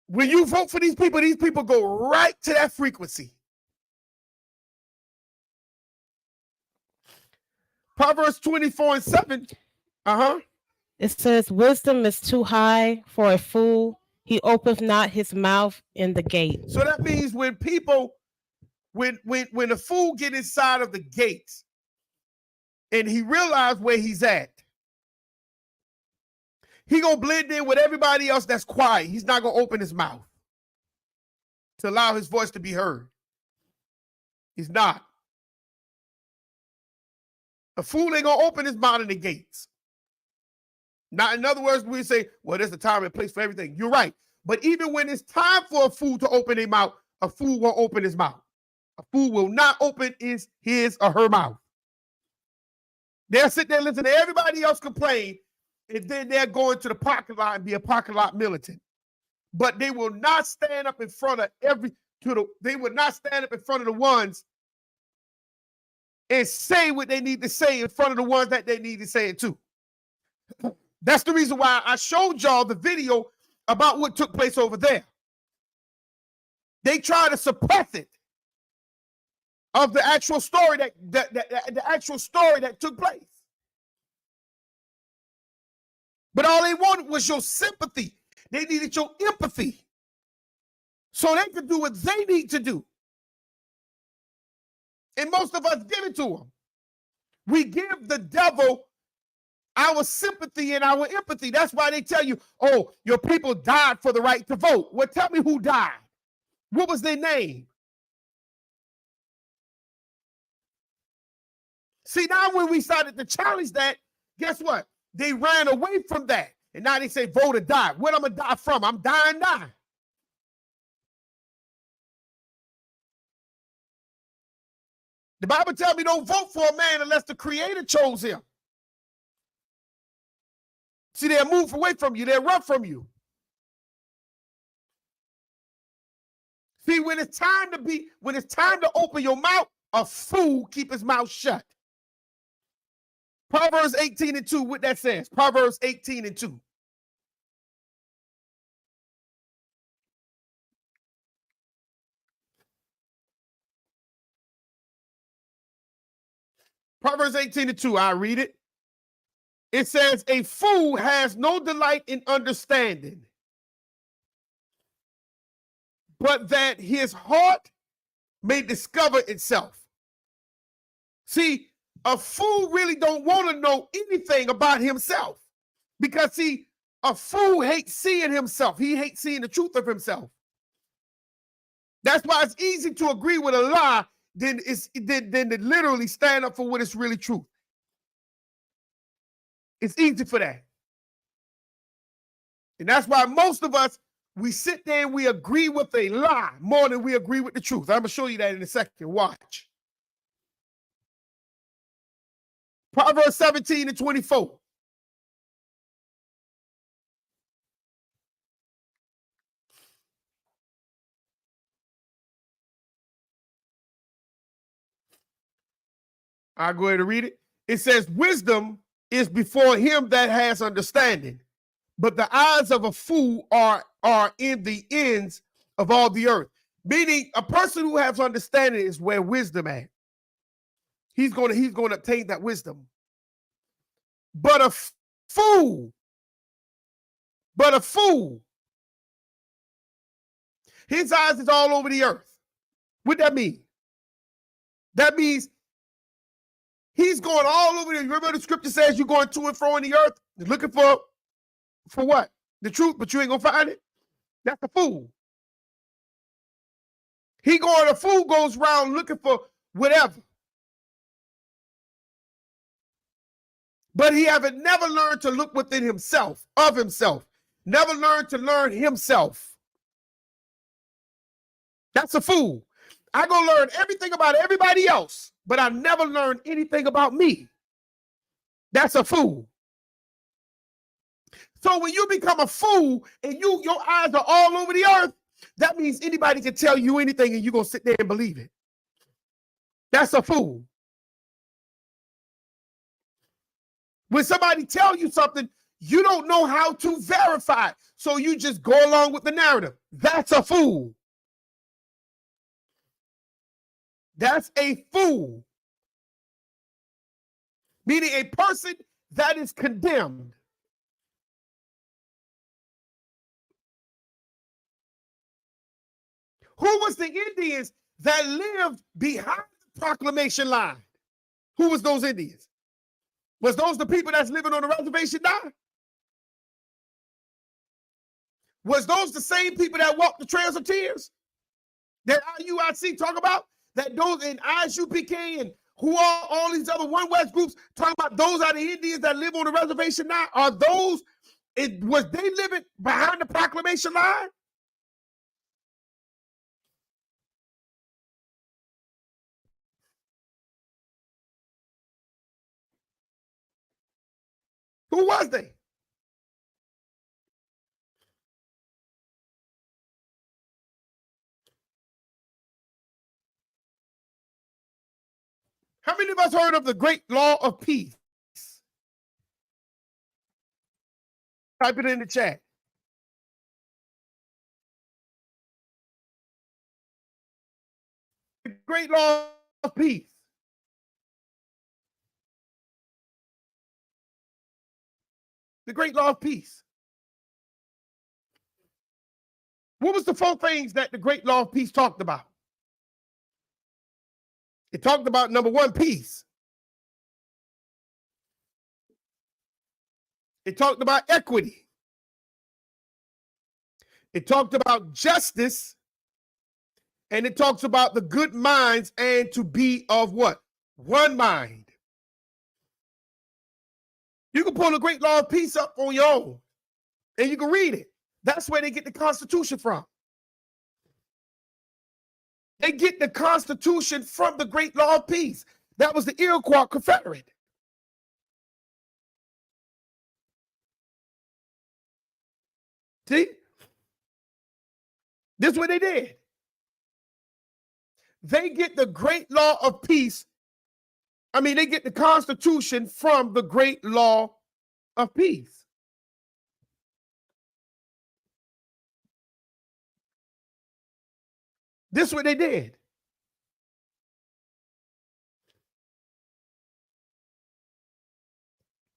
when you vote for these people go right to that frequency. Proverbs 24:7. It says, wisdom is too high for a fool. He openeth not his mouth in the gate. So that means when people, when a fool get inside of the gates and he realizes where he's at, he gonna blend in with everybody else that's quiet. He's not gonna open his mouth to allow his voice to be heard. He's not. A fool ain't gonna open his mouth in the gates. Now, in other words, we say, well, there's a time and place for everything. You're right. But even when it's time for a fool to open his mouth, a fool won't open his mouth. A fool will not open his or her mouth. They'll sit there and listen to everybody else complain, and then they're going to the parking lot and be a parking lot militant. But they will not stand up in front of they would not stand up in front of the ones and say what they need to say in front of the ones that they need to say it to. That's the reason why I showed y'all the video about what took place over there. They try to suppress it of the actual story that took place. But all they wanted was your sympathy. They needed your empathy so they could do what they need to do. And most of us give it to them. We give the devil our sympathy and our empathy. That's why they tell you, oh, your people died for the right to vote. Well, tell me who died. What was their name? See, now when we started to challenge that, guess what? They ran away from that. And now they say vote or die. What am I going to die from? I'm dying now. The Bible tells me don't vote for a man unless the Creator chose him. See, they'll move away from you. They'll run from you. See, when it's time to open your mouth, a fool keep his mouth shut. Proverbs 18:2, what that says. Proverbs 18:2. Proverbs 18:2, I read it. It says, a fool has no delight in understanding, but that his heart may discover itself. See, A fool really don't want to know anything about himself, because see, a fool hates seeing himself. He hates seeing the truth of himself. That's why it's easy to agree with a lie than to literally stand up for what is really true. It's easy for that. And that's why most of us, we sit there and we agree with a lie more than we agree with the truth. I'm going to show you that in a second. Watch. Proverbs 17:24. I'll go ahead and read it. It says, wisdom is before him that has understanding, but the eyes of a fool are in the ends of all the earth. Meaning, a person who has understanding is where wisdom at. He's going to obtain that wisdom. But a fool, his eyes is all over the earth. What that mean? That means he's going all over the. Remember the scripture says you're going to and fro in the earth, looking for what? The truth, but you ain't gonna find it. That's a fool. A fool goes around looking for whatever. But he haven't never learned to look within himself, of himself. Never learned to learn himself. That's a fool. I go learn everything about everybody else, but I never learned anything about me. That's a fool. So when you become a fool and your eyes are all over the earth, that means anybody can tell you anything and you're going to sit there and believe it. That's a fool. When somebody tells you something, you don't know how to verify it, so you just go along with the narrative. That's a fool. That's a fool. Meaning a person that is condemned. Who was the Indians that lived behind the proclamation line? Who was those Indians? Was those the people that's living on the reservation now? Was those the same people that walked the trails of tears? That IUIC talk about? That those in ISUPK and who are all these other One West groups talking about those are the Indians that live on the reservation now? Are those, was they living behind the proclamation line? Who was they? How many of us heard of the Great Law of Peace? Type it in the chat. The Great Law of Peace. The Great Law of Peace. What was the 4 things that the Great Law of Peace talked about? It talked about, number 1, peace. It talked about equity. It talked about justice. And it talks about the good minds and to be of what? One mind. You can pull the Great Law of Peace up on your own and you can read it. That's where they get the Constitution from. They get the Constitution from the Great Law of Peace. That was the Iroquois Confederate. See? This is what they did. They get the Great Law of Peace. They get the Constitution from the Great Law of Peace. This is what they did.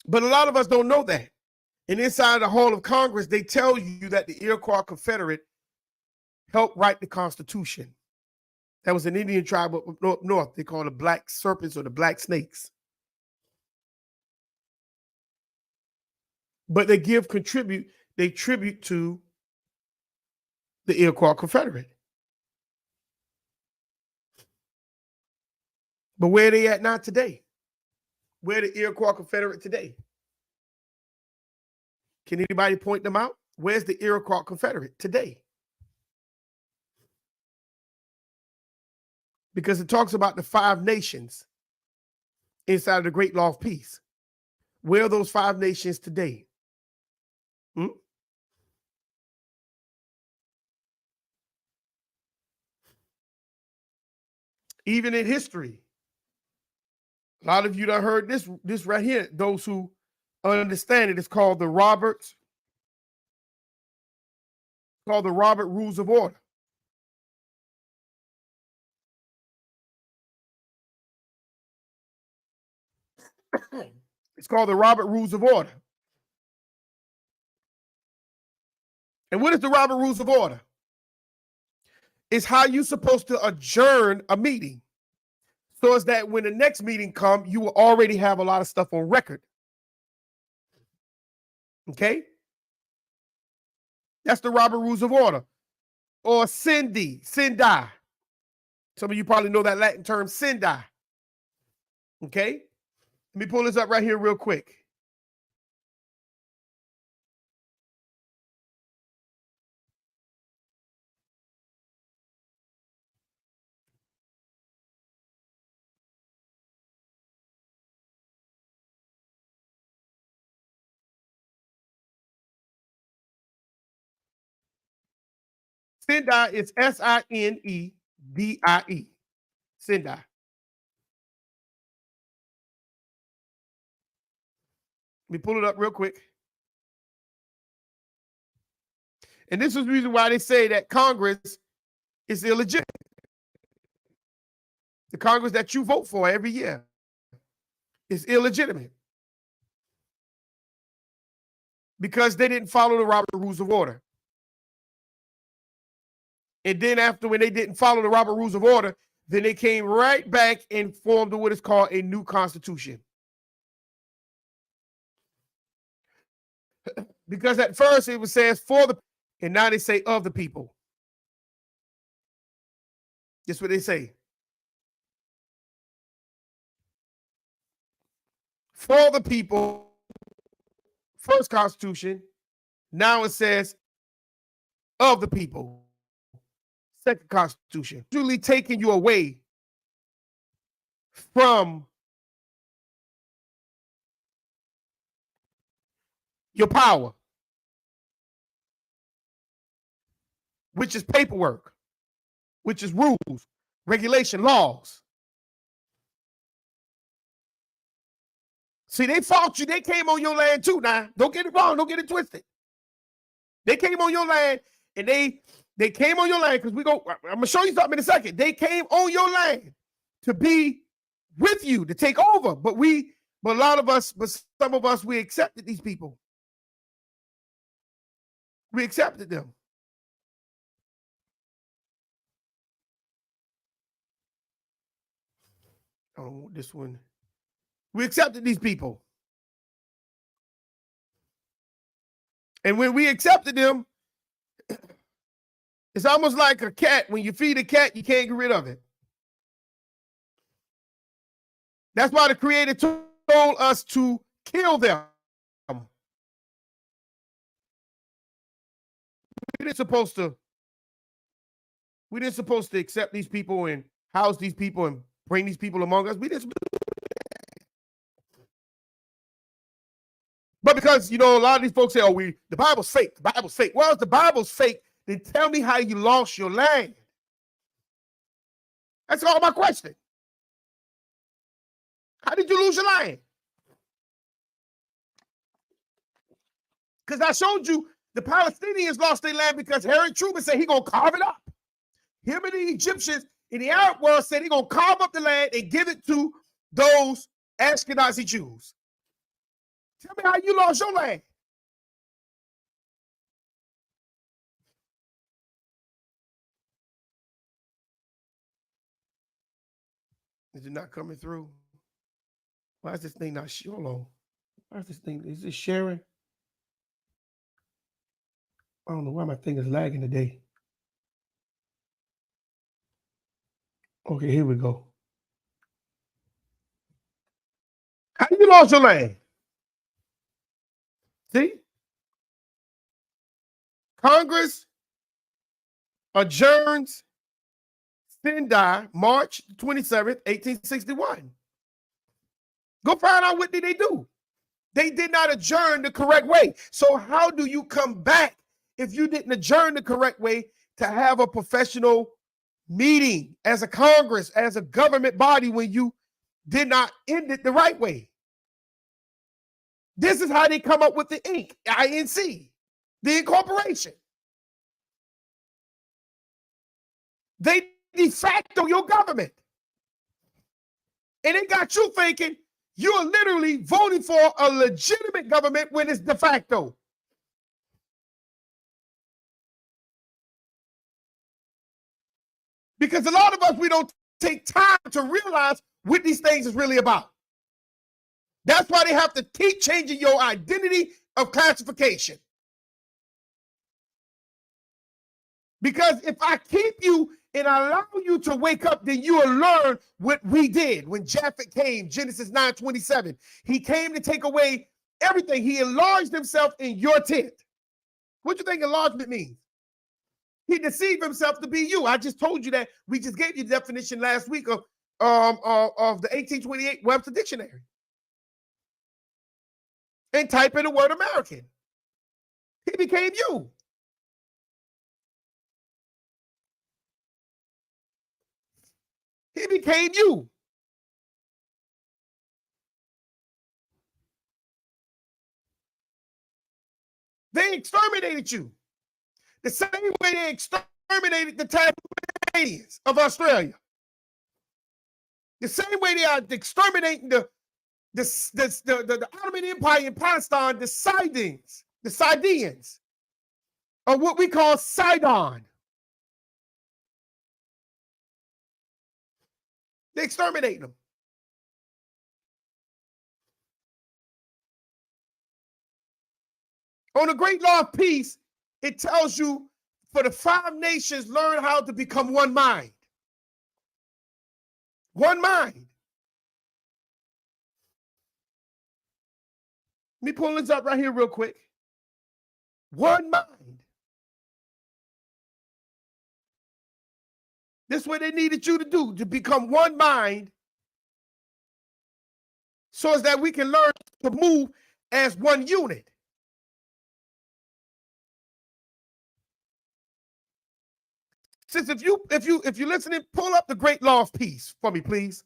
But a lot of us don't know that. And inside the Hall of Congress, they tell you that the Iroquois Confederate helped write the Constitution. That was an Indian tribe up north. They call the Black Serpents or the Black Snakes. but they tribute to the Iroquois Confederate. But where are they at now today? Where are the Iroquois Confederate today? Can anybody point them out? Where's the Iroquois Confederate today? Because it talks about the 5 nations inside of the Great Law of Peace. Where are those 5 nations today? Even in history, a lot of you done heard this right here. Those who understand it, it's called the Robert Rules of Order. It's called the Robert Rules of Order. And what is the Robert Rules of Order? It's how you're supposed to adjourn a meeting, so as that when the next meeting comes, you will already have a lot of stuff on record. Okay? That's the Robert Rules of Order. Or sindi. Some of you probably know that Latin term, sindi. Okay? Let me pull this up right here real quick. Sindi is Sindie. Sindi. Let me pull it up real quick. And this is the reason why they say that Congress is illegitimate. The Congress that you vote for every year is illegitimate because they didn't follow the Robert Rules of Order. And then after, when they didn't follow the Robert Rules of Order, then they came right back and formed what is called a new constitution. Because at first it was says for the, and now they say of the people. That's what they say. For the people, first constitution. Now it says of the people, second constitution. Usually taking you away from your power, which is paperwork, which is rules, regulation, laws. See, they fought you. They came on your land too now. Don't get it wrong. Don't get it twisted. They came on your land, and they came on your land because I'm going to show you something in a second. They came on your land to be with you, to take over. But a lot of us, but some of us, we accepted these people. We accepted them. Oh, this one. We accepted these people. And when we accepted them, it's almost like a cat. When you feed a cat, you can't get rid of it. That's why the Creator told us to kill them. We didn't supposed to accept these people and house these people and bring these people among us. We didn't. But because, a lot of these folks say, the Bible's fake. The Bible's fake. Well, if the Bible's fake, then tell me how you lost your land. That's all my question. How did you lose your land? Because I showed you the Palestinians lost their land because Harry Truman said he's going to carve it up. Him and the Egyptians in the Arab world said he's going to carve up the land and give it to those Ashkenazi Jews. Tell me how you lost your land. Is it not coming through? Why is this thing not showing? Why is this thing? Is it sharing? I don't know why my thing is lagging today. Okay, here we go. How you lost your land? See? Congress adjourns Sendai March 27th, 1861. Go find out what did they do. They did not adjourn the correct way. So how do you come back if you didn't adjourn the correct way to have a professional meeting as a Congress, as a government body when you did not end it the right way? This is how they come up with the INC, the incorporation. They de facto your government. And it got you thinking you're literally voting for a legitimate government when it's de facto. Because a lot of us, we don't take time to realize what these things is really about. That's why they have to keep changing your identity of classification. Because if I keep you and allow you to wake up, then you will learn what we did when Japhet came, Genesis 9:27. He came to take away everything. He enlarged himself in your tent. What do you think enlargement means? He deceived himself to be you. I just told you that. We just gave you the definition last week of the 1828 Webster Dictionary. And type in the word American. He became you. He became you. They exterminated you. The same way they exterminated the Tasmanians of Australia. The same way they are exterminating the Ottoman Empire in Palestine, the Sidonians, or what we call Sidon. They exterminate them. On the Great Law of Peace, it tells you for the 5 nations learn how to become one mind. One mind. Let me pull this up right here real quick. One mind. This is what they needed you to do, to become one mind, so as that we can learn to move as one unit. Since if you're listening, pull up the Great Law of Peace for me, please.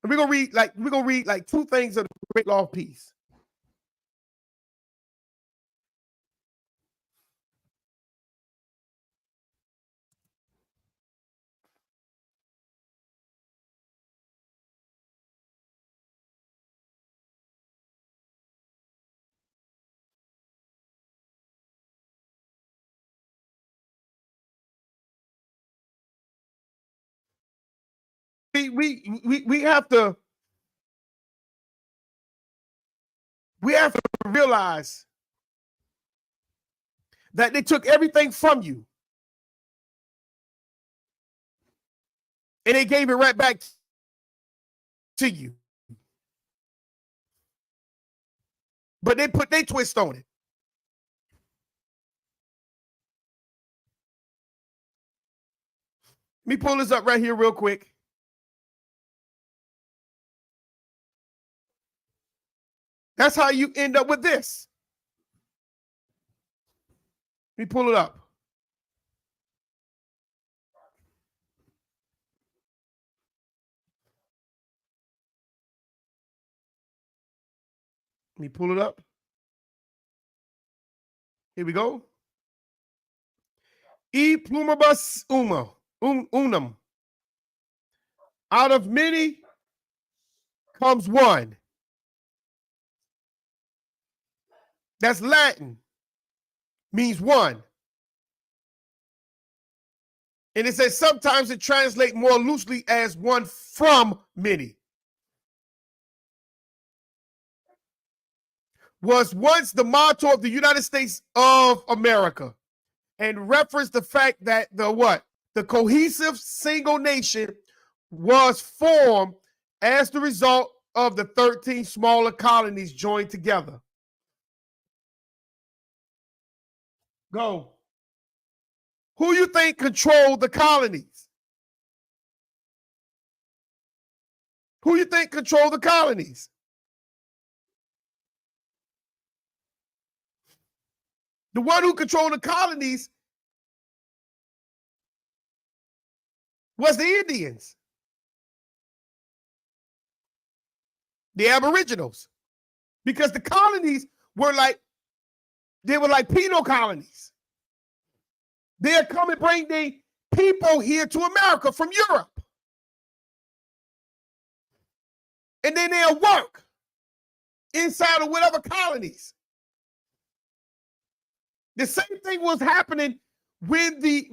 And we're gonna read like 2 things of the Great Law of Peace. We have to realize that they took everything from you and they gave it right back to you. But they put their twist on it. Let me pull this up right here real quick. That's how you end up with this. Let me pull it up. Let me pull it up. Here we go. E pluribus unum. Out of many comes one. That's Latin. Means one. And it says sometimes it translates more loosely as one from many. Was once the motto of the United States of America. and referenced the fact that the cohesive single nation was formed as the result of the 13 smaller colonies joined together. Go. Who you think controlled the colonies? Who you think controlled the colonies? The one who controlled the colonies was the Indians, the Aboriginals, because the colonies were like penal colonies. They'll come and bring the people here to America from Europe. And then they'll work inside of whatever colonies. The same thing was happening when the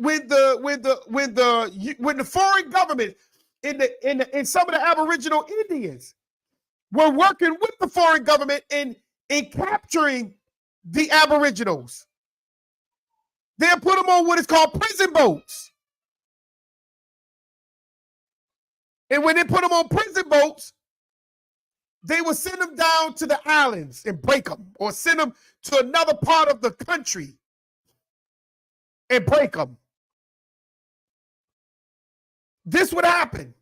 foreign government in some of the Aboriginal Indians were working with the foreign government in capturing the Aboriginals. They'll put them on what is called prison boats. And when they put them on prison boats, they would send them down to the islands and break them, or send them to another part of the country and break them. This would happen.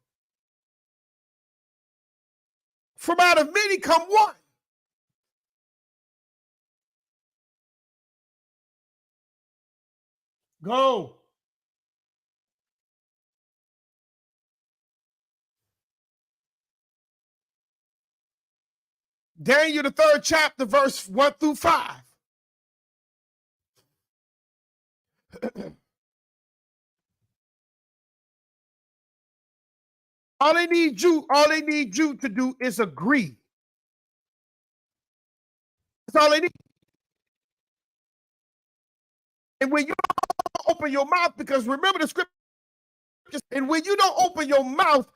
From out of many come one. Go. Daniel, the 3rd chapter, verse 1 through 5. All they need you to do is agree. That's all they need. And when you don't open your mouth, because remember the scripture, and when you don't open your mouth,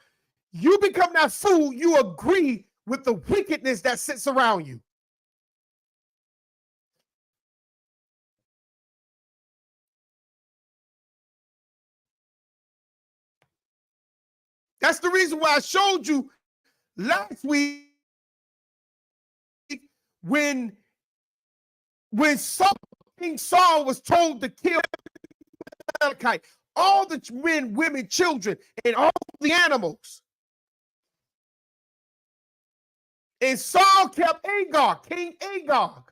you become that fool. You agree with the wickedness that sits around you. That's the reason why I showed you last week when King Saul was told to kill Amalekite, all the men, women, children, and all the animals. And Saul kept Agag, King Agag.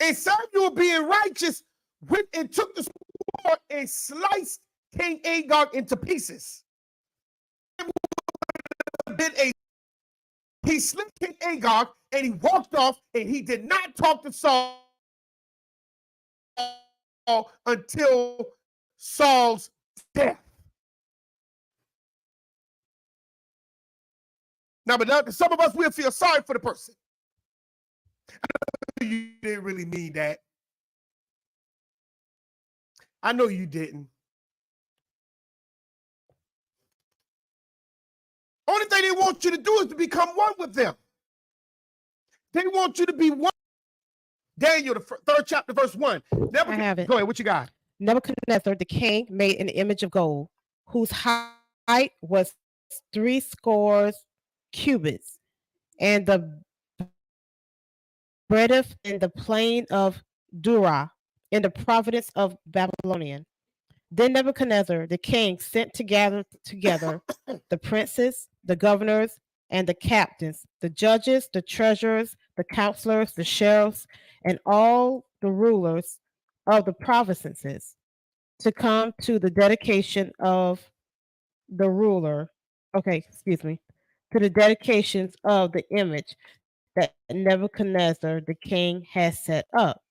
And Samuel, being righteous, went and took the sword and sliced King Agag into pieces. He slit King Agag and he walked off, and he did not talk to Saul until Saul's death. Now, but some of us will feel sorry for the person. You didn't really mean that. I know you didn't. Only thing they want you to do is to become one with them. They want you to be one. Daniel, the 3rd chapter, verse 1. I have it. Go ahead, what you got? Nebuchadnezzar, the king, made an image of gold, whose height was 70 cubits, and the breadth in the plain of Dura, in the province of Babylonian. Then Nebuchadnezzar, the king, sent together the princes, the governors, and the captains, the judges, the treasurers, the counselors, the sheriffs, and all the rulers of the provinces to come to the dedication of the to the dedications of the image that Nebuchadnezzar the king has set up.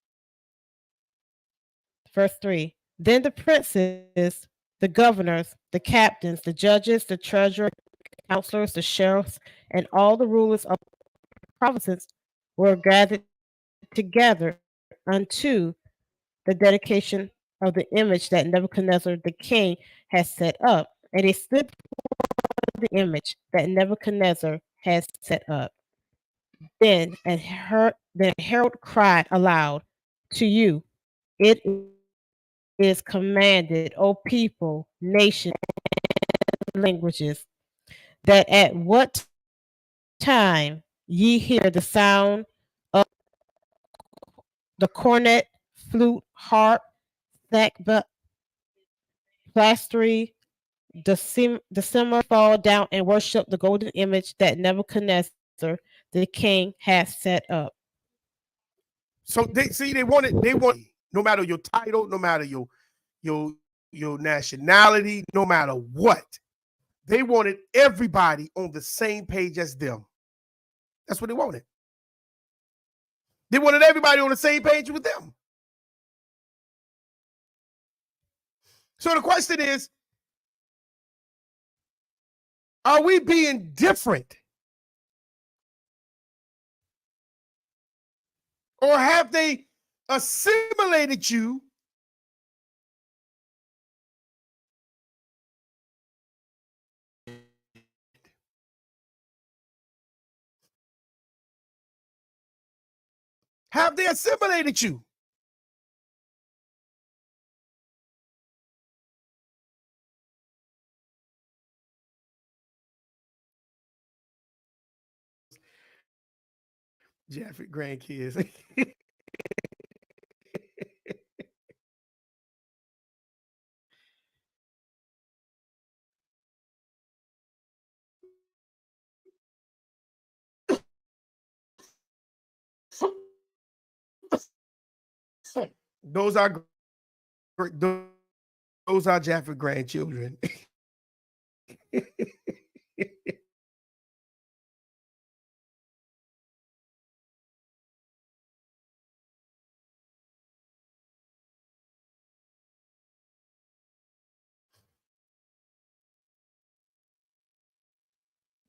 Verse 3. Then the princes, the governors, the captains, the judges, the treasurers, the counselors, the sheriffs, and all the rulers of provinces were gathered together unto the dedication of the image that Nebuchadnezzar the king had set up, and they stood before the image that Nebuchadnezzar had set up. Then Herod cried aloud, "To you it is commanded, O people, nations, and languages, that at what time ye hear the sound of the cornet, flute, harp, sackbut, psaltery, decima, fall down and worship the golden image that Nebuchadnezzar the king has set up." So they want no matter your title, no matter your nationality, no matter what. They wanted everybody on the same page as them. That's what they wanted. They wanted everybody on the same page with them. So the question is, are we being different? Or have they assimilated you Have they assimilated you? Jeffrey grandkids. Those are Jeffrey grandchildren.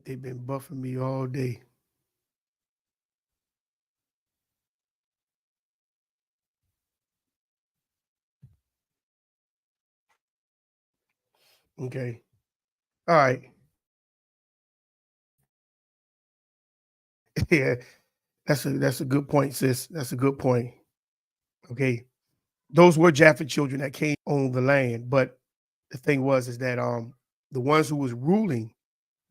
They've been buffing me all day. Okay. All right. Yeah, that's a good point, sis. That's a good point. Okay. Those were Japheth children that came on the land, but the thing is that the ones who was ruling,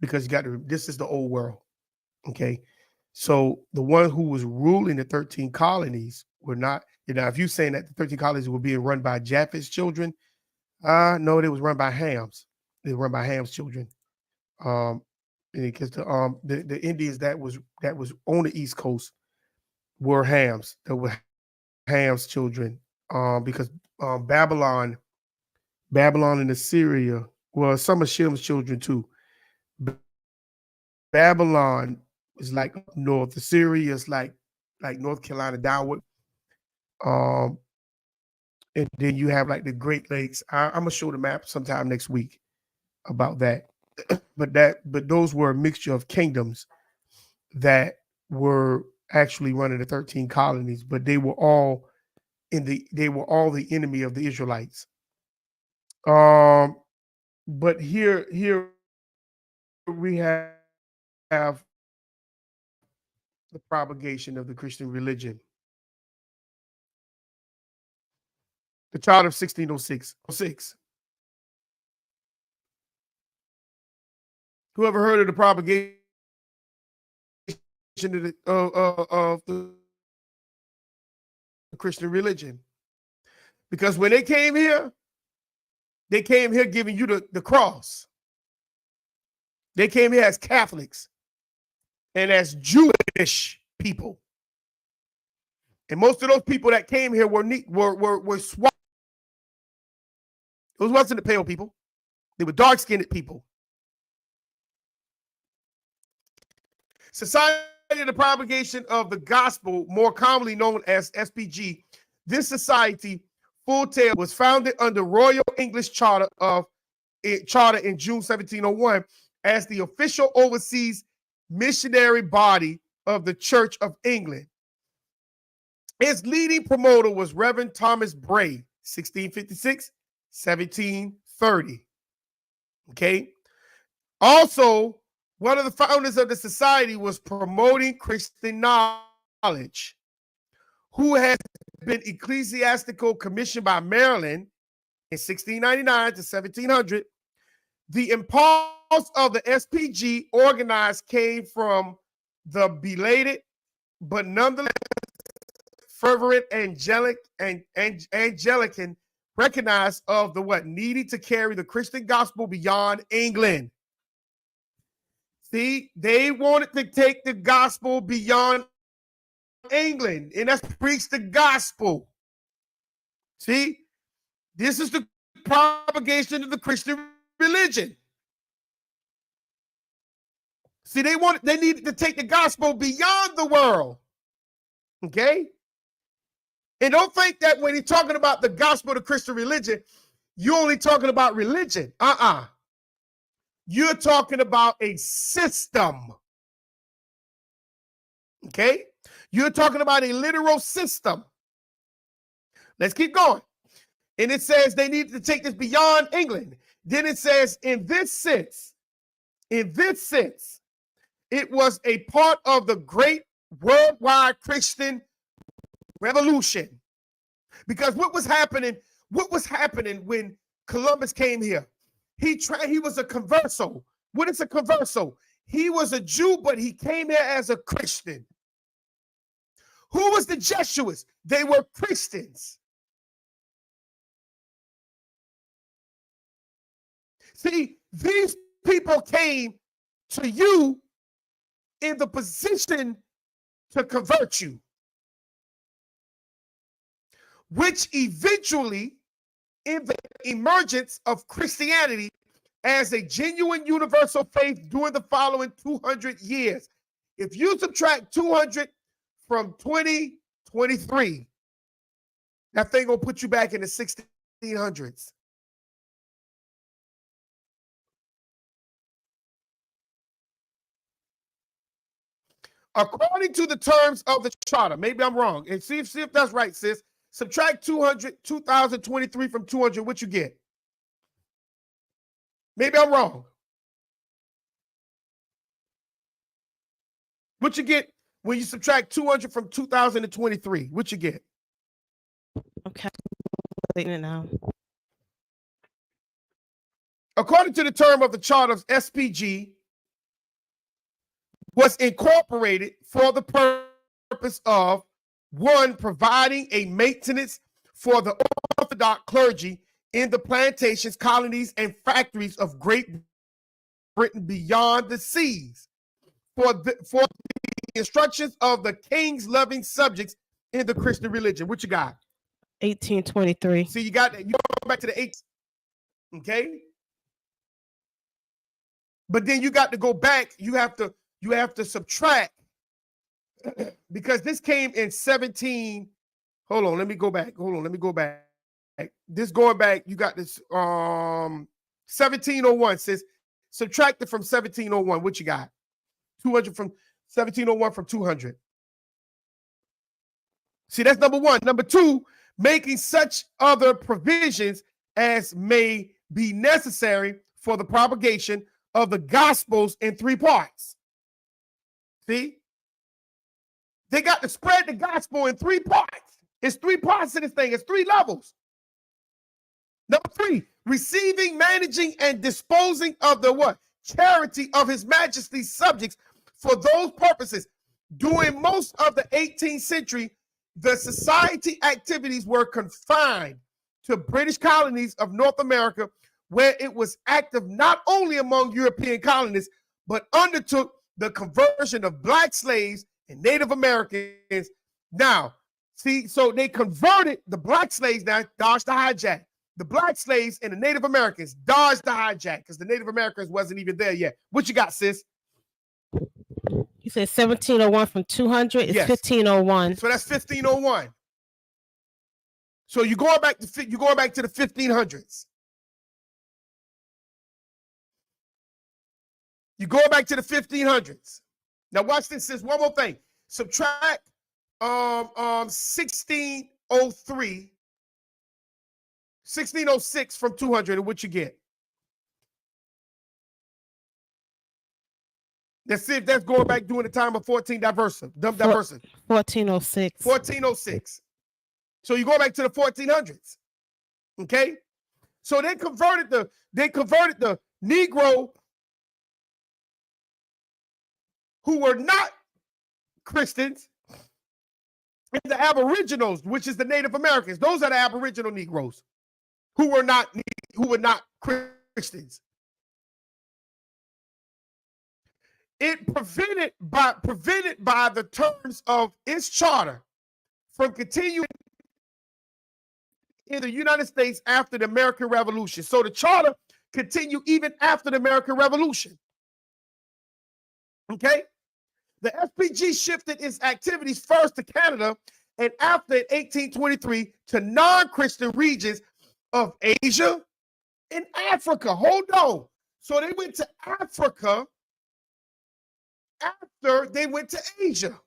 because you got to, this is the old world. Okay. So the one who was ruling the 13 colonies were not, if you're saying that the 13 colonies were being run by Japheth's children, no, they was run by Ham's. They were run by Ham's children. Because the Indians that was on the East Coast were Ham's. That were Ham's children. Because Babylon and Assyria, well, some of Shem's children too. Babylon is like up north. Assyria is like North Carolina downward. And then you have like the Great Lakes. I'm gonna show the map sometime next week about that. but those were a mixture of kingdoms that were actually running the 13 colonies, but they were all the enemy of the Israelites. But here we have the propagation of the Christian religion. The Charter of 1606. Whoever heard of the propagation of the Christian religion? Because when they came here giving you the cross. They came here as Catholics and as Jewish people. And most of those people that came here were swart. Those wasn't the pale people. They were dark-skinned people. Society of the Propagation of the Gospel, more commonly known as SPG. This society, full tale, was founded under Royal English Charter in June 1701 as the official overseas missionary body of the Church of England. Its leading promoter was Reverend Thomas Bray, 1656, 1730. Okay. Also, one of the founders of the society was promoting Christian knowledge, who has been ecclesiastical commissioned by Maryland in 1699 to 1700. The impulse of the SPG organized came from the belated but nonetheless fervent Anglican recognized of the what needing to carry the Christian gospel beyond England. See, they wanted to take the gospel beyond England, and that's preach the gospel. See, this is the propagation of the Christian religion. See, they needed to take the gospel beyond the world. Okay? And don't think that when he's talking about the gospel of the Christian religion, you're only talking about religion. You're talking about a system. Okay? You're talking about a literal system. Let's keep going. And it says they need to take this beyond England. Then it says, in this sense, it was a part of the great worldwide Christian revolution. Because what was happening when Columbus came here? He was a converso. What is a converso? He was a Jew, but he came here as a Christian. Who was the Jesuits? They were Christians. See, these people came to you in the position to convert you, which eventually, in the emergence of Christianity as a genuine universal faith during the following 200 years. If you subtract 200 from 2023, that thing gonna put you back in the 1600s. According to the terms of the charter, maybe I'm wrong, and see if that's right, sis. Subtract 2023 from 200, what you get? Maybe I'm wrong. What you get when you subtract 200 from 2023? What you get? Okay. Now. According to the term of the charters, SPG was incorporated for the purpose of, one, providing a maintenance for the Orthodox clergy in the plantations, colonies, and factories of Great Britain beyond the seas, for the instructions of the king's loving subjects in the Christian religion. What you got? 1823. See, you got that. You go back to the 8th. Okay. But then you got to go back. You have to subtract, because this came in 17. Hold on, let me go back. This going back, you got this 1701 says subtract it from 1701. What you got? 200 from 1701 from 200. See, that's number one. Number two, making such other provisions as may be necessary for the propagation of the gospels in 3 parts. See? They got to spread the gospel in 3 parts. It's 3 parts to this thing. It's 3 levels. Number 3, receiving, managing, and disposing of the what? Charity of His Majesty's subjects for those purposes. During most of the 18th century, the society activities were confined to British colonies of North America, where it was active not only among European colonists, but undertook the conversion of black slaves and Native Americans. Now, see, so they converted the black slaves, now dodged the hijack. The black slaves and the Native Americans dodged the hijack because the Native Americans wasn't even there yet. What you got, sis? You said 1701 from 200. It's Yes. 1501. So that's 1501. So you're going back to the 1500s. You're going back to the 1500s. Now watch this. Says one more thing. Subtract 1603 1606 from 200, and what you get? Let's see if that's going back during the time of 14 diversive. 1406. 1406. So you go back to the 1400s. Okay? So they converted the Negro who were not Christians and the Aboriginals, which is the Native Americans. Those are the Aboriginal Negroes who were not Christians. It prevented by the terms of its charter from continuing in the United States after the American Revolution. So the charter continued even after the American Revolution. Okay? The SPG shifted its activities first to Canada and after in 1823 to non-Christian regions of Asia and Africa. Hold on. So they went to Africa after they went to Asia.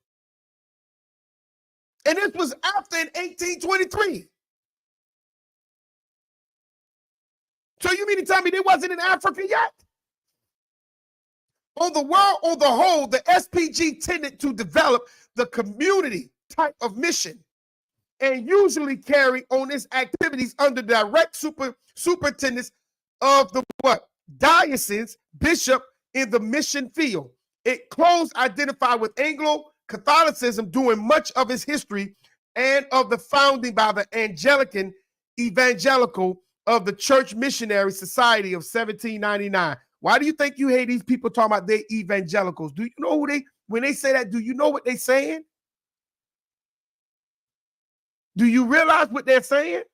And this was after in 1823. So you mean to tell me they wasn't in Africa yet? On the world, on the whole, the SPG tended to develop the community type of mission and usually carry on its activities under direct superintendence of the diocese bishop in the mission field. It close identified with Anglo-Catholicism during much of its history and of the founding by the Anglican Evangelical of the Church Missionary Society of 1799. Why do you think you hate these people talking about they evangelicals? Do you know who when they say that, do you know what they're saying? Do you realize what they're saying?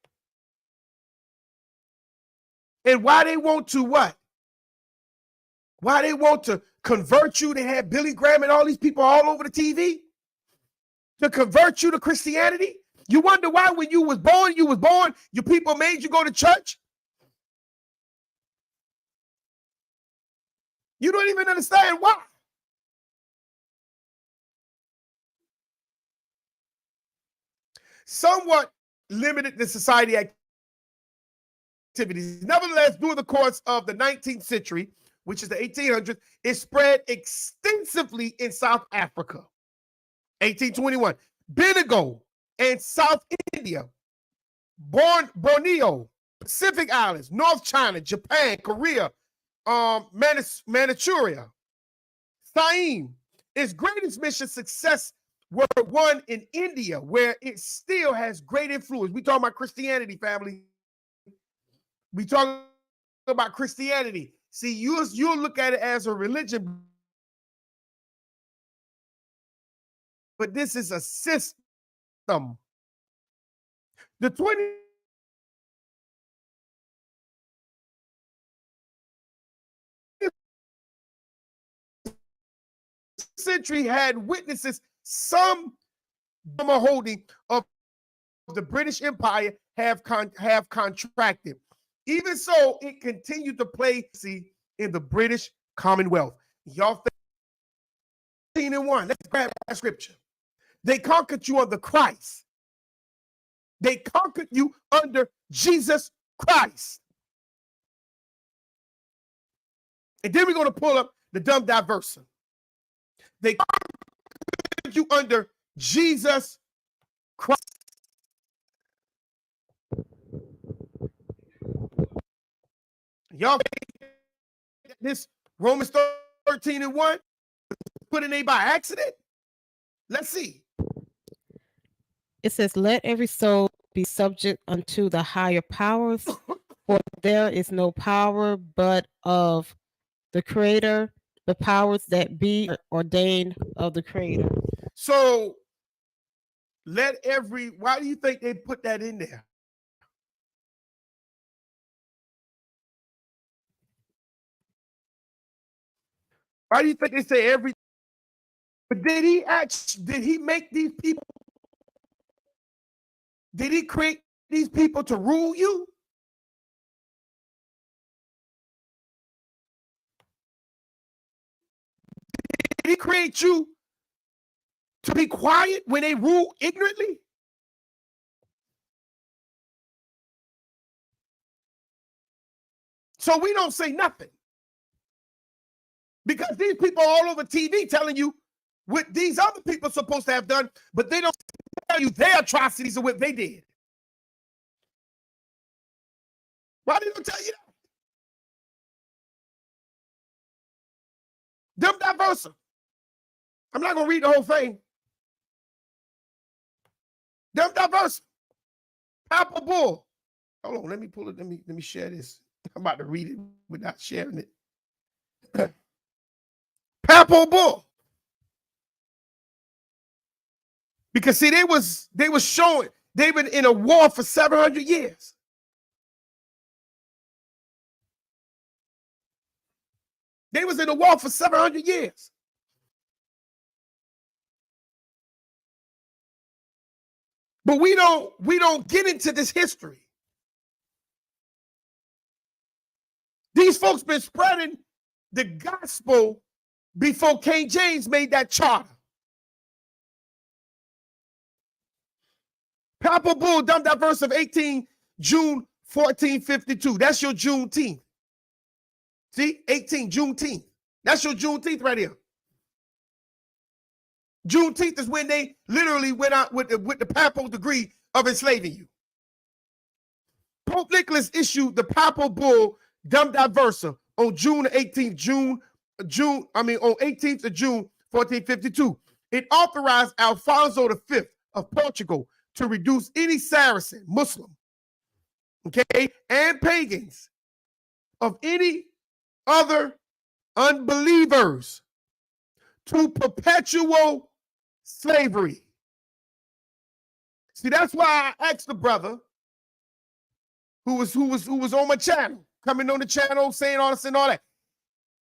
And why they want to what? Why they want to convert you? They had Billy Graham and all these people all over the TV to convert you to Christianity. You wonder why when you was born, your people made you go to church? You don't even understand why. Somewhat limited the society activities. Nevertheless, during the course of the 19th century, which is the 1800s, it spread extensively in South Africa. 1821, Bendigo and South India, Borneo, Pacific Islands, North China, Japan, Korea, Manchuria, Siam. Its greatest mission success were won in India, where it still has great influence. We talking about Christianity, family. We talking about Christianity. See, you'll look at it as a religion, but this is a system. The 20th century had witnesses some holding of the British Empire have contracted. Even so, it continued to play in the British Commonwealth. Y'all 13:1. Let's grab that scripture. They conquered you under Christ. They conquered you under Jesus Christ. And then we're going to pull up the dumb diverser. They conquered you under Jesus Christ. Y'all this Romans 13:1 put in there by accident? Let's see. It says, let every soul be subject unto the higher powers, for there is no power but of the Creator, the powers that be ordained of the Creator. So why do you think they put that in there? Why do you think they say every? But did he make these people? Did he create these people to rule you? Did he create you to be quiet when they rule ignorantly? So we don't say nothing. Because these people are all over TV telling you what these other people are supposed to have done, but they don't tell you their atrocities of what they did. Why didn't they tell you that? Them diversa. I'm not gonna read the whole thing. Them diversa. Papa Bull. Hold on, let me pull it. Let me share this. I'm about to read it without sharing it. Papa Bull. Because see, they was showing they've been in a war for 700 years. They was in a war for 700 years. But we don't get into this history. These folks been spreading the gospel before King James made that charter. Papa Bull dumped that verse of 18 June 1452. That's your Juneteenth. See, 18 Juneteenth. That's your Juneteenth right here. Juneteenth is when they literally went out with the papal degree of enslaving you. Pope Nicholas issued the papal bull Dum Diversa on June 18th, on 18th of June 1452. It authorized Alfonso V of Portugal to reduce any Saracen, Muslim, okay, and pagans of any other unbelievers to perpetual slavery. See, that's why I asked the brother who was on my channel, coming on the channel, saying all this and all that.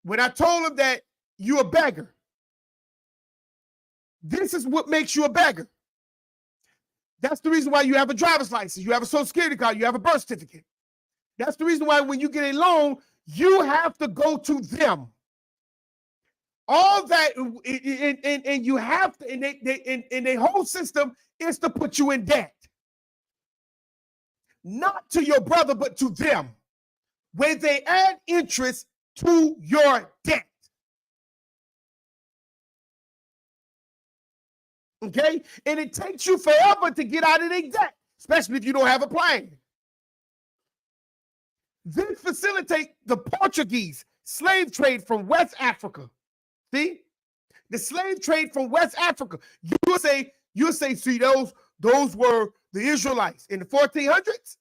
When I told him that you're a beggar, this is what makes you a beggar. That's the reason why you have a driver's license, you have a social security card, you have a birth certificate. That's the reason why when you get a loan, you have to go to them. All that, and you have to, and their whole system is to put you in debt. Not to your brother, but to them, where they add interest to your debt. Okay? And it takes you forever to get out of their debt, especially if you don't have a plan. Then facilitate the Portuguese slave trade from West Africa. See? The slave trade from West Africa. You'll say, see, those were the Israelites in the 1400s.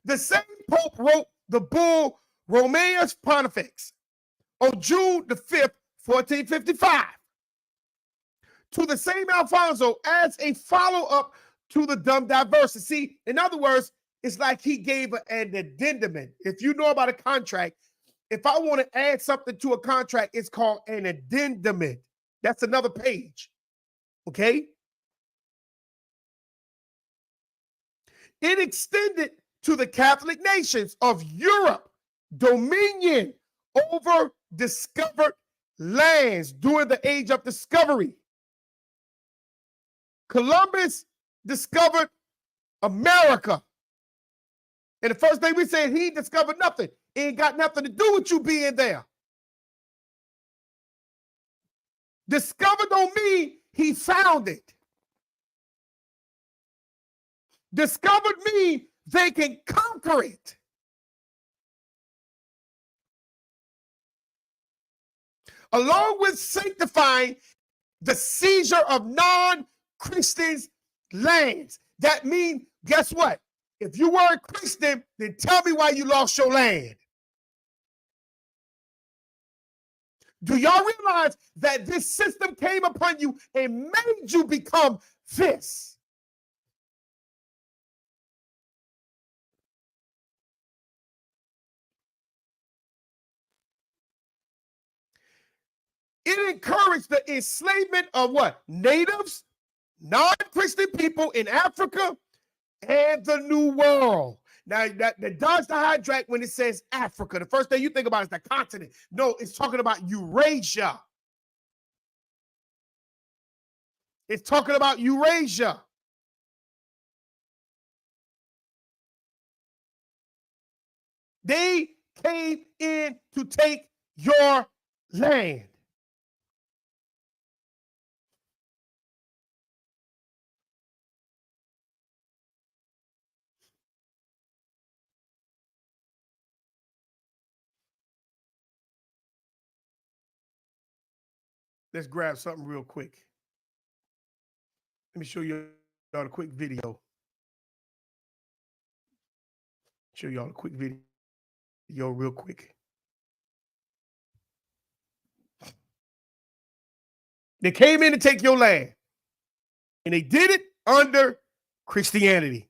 The same Pope wrote the bull Romaeus Pontifex on June the 5th, 1455. To the same Alfonso as a follow-up to the Dum Diversa. See, in other words, it's like he gave an addendum. If you know about a contract, if I want to add something to a contract, it's called an addendum. That's another page. Okay? It extended to the Catholic nations of Europe dominion over discovered lands during the Age of Discovery. Columbus discovered America. And the first thing we said, he discovered nothing. It ain't got nothing to do with you being there. Discovered don't mean he found it. Discovered mean they can conquer it. Along with sanctifying the seizure of non-Christians' lands. That means, guess what? If you weren't Christian, then tell me why you lost your land. Do y'all realize that this system came upon you and made you become this? It encouraged the enslavement of what? Natives, non-Christian people in Africa, and the New World. Now, that dodge the hydrant when it says Africa. The first thing you think about is the continent. No, it's talking about Eurasia. It's talking about Eurasia. They came in to take your land. Let's grab something real quick. Let me show you all a quick video. Show y'all a quick video real quick. They came in to take your land, and they did it under Christianity.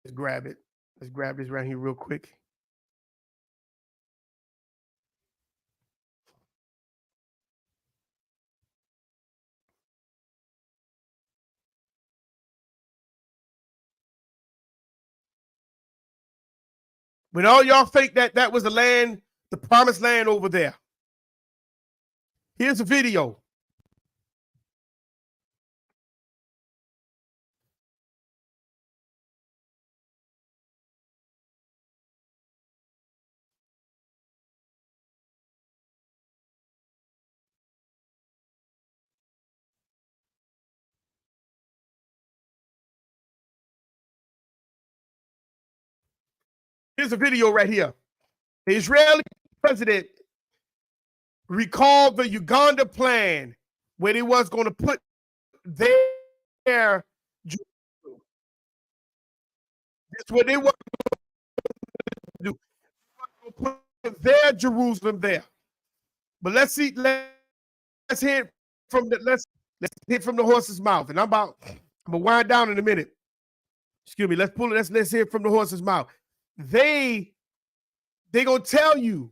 Let's grab it. Let's grab this right here real quick. When all y'all think that was the land, the promised land over there. Here's a video. Here's a video right here. The Israeli president recalled the Uganda plan where they was going to put their that's what they want to do. Put their Jerusalem there. But let's see. Let's hear from let's hear from the horse's mouth. And I'm gonna wind down in a minute. Excuse me. Let's pull it. Let's hear from the horse's mouth. They gonna tell you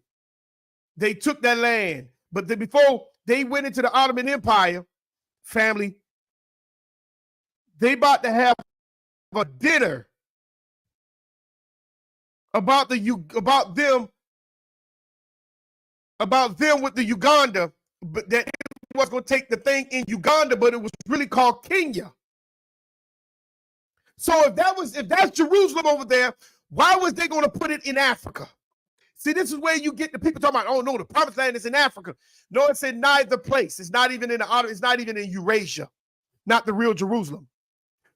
they took that land, but before they went into the Ottoman Empire, family, they about to have a dinner about them with the Uganda, but that was going to take the thing in Uganda, but it was really called Kenya. So if that's Jerusalem over there, why was they going to put it in Africa? See, this is where you get the people talking about, oh no, the promised land is in Africa. No, it's in neither place. It's not even in it's not even in Eurasia, not the real Jerusalem.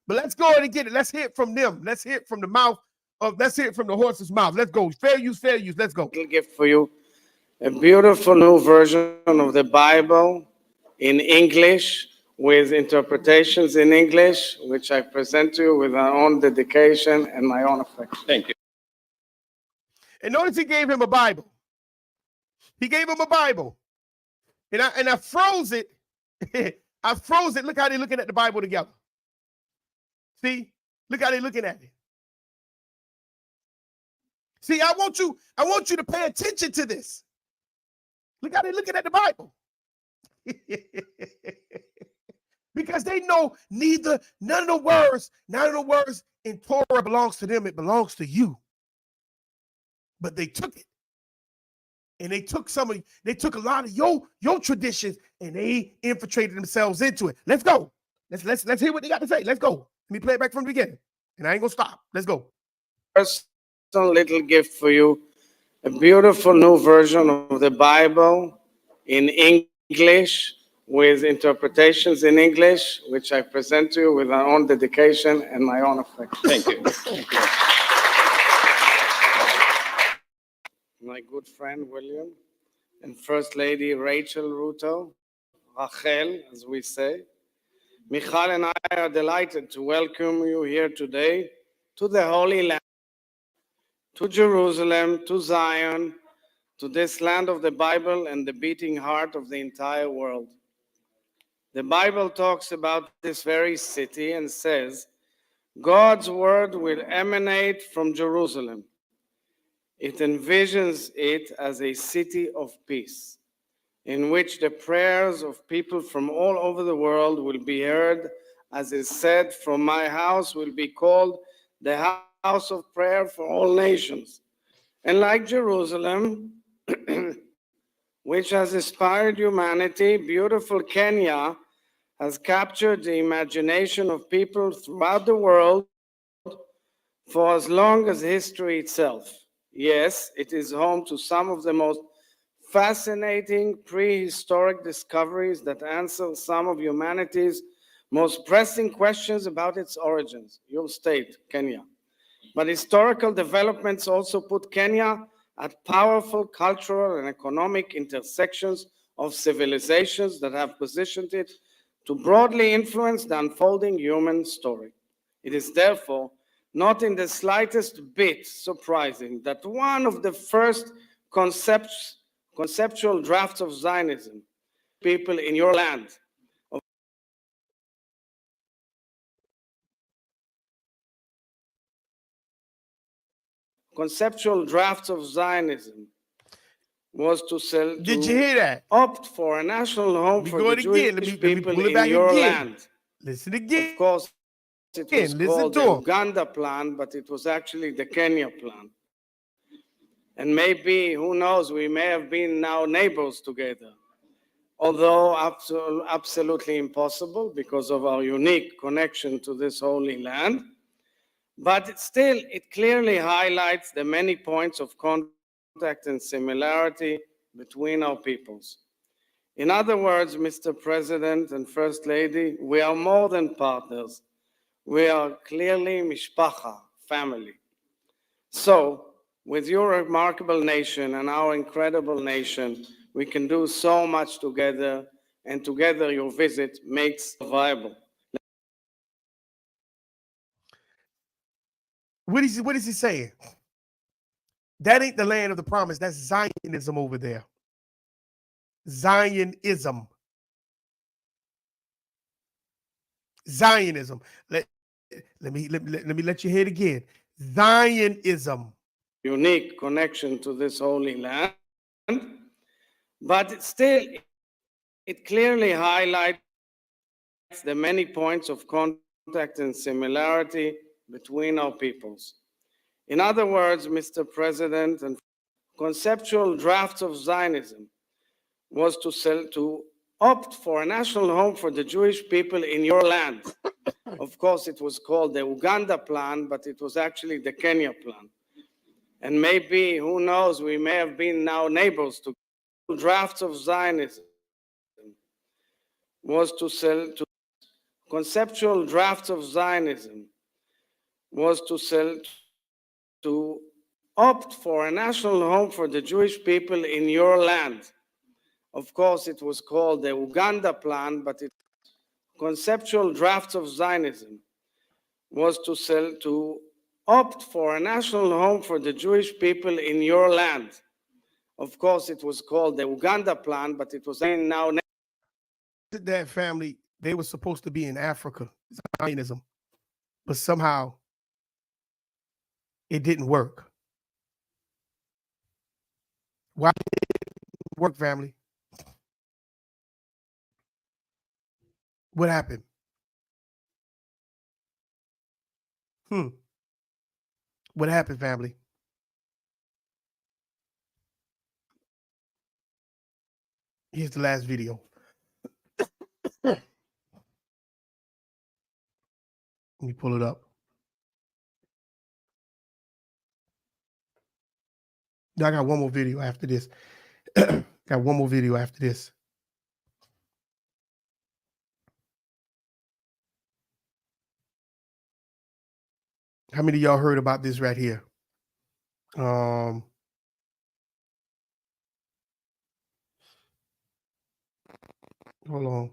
But let's go ahead and get it. Let's hear it from them. Let's hear it from the mouth of. Let's hear it from the horse's mouth. Let's go. Fair use, fair use. Let's go. Little gift for you, a beautiful new version of the Bible in English with interpretations in English, which I present to you with my own dedication and my own affection. Thank you. And notice he gave him a Bible. He gave him a Bible. And I froze it. I froze it. Look how they're looking at the Bible together. See? Look how they're looking at it. See, I want you to pay attention to this. Look how they're looking at the Bible. Because they know none of the words in Torah belongs to them. It belongs to you. But they took it. And they took a lot of your traditions and they infiltrated themselves into it. Let's go. Let's hear what they got to say. Let's go. Let me play it back from the beginning. And I ain't gonna stop. Let's go. First little gift for you, a beautiful new version of the Bible in English with interpretations in English, which I present to you with my own dedication and my own affection. Thank you. Thank you. My good friend William and First Lady Rachel Ruto, Rachel, as we say. Michal and I are delighted to welcome you here today to the Holy Land, to Jerusalem, to Zion, to this land of the Bible and the beating heart of the entire world. The Bible talks about this very city and says, God's word will emanate from Jerusalem. It envisions it as a city of peace, in which the prayers of people from all over the world will be heard, as is said, from my house will be called the house of prayer for all nations. And like Jerusalem, which has inspired humanity, beautiful Kenya has captured the imagination of people throughout the world for as long as history itself. Yes, it is home to some of the most fascinating prehistoric discoveries that answer some of humanity's most pressing questions about its origins. Your state, Kenya. But historical developments also put Kenya at powerful cultural and economic intersections of civilizations that have positioned it to broadly influence the unfolding human story. It is therefore not in the slightest bit surprising that one of the first conceptual drafts of Zionism, people in your land, conceptual drafts of Zionism was to sell. Did you hear that? Opt for a national home for the Jewish people in your land. Listen again. Of course, it was Listen called to the him. Uganda plan, but it was actually the Kenya plan. And maybe, who knows, we may have been now neighbors together. Although absolutely impossible because of our unique connection to this holy land. But still, it clearly highlights the many points of contact and similarity between our peoples. In other words, Mr. President and First Lady, we are more than partners. We are clearly mishpacha, family. So, with your remarkable nation and our incredible nation, we can do so much together, and together your visit makes it viable. What is he saying? That ain't the land of the promise. That's Zionism over there. Zionism. Zionism. Let me let you hear it again. Zionism. Unique connection to this holy land, but still, it clearly highlights the many points of contact and similarity between our peoples. In other words, Mr. President, and conceptual drafts of Zionism was to opt for a national home for the Jewish people in your land. Of course, it was called the Uganda plan, but it was actually the Kenya plan. And maybe, who knows, we may have been now neighbors to drafts of Zionism was to conceptual drafts of Zionism was to opt for a national home for the Jewish people in your land. Of course, it was called the Uganda plan, but it conceptual drafts of Zionism was to opt for a national home for the Jewish people in your land. Of course, it was called the Uganda plan, but it was now. That family, they were supposed to be in Africa, Zionism, but somehow it didn't work. Why did it work, family? What happened? What happened, family? Here's the last video. Let me pull it up. I got one more video after this. Got one more video after this. How many of y'all heard about this right here? Hold on.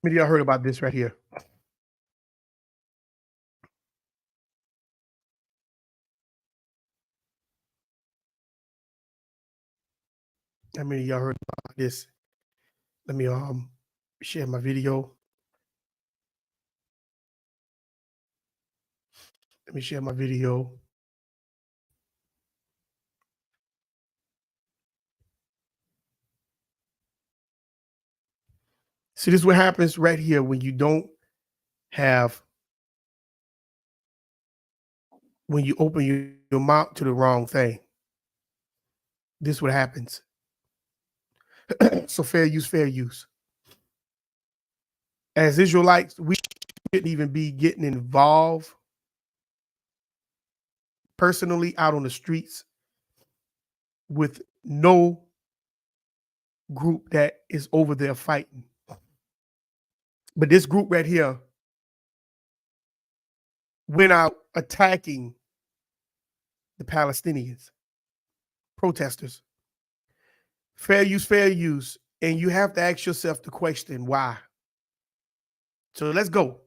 How many of y'all heard about this right here? How many of y'all heard about this? Let me share my video. Let me share my video. See, this is what happens right here when you don't have, when you open your mouth to the wrong thing. This is what happens. So fair use, fair use. As Israelites, we shouldn't even be getting involved personally out on the streets with no group that is over there fighting. But this group right here went out attacking the Palestinians, protesters. Fair use, and you have to ask yourself the question, why? So let's go.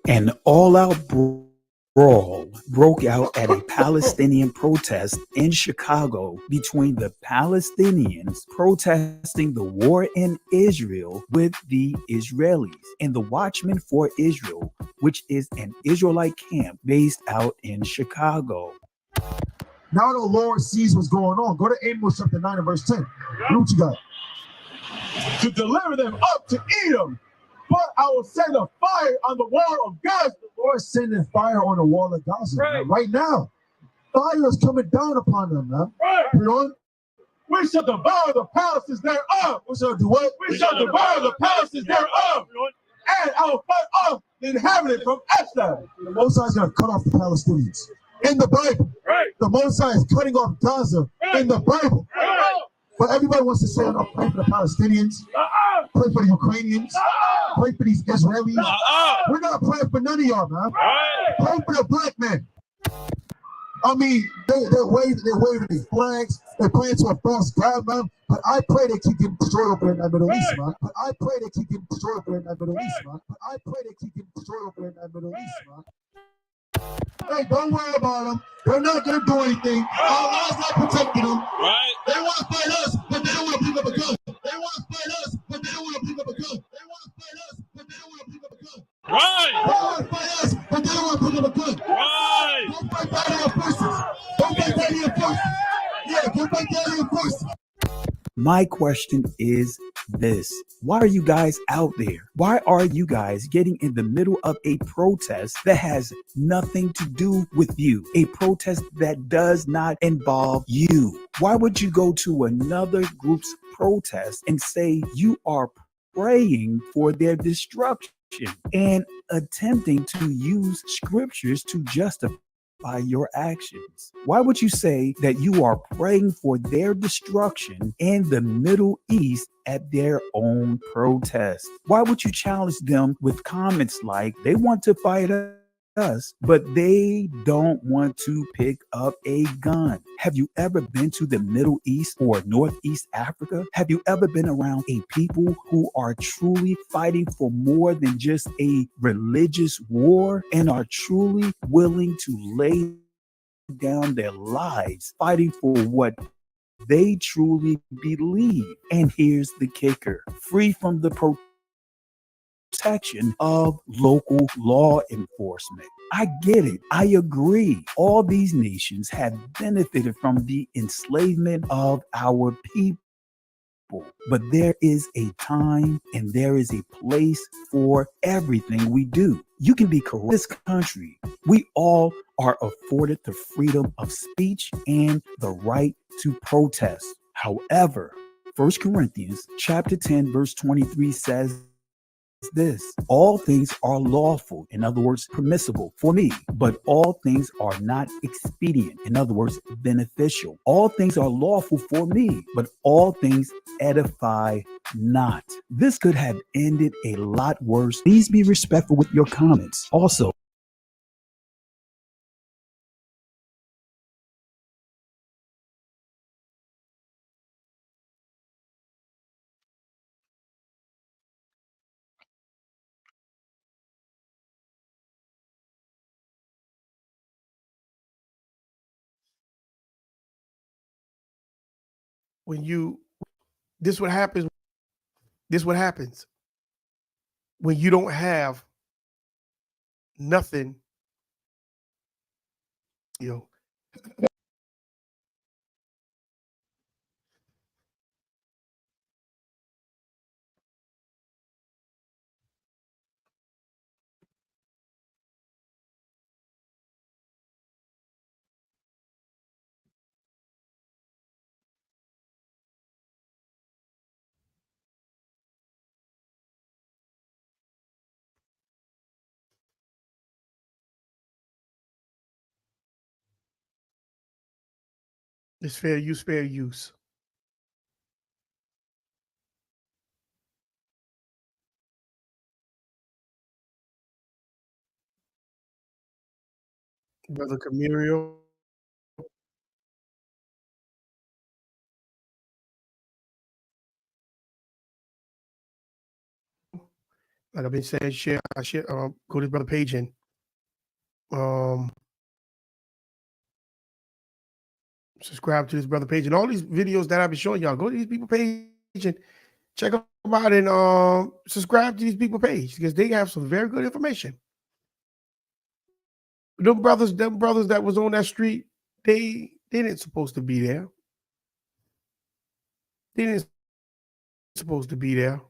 An all-out brawl broke out at a Palestinian protest in Chicago between the Palestinians protesting the war in Israel with the Israelis and the Watchmen for Israel, which is an Israelite camp based out in Chicago. Now the Lord sees what's going on. Go to Amos chapter 9 and verse 10. Look what you got. To deliver them up to Edom, but I will send a fire on the wall of Gaza. The Lord is sending fire on the wall of Gaza right now. Fire is coming down upon them, man. You know? We shall devour the palaces thereof. We shall do what? We shall devour the palaces thereof. And I will cut off the inhabitant from Ashdod. The Most High is going to cut off the Palestinians. In the Bible. The Most High is cutting off Gaza in the Bible. But everybody wants to say, I'm praying for the Palestinians, pray for the Ukrainians, pray for these Israelis. We're not praying for none of y'all, man. Pray for the black man. I mean, they're waving these flags, they're praying to a false God, man. But I pray they keep getting destroyed over in that Middle East, man. But I pray they keep getting destroyed over in that Middle East, man. But I pray they keep getting destroyed over in that Middle East, man. Hey, don't worry about them. They're not going to do anything. Allah's not protecting them. Right. They want to fight us, but they don't want to pick up a gun. They want to fight us, but they don't want to pick up a gun. They want to fight us, but they don't want to pick up a gun. Right. They want to fight us, but they don't want to pick up a gun. Right. Don't fight down your forces. Don't fight down your forces. Yeah, don't fight down your forces. My question is this: why are you guys out there? Why are you guys getting in the middle of a protest that has nothing to do with you? A protest that does not involve you. Why would you go to another group's protest and say you are praying for their destruction and attempting to use scriptures to justify your actions? Why would you say that you are praying for their destruction in the Middle East at their own protest? Why would you challenge them with comments like they want to fight us, but they don't want to pick up a gun? Have you ever been to the Middle East or Northeast Africa? Have you ever been around a people who are truly fighting for more than just a religious war and are truly willing to lay down their lives fighting for what they truly believe? And here's the kicker: free from the protection of local law enforcement. I get it. I agree. All these nations have benefited from the enslavement of our people. But there is a time and there is a place for everything we do. You can be corrupt. This country, we all are afforded the freedom of speech and the right to protest. However, 1 Corinthians chapter 10, verse 23 says this: all things are lawful, in other words, permissible for me, but all things are not expedient, in other words, beneficial. All things are lawful for me, but all things edify not. This could have ended a lot worse. Please be respectful with your comments. Also, When you, this what happens. This what happens when you don't have nothing, you know. It's fair use, fair use. Brother Camirio. Like I've been saying, I share, go to Brother Page and subscribe to this Brother Page and all these videos that I've been showing y'all. Go to these people page and check them out and subscribe to these people page because they have some very good information. Them brothers that was on that street, they didn't supposed to be there. They didn't supposed to be there.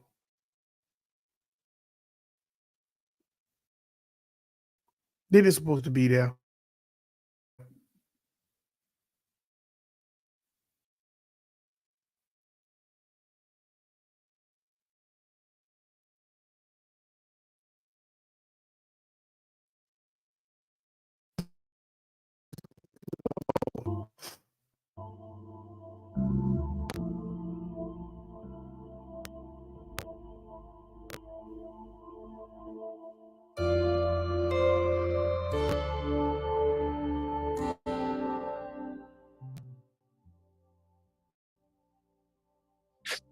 They didn't supposed to be there.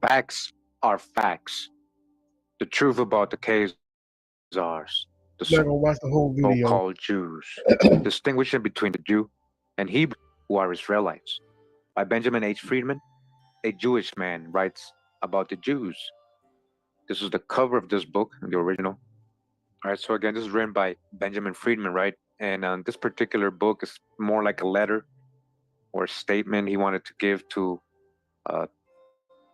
Facts are facts. The truth about the Khazars, the I'm not gonna watch the whole video. so-called Jews, distinguishing between the Jew and Hebrew who are Israelites. By Benjamin H. Friedman, a Jewish man writes about the Jews. This is the cover of this book, the original. All right, so again, this is written by Benjamin Friedman, right? And this particular book is more like a letter or a statement he wanted to give to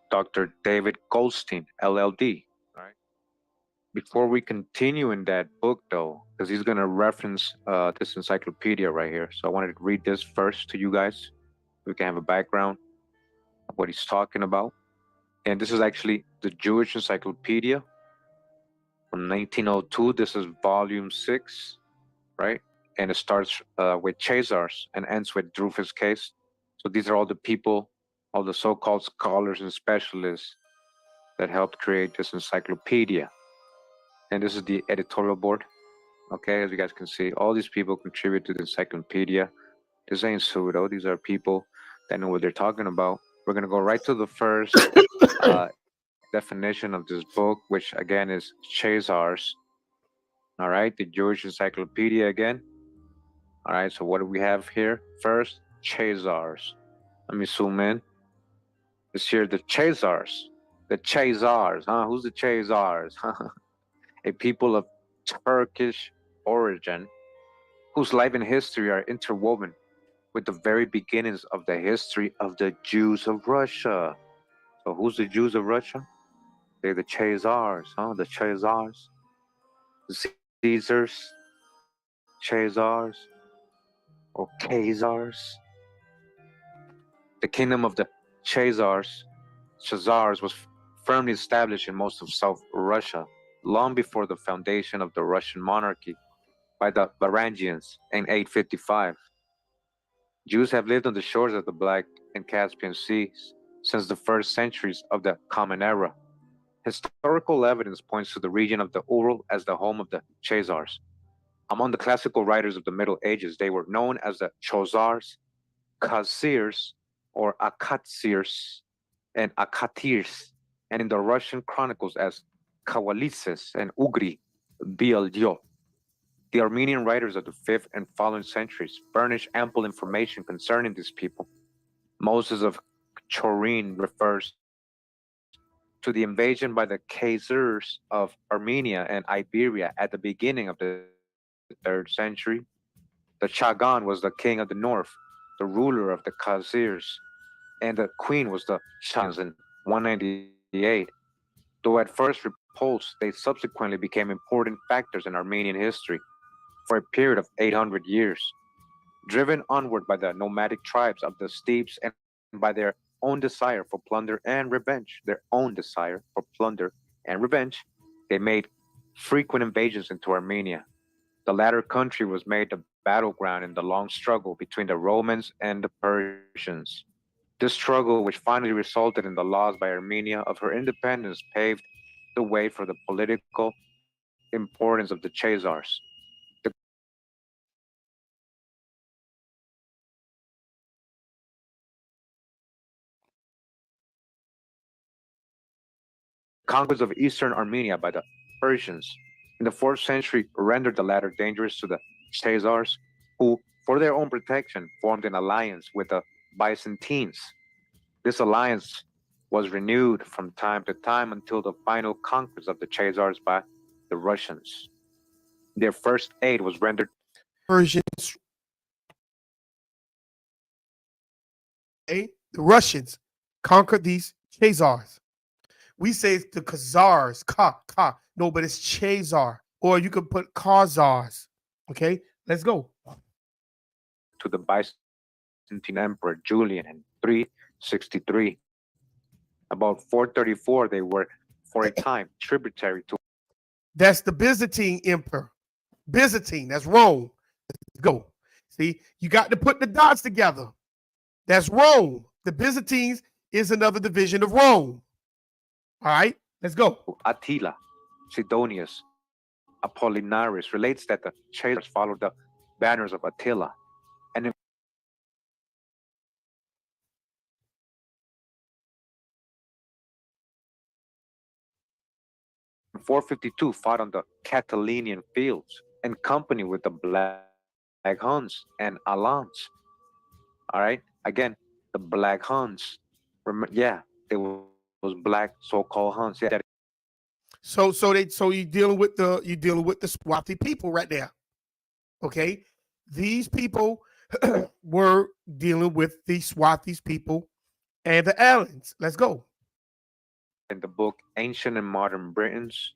Dr. David Goldstein, LLD. All right. Before we continue in that book, though, because he's going to reference this encyclopedia right here. So I wanted to read this first to you guys. We can have a background of what he's talking about. And this is actually the Jewish Encyclopedia from 1902. This is volume 6, right? And it starts with Chazars and ends with Dreyfus case. So these are all the people, all the so-called scholars and specialists that helped create this encyclopedia. And this is the editorial board. Okay, as you guys can see, all these people contribute to the encyclopedia. This ain't pseudo. These are people that know what they're talking about. We're going to go right to the first definition of this book, which again is Chazars. All right, the Jewish Encyclopedia again. All right, so what do we have here? First, Chazars. Let me zoom in. It's here the Chazars. The Chazars, huh? Who's the Chazars? A people of Turkish origin whose life and history are interwoven with the very beginnings of the history of the Jews of Russia. So who's the Jews of Russia? They're the Chazars, huh? The Chazars, the Caesars, Chazars, or Khazars. The kingdom of the Chazars was firmly established in most of South Russia long before the foundation of the Russian monarchy by the Varangians in 855. Jews have lived on the shores of the Black and Caspian Seas since the first centuries of the Common Era. Historical evidence points to the region of the Ural as the home of the Chazars. Among the classical writers of the Middle Ages, they were known as the Chozars, Khazirs, or Akatsirs, and Akatirs, and in the Russian chronicles as Kawalises and Ugri Bielyo. The Armenian writers of the 5th and following centuries furnish ample information concerning these people. Moses of Chorin refers to the invasion by the Khazars of Armenia and Iberia at the beginning of the 3rd century. The Chagan was the king of the north, the ruler of the Khazirs, and the queen was the Shahs in 198. Though at first repulsed, they subsequently became important factors in Armenian history for a period of 800 years. Driven onward by the nomadic tribes of the steppes and by their own desire for plunder and revenge, they made frequent invasions into Armenia. The latter country was made the battleground in the long struggle between the Romans and the Persians. This struggle, which finally resulted in the loss by Armenia of her independence, paved the way for the political importance of the Chazars. The conquest of eastern Armenia by the Persians in the 4th century rendered the latter dangerous to the Chazars, who, for their own protection, formed an alliance with the Byzantines. This alliance was renewed from time to time until the final conquest of the Chazars by the Russians. Their first aid was rendered Persians. The Russians conquered these Chazars. We say it's the Khazars, no, but it's Chazar, or you could put Khazars. Okay, let's go. To the Byzantine Emperor Julian in 363. About 434, they were, for a time, tributary to. That's the Byzantine Emperor. Byzantine, that's Rome. Let's go. See, you got to put the dots together. That's Rome. The Byzantines is another division of Rome. All right, let's go. Attila, Sidonius, Apollinaris relates that the Chazars followed the banners of Attila. And in 452 fought on the Catalonian fields in company with the Black Huns and Alans. All right, again, the Black Huns. They was black so-called Huns. Yeah. So you're dealing with the Swathi people right there. Okay, these people were dealing with the Swathis people and the Alans. Let's go. In the book Ancient and Modern Britons,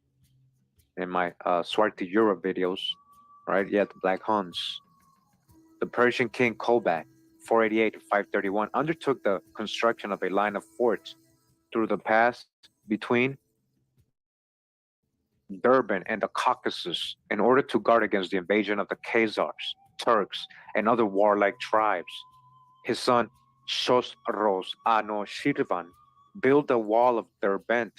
in my Swarthi Europe videos, right? Yeah, the Black Huns. The Persian king Kobak, 488 to 531, undertook the construction of a line of forts through the pass between Durban and the Caucasus in order to guard against the invasion of the Khazars, Turks, and other warlike tribes. His son Khosrow Anushirvan built the wall of Derbent,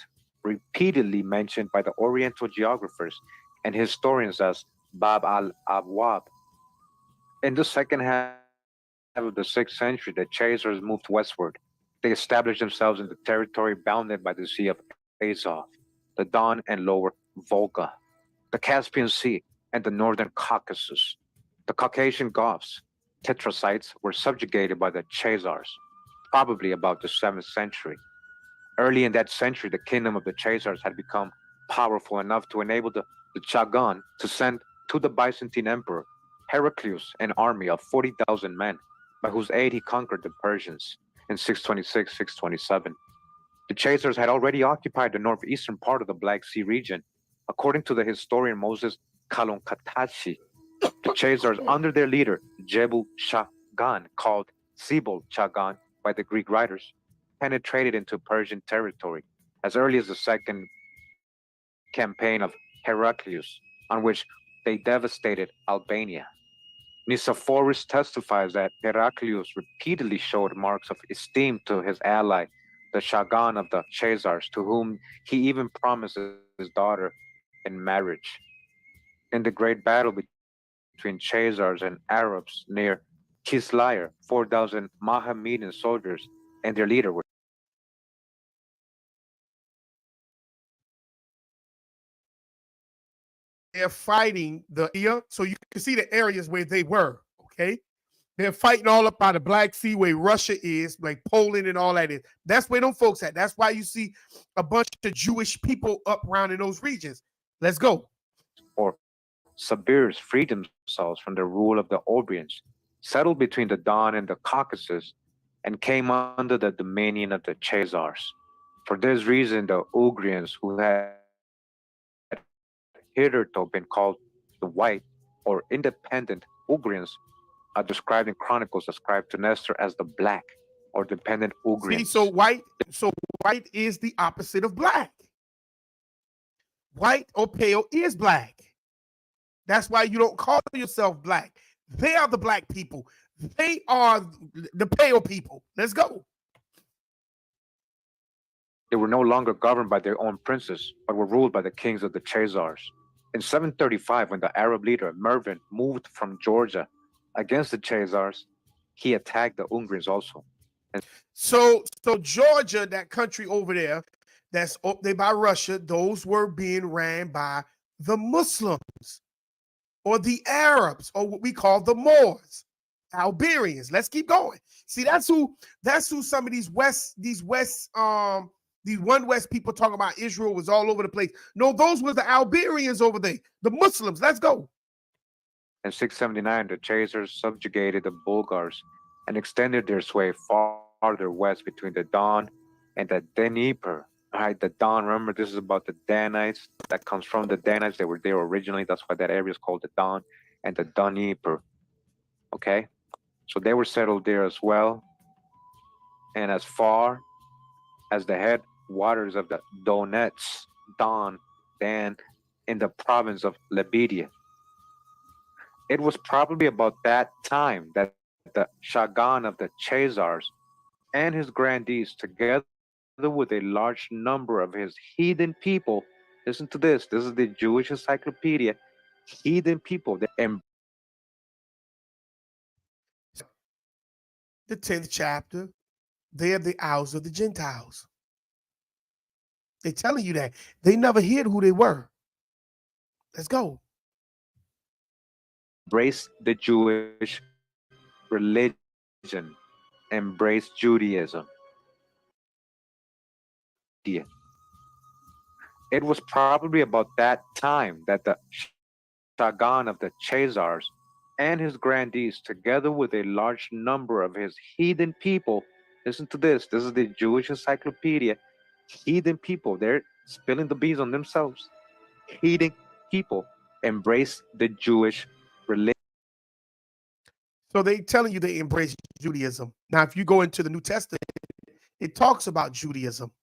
repeatedly mentioned by the Oriental geographers and historians as Bab al-Abwab. In the second half of the 6th century, the Chazars moved westward. They established themselves in the territory bounded by the Sea of Azov, the Don and Lower Volga, the Caspian Sea, and the Northern Caucasus. The Caucasian Goths, Tetrasites, were subjugated by the Chazars, probably about the 7th century. Early in that century, the kingdom of the Chazars had become powerful enough to enable the Chagan to send to the Byzantine Emperor Heraclius an army of 40,000 men, by whose aid he conquered the Persians in 626-627. The Chazars had already occupied the northeastern part of the Black Sea region. According to the historian Moses Kalonkatashi, the Chazars, under their leader Jebu Chagan, called Sibol Chagan by the Greek writers, penetrated into Persian territory as early as the second campaign of Heraclius, on which they devastated Albania. Nicephorus testifies that Heraclius repeatedly showed marks of esteem to his ally, the Chagan of the Chazars, to whom he even promised his daughter in marriage. In the great battle between Chazars and Arabs near Kislayr, 4,000 Mohammedan soldiers and their leader were they're fighting the area, so you can see the areas where they were. Okay, they're fighting all up by the Black Sea where Russia is, like Poland and all that is. That's where them folks at. That's why you see a bunch of Jewish people up around in those regions. Let's go. Or Sabirs freed themselves from the rule of the Obrians, settled between the Don and the Caucasus, and came under the dominion of the Chazars. For this reason, the Ugrians, who had hitherto been called the White or Independent Ugrians, are described in chronicles ascribed to Nestor as the Black or Dependent Ugrians. See, so white is the opposite of black. White or pale is black. That's why you don't call yourself black. They are the black people. They are the pale people. Let's go. They were no longer governed by their own princes, but were ruled by the kings of the Chazars. In 735, when the Arab leader Mervin moved from Georgia against the Chazars, he attacked the Ungrians also. And so Georgia, that country over there, that's up there by Russia, those were being ran by the Muslims or the Arabs, or what we call the Moors, Albanians. Let's keep going. See, that's who some of these one West people talking about Israel was all over the place. No, those were the Albanians over there, the Muslims. Let's go. In 679, the Chazars subjugated the Bulgars and extended their sway farther west between the Don and the Dnieper. All right, the Don, remember, this is about the Danites. That comes from the Danites. They were there originally. That's why that area is called the Don and the Dnieper. Okay? So they were settled there as well. And as far as the headwaters of the Donets, Don, Dan, in the province of Lebedia. It was probably about that time that the Shagan of the Chazars and his grandees, together with a large number of his heathen people, listen to this is the Jewish encyclopedia, heathen people, the 10th chapter, they are the owls of the Gentiles. They're telling you that. They never hid who they were. Let's go. Embrace the Jewish religion, embrace Judaism. It was probably about that time that the Shagan of the Chazars and his grandees, together with a large number of his heathen people, listen to this is the Jewish encyclopedia, heathen people, they're spilling the beans on themselves. Heathen people embrace the Jewish religion. So they telling you they embrace Judaism. Now, if you go into the New Testament, it talks about Judaism.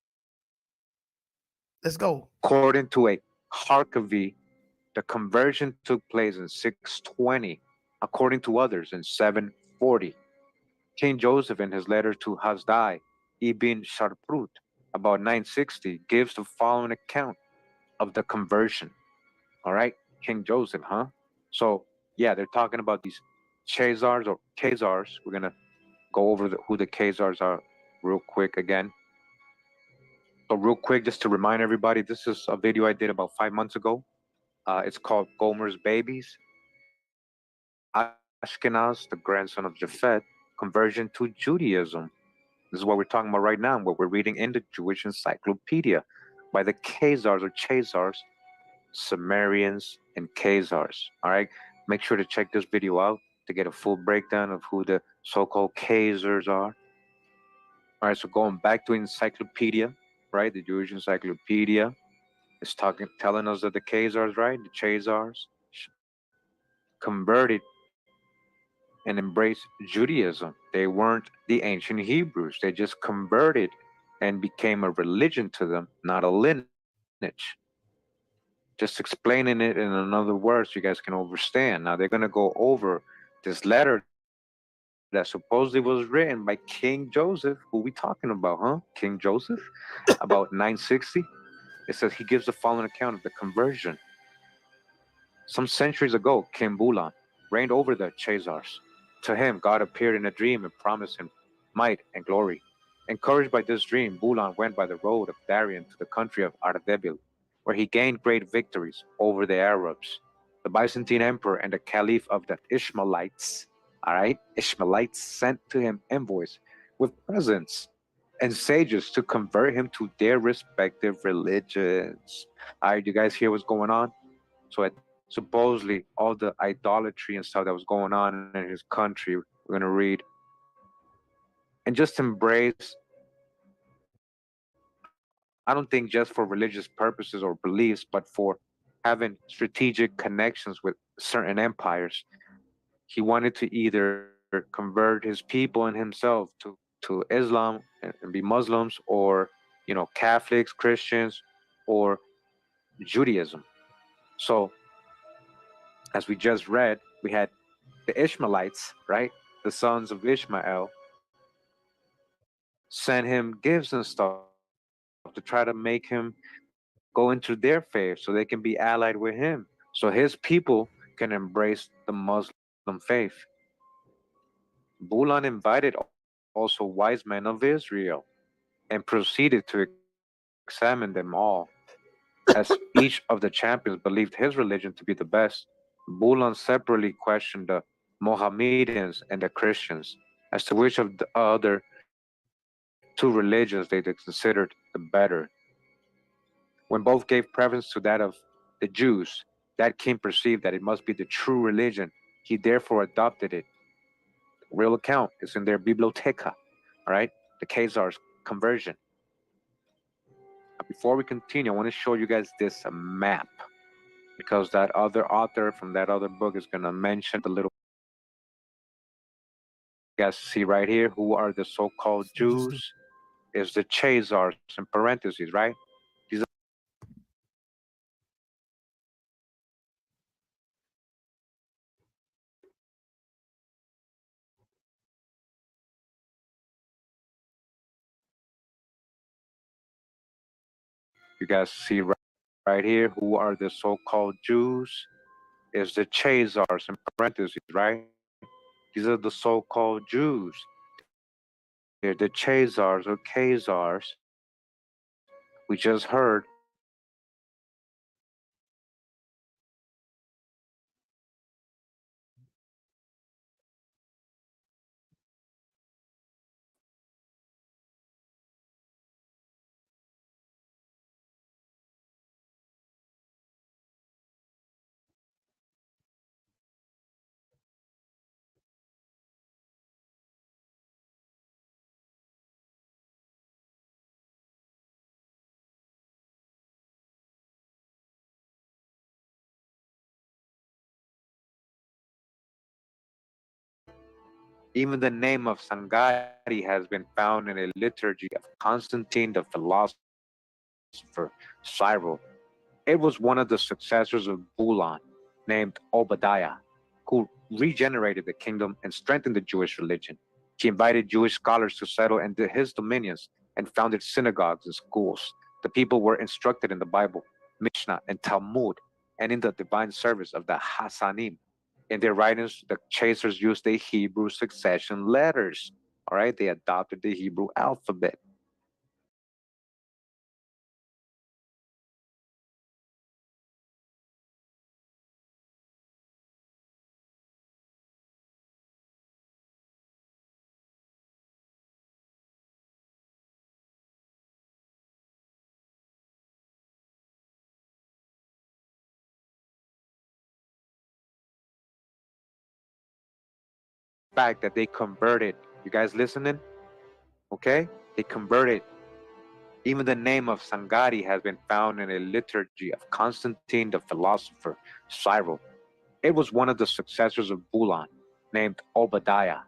Let's go. According to a Harkavy, the conversion took place in 620, according to others in 740. King Joseph, in his letter to Hasdai ibn Sharprut, about 960, gives the following account of the conversion. All right, King Joseph, huh? So, yeah, they're talking about these Chazars or Khazars. We're going to go over who the Khazars are real quick again. So real quick, just to remind everybody, this is a video I did about 5 months ago. It's called Gomer's Babies. Ashkenaz, the grandson of Japhet, conversion to Judaism. This is what we're talking about right now, what we're reading in the Jewish encyclopedia by the Khazars or Chazars, Sumerians, and Khazars. All right, make sure to check this video out to get a full breakdown of who the so-called Khazars are. All right, so going back to encyclopedia, right? The Jewish encyclopedia is telling us that the Khazars, right? The Chazars converted and embraced Judaism. They weren't the ancient Hebrews. They just converted and became a religion to them, not a lineage. Just explaining it in another words so you guys can understand. Now they're going to go over this letter that supposedly was written by King Joseph. Who we talking about, huh? King Joseph? About 960. It says he gives the following account of the conversion. Some centuries ago, King Bulan reigned over the Chazars. To him, God appeared in a dream and promised him might and glory. Encouraged by this dream, Bulan went by the road of Darien to the country of Ardebil, where he gained great victories over the Arabs. The Byzantine emperor and the caliph of the Ishmaelites, Ishmaelites sent to him envoys with presents and sages to convert him to their respective religions. All right, you guys hear what's going on? So at supposedly all the idolatry and stuff that was going on in his country. We're going to read and just embrace, I don't think just for religious purposes or beliefs, but for having strategic connections with certain empires. He wanted to either convert his people and himself to Islam and be Muslims, or Catholics, Christians, or Judaism. So as we just read, we had the Ishmaelites, right? The sons of Ishmael sent him gifts and stuff to try to make him go into their faith so they can be allied with him, so his people can embrace the Muslim faith. Bulan invited also wise men of Israel and proceeded to examine them all. As each of the champions believed his religion to be the best, Bulan separately questioned the Mohammedans and the Christians as to which of the other two religions they considered the better. When both gave preference to that of the Jews, that king perceived that it must be the true religion. He therefore adopted it. The real account is in their biblioteca, all right? The Khazar's conversion. Before we continue, I want to show you guys this map, because that other author from that other book is going to mention the little. You guys see right here, who are the so-called Jews? Is the Khazars in parentheses, right? These are you guys see right here, who are the so-called Jews? Is the Khazars in parentheses, right? These are the so-called Jews. They're the Khazars or Khazars. We just heard even the name of Sangari has been found in a liturgy of Constantine the philosopher, Cyril. It was one of the successors of Bulan, named Obadiah, who regenerated the kingdom and strengthened the Jewish religion. He invited Jewish scholars to settle into his dominions and founded synagogues and schools. The people were instructed in the Bible, Mishnah, and Talmud, and in the divine service of the Hassanim. In their writings, the chasers used the Hebrew succession letters. All right, they adopted the Hebrew alphabet. Fact that they converted. You guys listening? Okay? They converted. Even the name of Sangari has been found in a liturgy of Constantine the philosopher, Cyril. It was one of the successors of Bulan, named Obadiah,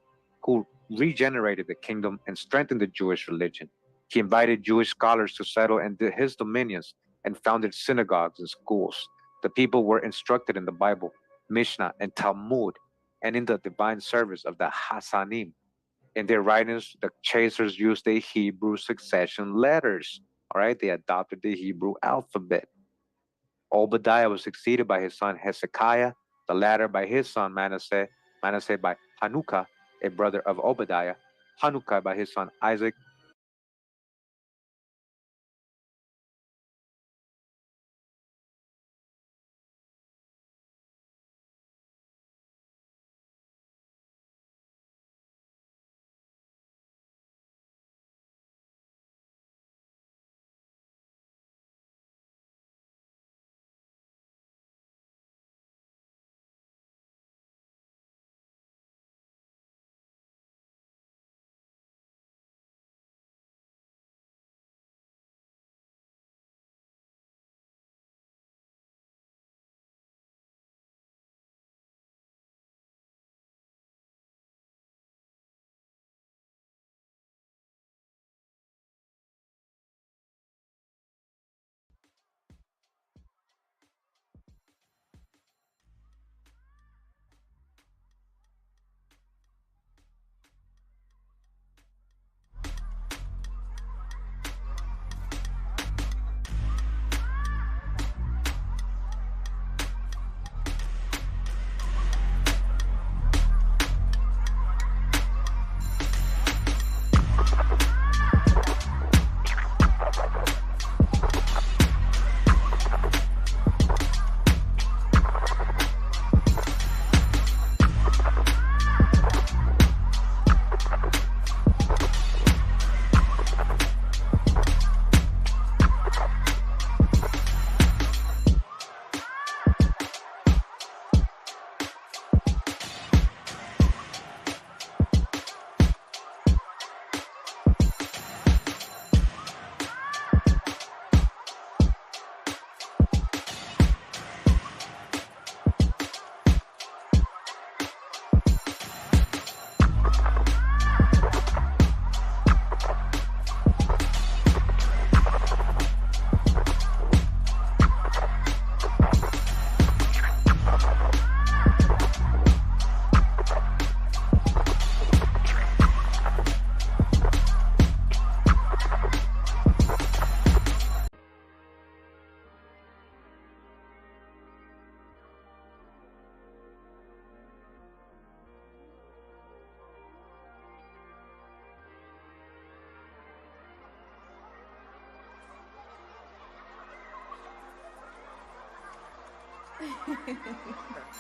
who regenerated the kingdom and strengthened the Jewish religion. He invited Jewish scholars to settle in his dominions and founded synagogues and schools. The people were instructed in the Bible, Mishnah, and Talmud, and in the divine service of the Hassanim. In their writings, the chasers used the Hebrew succession letters. All right, they adopted the Hebrew alphabet. Obadiah was succeeded by his son Hezekiah, the latter by his son Manasseh, Manasseh by Hanukkah, a brother of Obadiah, Hanukkah by his son Isaac,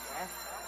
Yes.